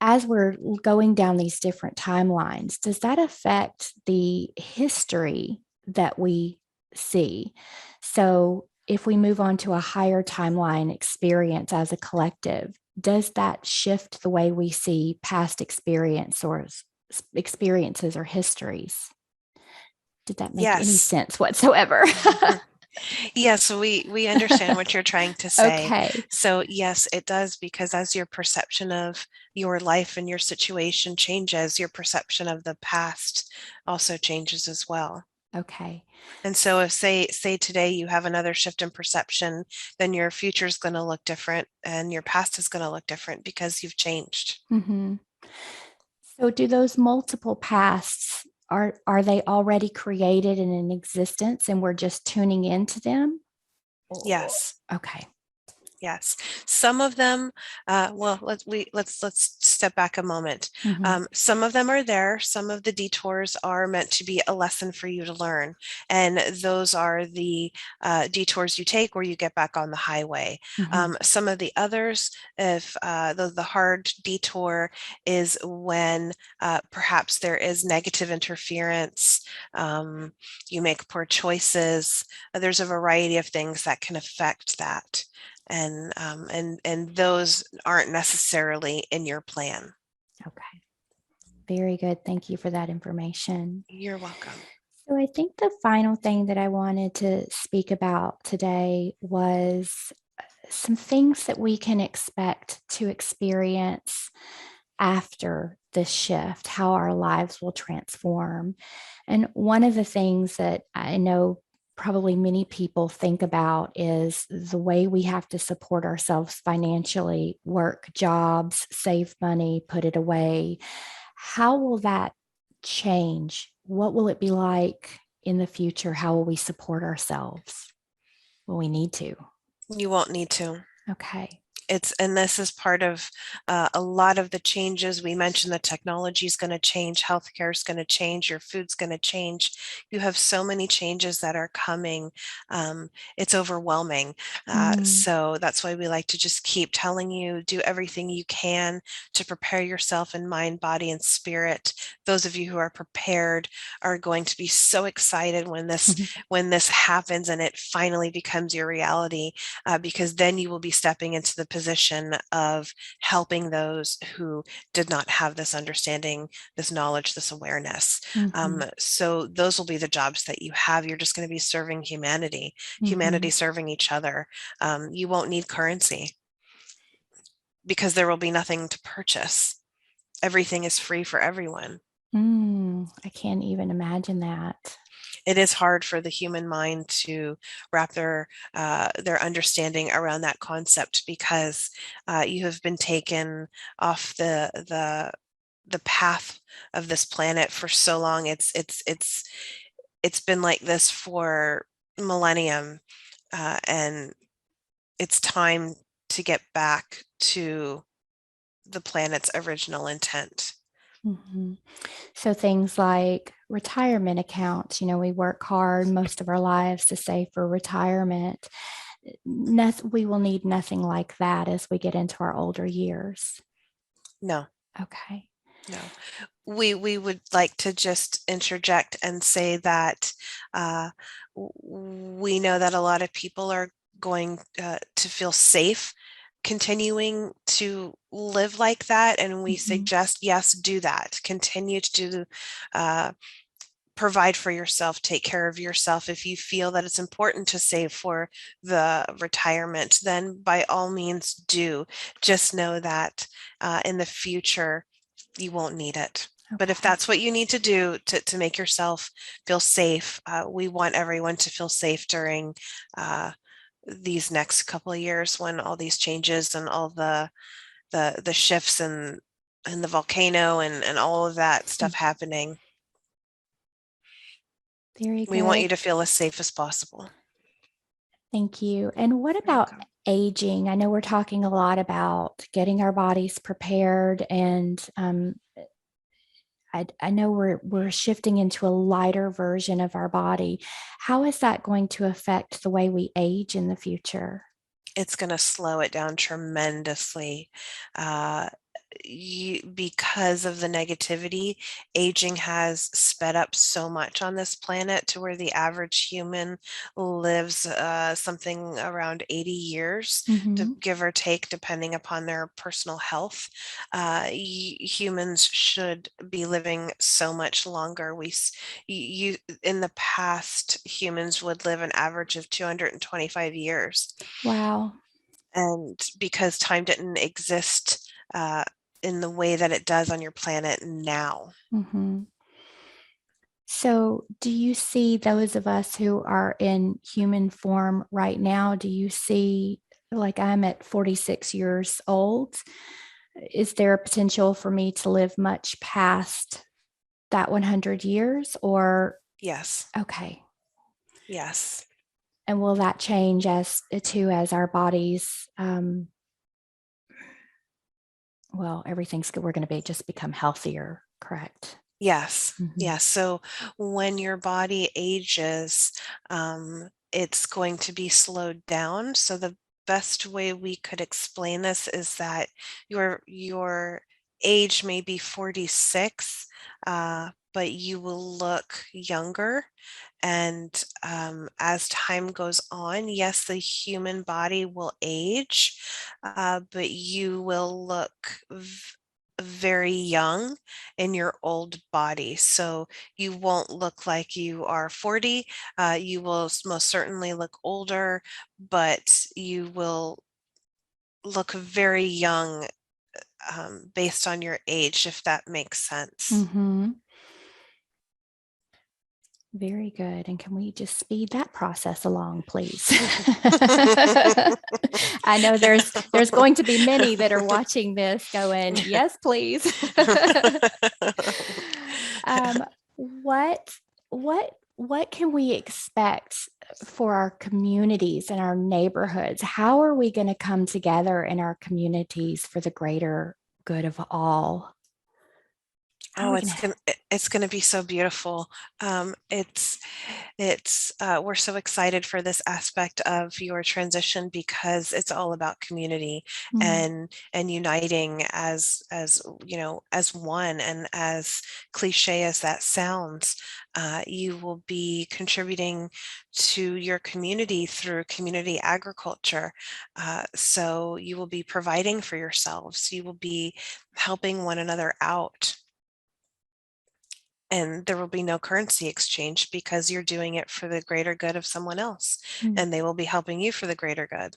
[SPEAKER 1] As we're going down these different timelines, does that affect the history that we see? So if we move on to a higher timeline experience as a collective, does that shift the way we see past experiences or histories? Did that make any
[SPEAKER 2] Yes.
[SPEAKER 1] sense whatsoever?
[SPEAKER 2] Yes, we understand what you're trying to say.
[SPEAKER 1] Okay.
[SPEAKER 2] So yes, it does, because as your perception of your life and your situation changes, your perception of the past also changes as well.
[SPEAKER 1] Okay.
[SPEAKER 2] And so if say today you have another shift in perception, then your future is going to look different and your past is going to look different because you've changed.
[SPEAKER 1] Mm-hmm. So do those multiple pasts, are they already created and in existence and we're just tuning into them?
[SPEAKER 2] Yes.
[SPEAKER 1] Okay.
[SPEAKER 2] Yes, some of them. Well, let's step back a moment.
[SPEAKER 1] Mm-hmm.
[SPEAKER 2] Some of them are there. Some of the detours are meant to be a lesson for you to learn, and those are the detours you take where you get back on the highway.
[SPEAKER 1] Mm-hmm.
[SPEAKER 2] Some of the others, if the hard detour is when perhaps there is negative interference, you make poor choices. There's a variety of things that can affect that, and those aren't necessarily in your plan.
[SPEAKER 1] Okay. Very good. Thank you for that information.
[SPEAKER 2] You're welcome.
[SPEAKER 1] So I think the final thing that I wanted to speak about today was some things that we can expect to experience after this shift, how our lives will transform. And one of the things that I know probably many people think about is the way we have to support ourselves financially, work jobs, save money, put it away. How will that change? What will it be like in the future? How will we support ourselves? Will we need to?
[SPEAKER 2] You won't need to.
[SPEAKER 1] Okay.
[SPEAKER 2] And this is part of a lot of the changes. We mentioned the technology is going to change, healthcare is going to change, your food's going to change. You have so many changes that are coming. It's overwhelming.
[SPEAKER 1] Mm.
[SPEAKER 2] So that's why we like to just keep telling you, do everything you can to prepare yourself in mind, body, and spirit. Those of you who are prepared are going to be so excited when this happens and it finally becomes your reality, because then you will be stepping into the position of helping those who did not have this understanding, this knowledge, this awareness.
[SPEAKER 1] Mm-hmm.
[SPEAKER 2] So those will be the jobs that you have. You're just going to be serving humanity,
[SPEAKER 1] Mm-hmm.
[SPEAKER 2] humanity serving each other. You won't need currency because there will be nothing to purchase. Everything is free for everyone.
[SPEAKER 1] I can't even imagine that.
[SPEAKER 2] It is hard for the human mind to wrap their understanding around that concept, because you have been taken off the path of this planet for so long. It's been like this for millennium, and it's time to get back to the planet's original intent.
[SPEAKER 1] Mm-hmm. So things like retirement accounts, we work hard most of our lives to save for retirement. We will need nothing like that as we get into our older years.
[SPEAKER 2] No,
[SPEAKER 1] Okay.
[SPEAKER 2] no. We would like to just interject and say that uh, we know that a lot of people are going to feel safe continuing to live like that, and we
[SPEAKER 1] Mm-hmm.
[SPEAKER 2] suggest, yes, do that. Continue to uh, provide for yourself, take care of yourself. If you feel that it's important to save for the retirement, then by all means do. Just know that in the future, you won't need it. But if
[SPEAKER 1] Okay.
[SPEAKER 2] that's what you need to do to make yourself feel safe, we want everyone to feel safe during these next couple of years, when all these changes and all the shifts and the volcano and all of that stuff happening.
[SPEAKER 1] Very
[SPEAKER 2] We want you
[SPEAKER 1] good.
[SPEAKER 2] to feel as safe as possible.
[SPEAKER 1] Thank you. And what
[SPEAKER 2] You're
[SPEAKER 1] about
[SPEAKER 2] welcome.
[SPEAKER 1] aging? I know we're talking a lot about getting our bodies prepared, and I know we're shifting into a lighter version of our body. How is that going to affect the way we age in the future?
[SPEAKER 2] It's going to slow it down tremendously. Uh, because of the negativity, aging has sped up so much on this planet to where the average human lives something around 80 years, to
[SPEAKER 1] Mm-hmm.
[SPEAKER 2] give or take, depending upon their personal health. Humans should be living so much longer. You in the past, humans would live an average of 225 years.
[SPEAKER 1] Wow.
[SPEAKER 2] And because time didn't exist in the way that it does on your planet now.
[SPEAKER 1] Mm-hmm. So, do you see those of us who are in human form right now? Do you see, like I'm at 46 years old, is there a potential for me to live much past that 100 years? Or,
[SPEAKER 2] Yes.
[SPEAKER 1] okay.
[SPEAKER 2] Yes.
[SPEAKER 1] And will that change as too as our bodies? Well, everything's good. We're going to be just become healthier, correct?
[SPEAKER 2] Yes.
[SPEAKER 1] Mm-hmm.
[SPEAKER 2] Yes. So when your body ages, it's going to be slowed down. So the best way we could explain this is that your age may be 46, but you will look younger. And as time goes on, yes, the human body will age, but you will look very young in your old body. So you won't look like you are 40. You will most certainly look older, but you will look very young based on your age, if that makes sense.
[SPEAKER 1] Mm-hmm. Very good. And can we just speed that process along, please? I know there's going to be many that are watching this going, yes, please. um, what what can we expect for our communities and our neighborhoods? How are we going to come together in our communities for the greater good of all? How are
[SPEAKER 2] Oh,
[SPEAKER 1] we going to?
[SPEAKER 2] it's gonna be so beautiful. We're so excited for this aspect of your transition because it's all about community
[SPEAKER 1] Mm,
[SPEAKER 2] and uniting as you know, as one. And as cliche as that sounds, you will be contributing to your community through community agriculture. So you will be providing for yourselves. You will be helping one another out, and there will be no currency exchange because you're doing it for the greater good of someone else,
[SPEAKER 1] mm.
[SPEAKER 2] and they will be helping you for the greater good.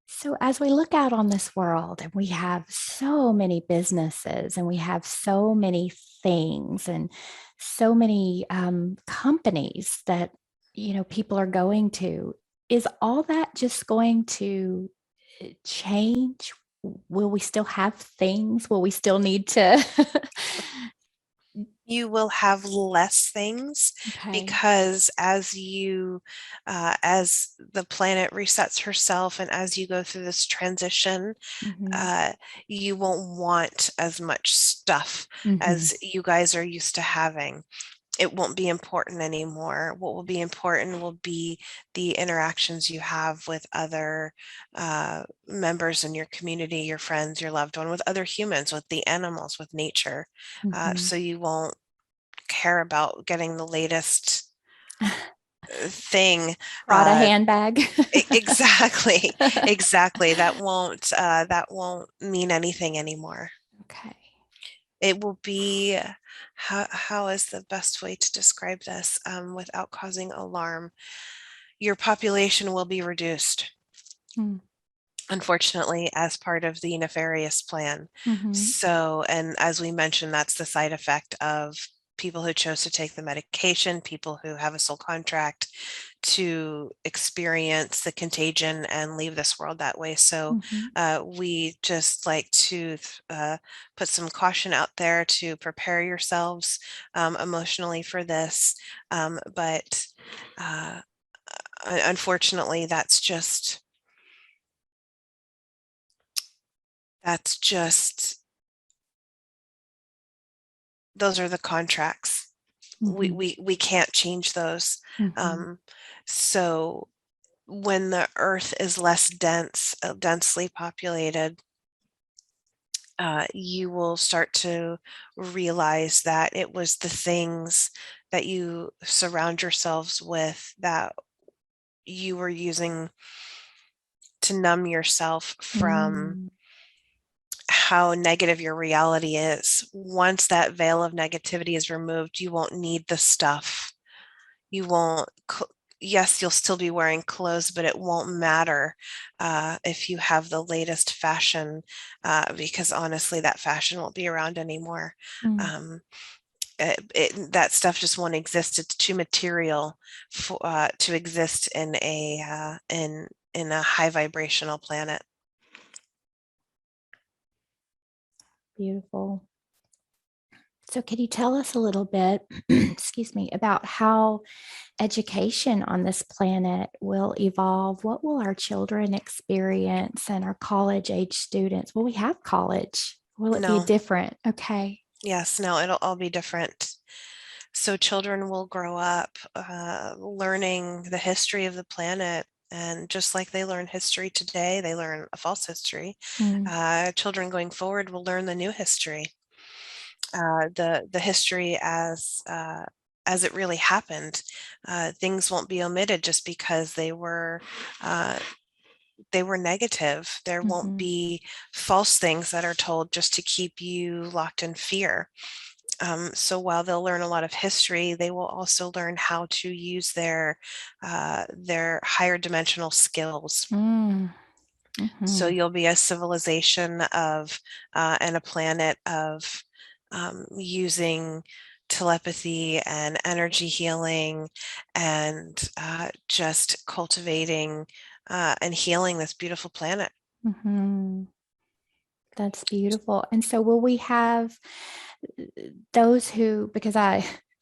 [SPEAKER 1] So, as we look out on this world and we have so many businesses and we have so many things and so many companies that, people are going to, is all that just going to change? Will we still have things? Will we still need to?
[SPEAKER 2] You will have less things
[SPEAKER 1] Okay.
[SPEAKER 2] because as the planet resets herself and as you go through this transition,
[SPEAKER 1] Mm-hmm.
[SPEAKER 2] uh, you won't want as much stuff
[SPEAKER 1] Mm-hmm.
[SPEAKER 2] as you guys are used to having. It won't be important anymore. What will be important will be the interactions you have with other members in your community, your friends, your loved one, with other humans, with the animals, with nature.
[SPEAKER 1] Mm-hmm.
[SPEAKER 2] So you won't care about getting the latest thing.
[SPEAKER 1] Prada
[SPEAKER 2] Uh,
[SPEAKER 1] handbag.
[SPEAKER 2] exactly, exactly. That won't mean anything anymore.
[SPEAKER 1] Okay.
[SPEAKER 2] It will be, how is the best way to describe this without causing alarm? Your population will be reduced,
[SPEAKER 1] Mm.
[SPEAKER 2] unfortunately, as part of the nefarious plan.
[SPEAKER 1] Mm-hmm.
[SPEAKER 2] So, and as we mentioned, that's the side effect of people who chose to take the medication, people who have a soul contract to experience the contagion and leave this world that way. So
[SPEAKER 1] Mm-hmm.
[SPEAKER 2] we just like to put some caution out there to prepare yourselves emotionally for this. But unfortunately, that's just those are the contracts. We
[SPEAKER 1] Mm-hmm.
[SPEAKER 2] we we can't change those.
[SPEAKER 1] Mm-hmm.
[SPEAKER 2] Um, so when the earth is less densely populated, you will start to realize that it was the things that you surround yourselves with that you were using to numb yourself from
[SPEAKER 1] Mm,
[SPEAKER 2] how negative your reality is. Once that veil of negativity is removed, you won't need the stuff. You won't, yes, you'll still be wearing clothes, but it won't matter if you have the latest fashion, because honestly, that fashion won't be around anymore.
[SPEAKER 1] mm.
[SPEAKER 2] Um, that stuff just won't exist. It's too material to exist in a high vibrational planet.
[SPEAKER 1] Beautiful. So, could you tell us a little bit, excuse me, about how education on this planet will evolve? What will our children experience and our college age students? Will we have college? Will it be
[SPEAKER 2] No,
[SPEAKER 1] different? Okay.
[SPEAKER 2] yes, no, it'll all be different. So children will grow up learning the history of the planet. And just like they learn history today, they learn a false history.
[SPEAKER 1] Mm,
[SPEAKER 2] Children going forward will learn the new history, the history as it really happened. Things won't be omitted just because uh, they were negative. There won't
[SPEAKER 1] mhm,
[SPEAKER 2] be false things that are told just to keep you locked in fear. So while they'll learn a lot of history, they will also learn how to use their higher dimensional skills.
[SPEAKER 1] mm,
[SPEAKER 2] So
[SPEAKER 1] mhm,
[SPEAKER 2] you'll be a civilization of and a planet of using telepathy and energy healing and just cultivating and healing this beautiful planet.
[SPEAKER 1] mhm. That's beautiful. And so, will we have those who, because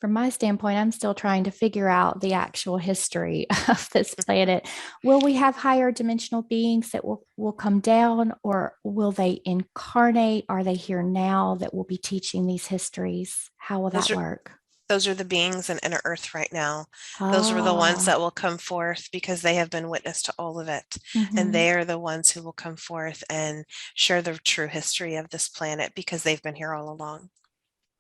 [SPEAKER 1] from my standpoint, I'm still trying to figure out the actual history of this planet. Will we have higher dimensional beings that will come down, or will they incarnate? Are they here now that will be teaching these histories? How will
[SPEAKER 2] Those
[SPEAKER 1] that
[SPEAKER 2] are
[SPEAKER 1] work?
[SPEAKER 2] those are the beings in inner earth right now. Those are the ones
[SPEAKER 1] Ah,
[SPEAKER 2] that will come forth because they have been witness to all of it. And
[SPEAKER 1] mhm.
[SPEAKER 2] they are the ones who will come forth and share the true history of this planet because they've been here all along.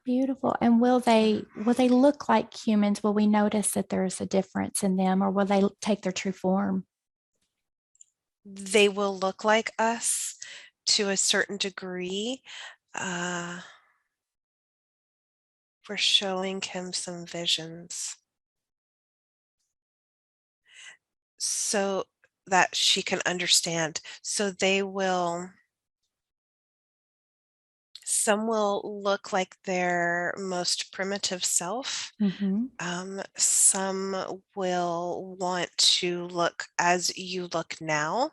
[SPEAKER 1] Beautiful. And will they look like humans? Will we notice that there's a difference in them, or will they take their true form?
[SPEAKER 2] They will look like us to a certain degree. Uh, we're showing him some visions so that she can understand. So some will look like their most primitive self.
[SPEAKER 1] Mhm.
[SPEAKER 2] Some will want to look as you look now,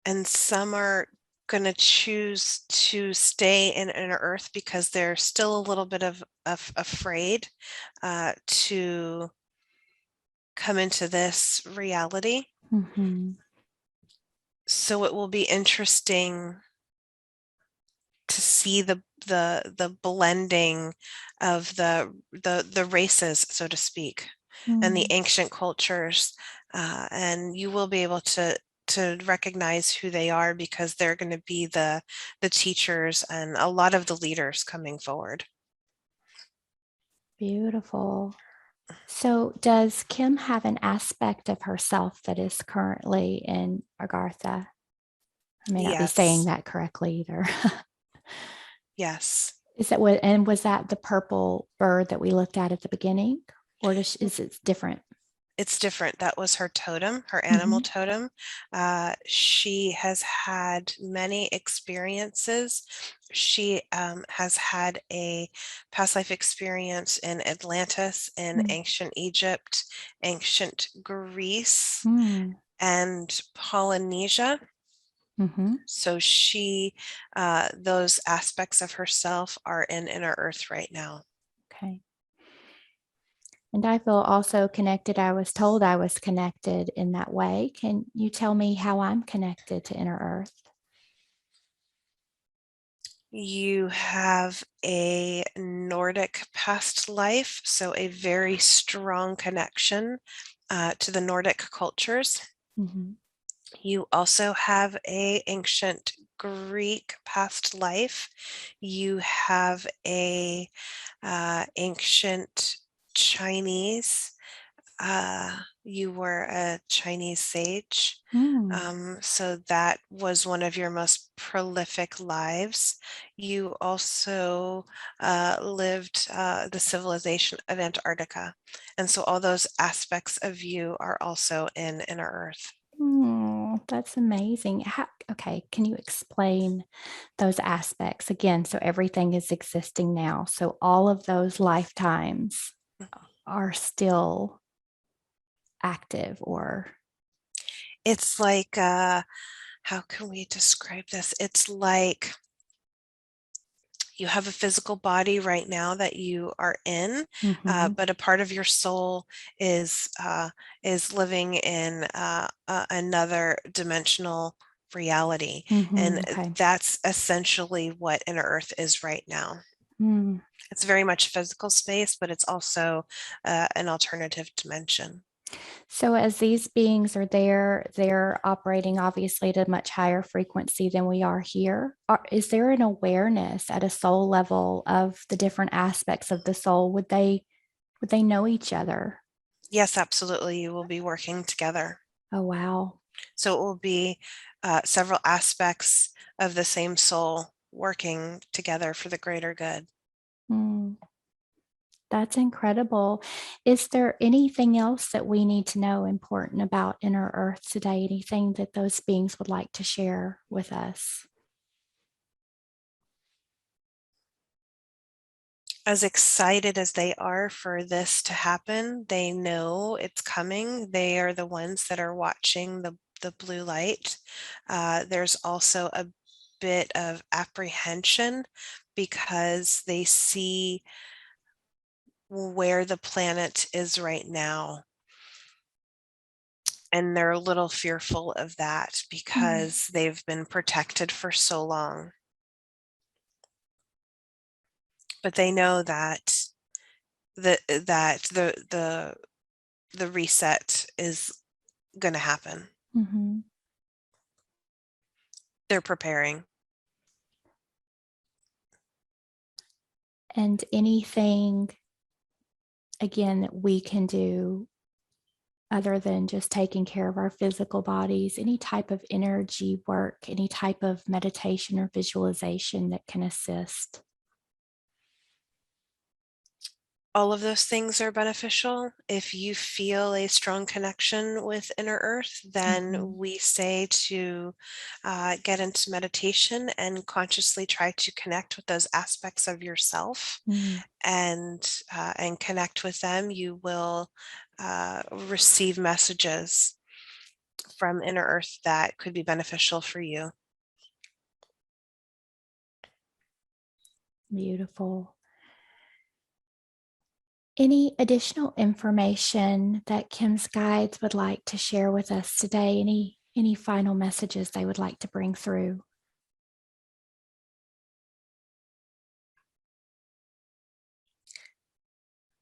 [SPEAKER 2] and some are going to choose to stay in inner earth because they're still a little bit of afraid to come into this reality.
[SPEAKER 1] Mhm.
[SPEAKER 2] So it will be interesting to see the blending of the races, so to speak, and the
[SPEAKER 1] Mm.
[SPEAKER 2] ancient cultures, and you will be able to recognize who they are because they're going to be the teachers and a lot of the leaders coming forward.
[SPEAKER 1] Beautiful. So, does Kim have an aspect of herself that is currently in Agartha? I may not be saying
[SPEAKER 2] Yes,
[SPEAKER 1] that correctly either.
[SPEAKER 2] yes.
[SPEAKER 1] Is that what? And was that the purple bird that we looked at the beginning, or is it different?
[SPEAKER 2] It's different. That was her totem, her animal
[SPEAKER 1] Hmm.
[SPEAKER 2] totem. She has had many experiences. She has had a past life experience in Atlantis, in ancient Egypt, ancient Greece,
[SPEAKER 1] Mm-hmm.
[SPEAKER 2] and Polynesia.
[SPEAKER 1] Mm-hmm.
[SPEAKER 2] So those aspects of herself are in inner earth right now.
[SPEAKER 1] Okay. And I feel also connected. I was told I was connected in that way. Can you tell me how I'm connected to inner earth?
[SPEAKER 2] You have a Nordic past life, so a very strong connection to the Nordic cultures.
[SPEAKER 1] Mhm.
[SPEAKER 2] You also have a ancient Greek past life. You have a ancient Chinese. You were a Chinese sage.
[SPEAKER 1] Mm.
[SPEAKER 2] So that was one of your most prolific lives. You also lived the civilization of Antarctica. And so all those aspects of you are also in Inner Earth.
[SPEAKER 1] That's amazing. Okay, can you explain those aspects again? So everything is existing now. So all of those lifetimes are still active or
[SPEAKER 2] It's like, how can we describe this? It's like you have a physical body right now that you are in,
[SPEAKER 1] Mhm.
[SPEAKER 2] but a part of your soul is living in another dimensional reality, and
[SPEAKER 1] Okay.
[SPEAKER 2] that's essentially what Inner Earth is right now.
[SPEAKER 1] Mm.
[SPEAKER 2] It's very much physical space, but it's also an alternative dimension.
[SPEAKER 1] So as these beings are there, they're operating obviously at a much higher frequency than we are here. Is there an awareness at a soul level of the different aspects of the soul? Would they know each other?
[SPEAKER 2] Yes, absolutely. You will be working together.
[SPEAKER 1] Oh wow.
[SPEAKER 2] So it will be several aspects of the same soul working together for the greater good.
[SPEAKER 1] Mm. That's incredible. Is there anything else that we need to know important about Inner Earth today? Anything that those beings would like to share with us?
[SPEAKER 2] As excited as they are for this to happen, they know it's coming. They are the ones that are watching the blue light. There's also a bit of apprehension because they see where the planet is right now. And they're a little fearful of that
[SPEAKER 1] Mm.
[SPEAKER 2] because they've been protected for so long. But they know that the reset is going to happen.
[SPEAKER 1] Mhm.
[SPEAKER 2] They're preparing.
[SPEAKER 1] And anything, again, that we can do other than just taking care of our physical bodies, any type of energy work, any type of meditation or visualization that can assist.
[SPEAKER 2] All of those things are beneficial. If you feel a strong connection with Inner Earth, then
[SPEAKER 1] Mhm.
[SPEAKER 2] we say to get into meditation and consciously try to connect with those aspects of yourself
[SPEAKER 1] Mm.
[SPEAKER 2] and connect with them. You will receive messages from Inner Earth that could be beneficial for you.
[SPEAKER 1] Beautiful. Any additional information that Kim's guides would like to share with us today? Any final messages they would like to bring through?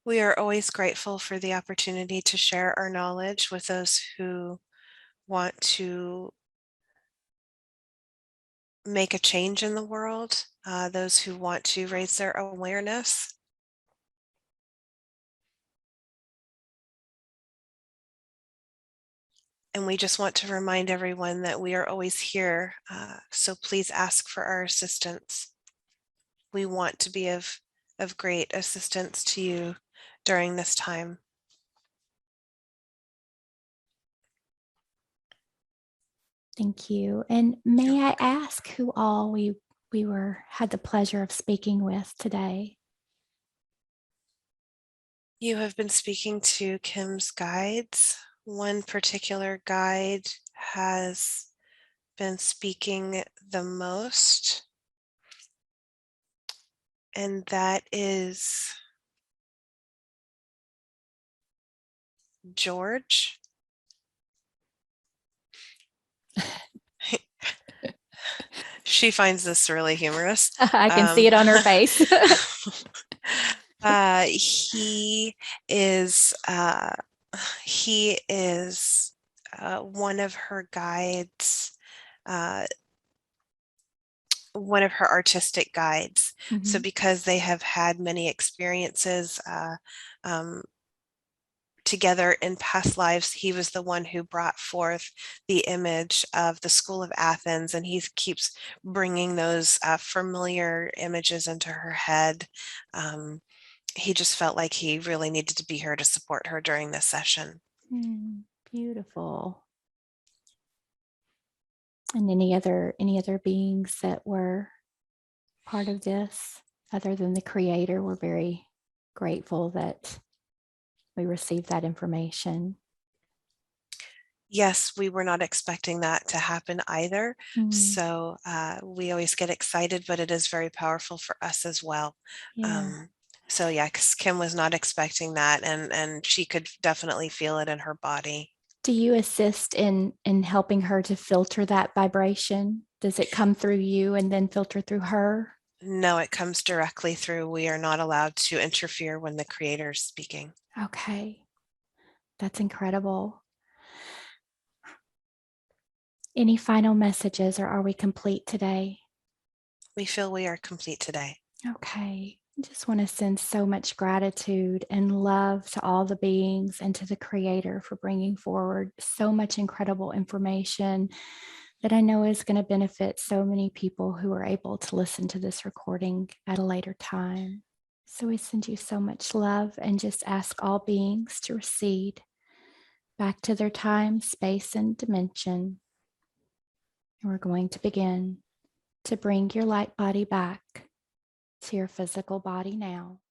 [SPEAKER 2] We are always grateful for the opportunity to share our knowledge with those who want to make a change in the world, those who want to raise their awareness. And we just want to remind everyone that we are always here. So please ask for our assistance. We want to be of great assistance to you during this time.
[SPEAKER 1] Thank you. And may
[SPEAKER 2] You're
[SPEAKER 1] I
[SPEAKER 2] welcome.
[SPEAKER 1] ask who all we were had the pleasure of speaking with today?
[SPEAKER 2] You have been speaking to Kim's guides. One particular guide has been speaking the most, and that is George. She finds this really humorous.
[SPEAKER 1] I can see it on her face.
[SPEAKER 2] He is he is one of her guides, uh, one of her artistic guides. So
[SPEAKER 1] Mhm.
[SPEAKER 2] because they have had many experiences um, together in past lives, he was the one who brought forth the image of the School of Athens, and he keeps bringing those familiar images into her head. He just felt like he really needed to be here to support her during this session.
[SPEAKER 1] Beautiful. And any other beings that were part of this other than the creator? We're very grateful that we received that information.
[SPEAKER 2] Yes, we were not expecting that to happen either.
[SPEAKER 1] Mm,
[SPEAKER 2] So we always get excited, but it is very powerful for us as well.
[SPEAKER 1] yeah.
[SPEAKER 2] Um, so yeah, 'cause Kim was not expecting that, and she could definitely feel it in her body.
[SPEAKER 1] Do you assist in helping her to filter that vibration? Does it come through you and then filter through her?
[SPEAKER 2] No, it comes directly through. We are not allowed to interfere when the creator is speaking.
[SPEAKER 1] Okay, that's incredible. Any final messages, or are we complete today?
[SPEAKER 2] We feel we are complete today.
[SPEAKER 1] Okay. I just want to send so much gratitude and love to all the beings and to the creator for bringing forward so much incredible information that I know is going to benefit so many people who are able to listen to this recording at a later time. So we send you so much love and just ask all beings to recede back to their time, space, and dimension. And we're going to begin to bring your light body back to your physical body now.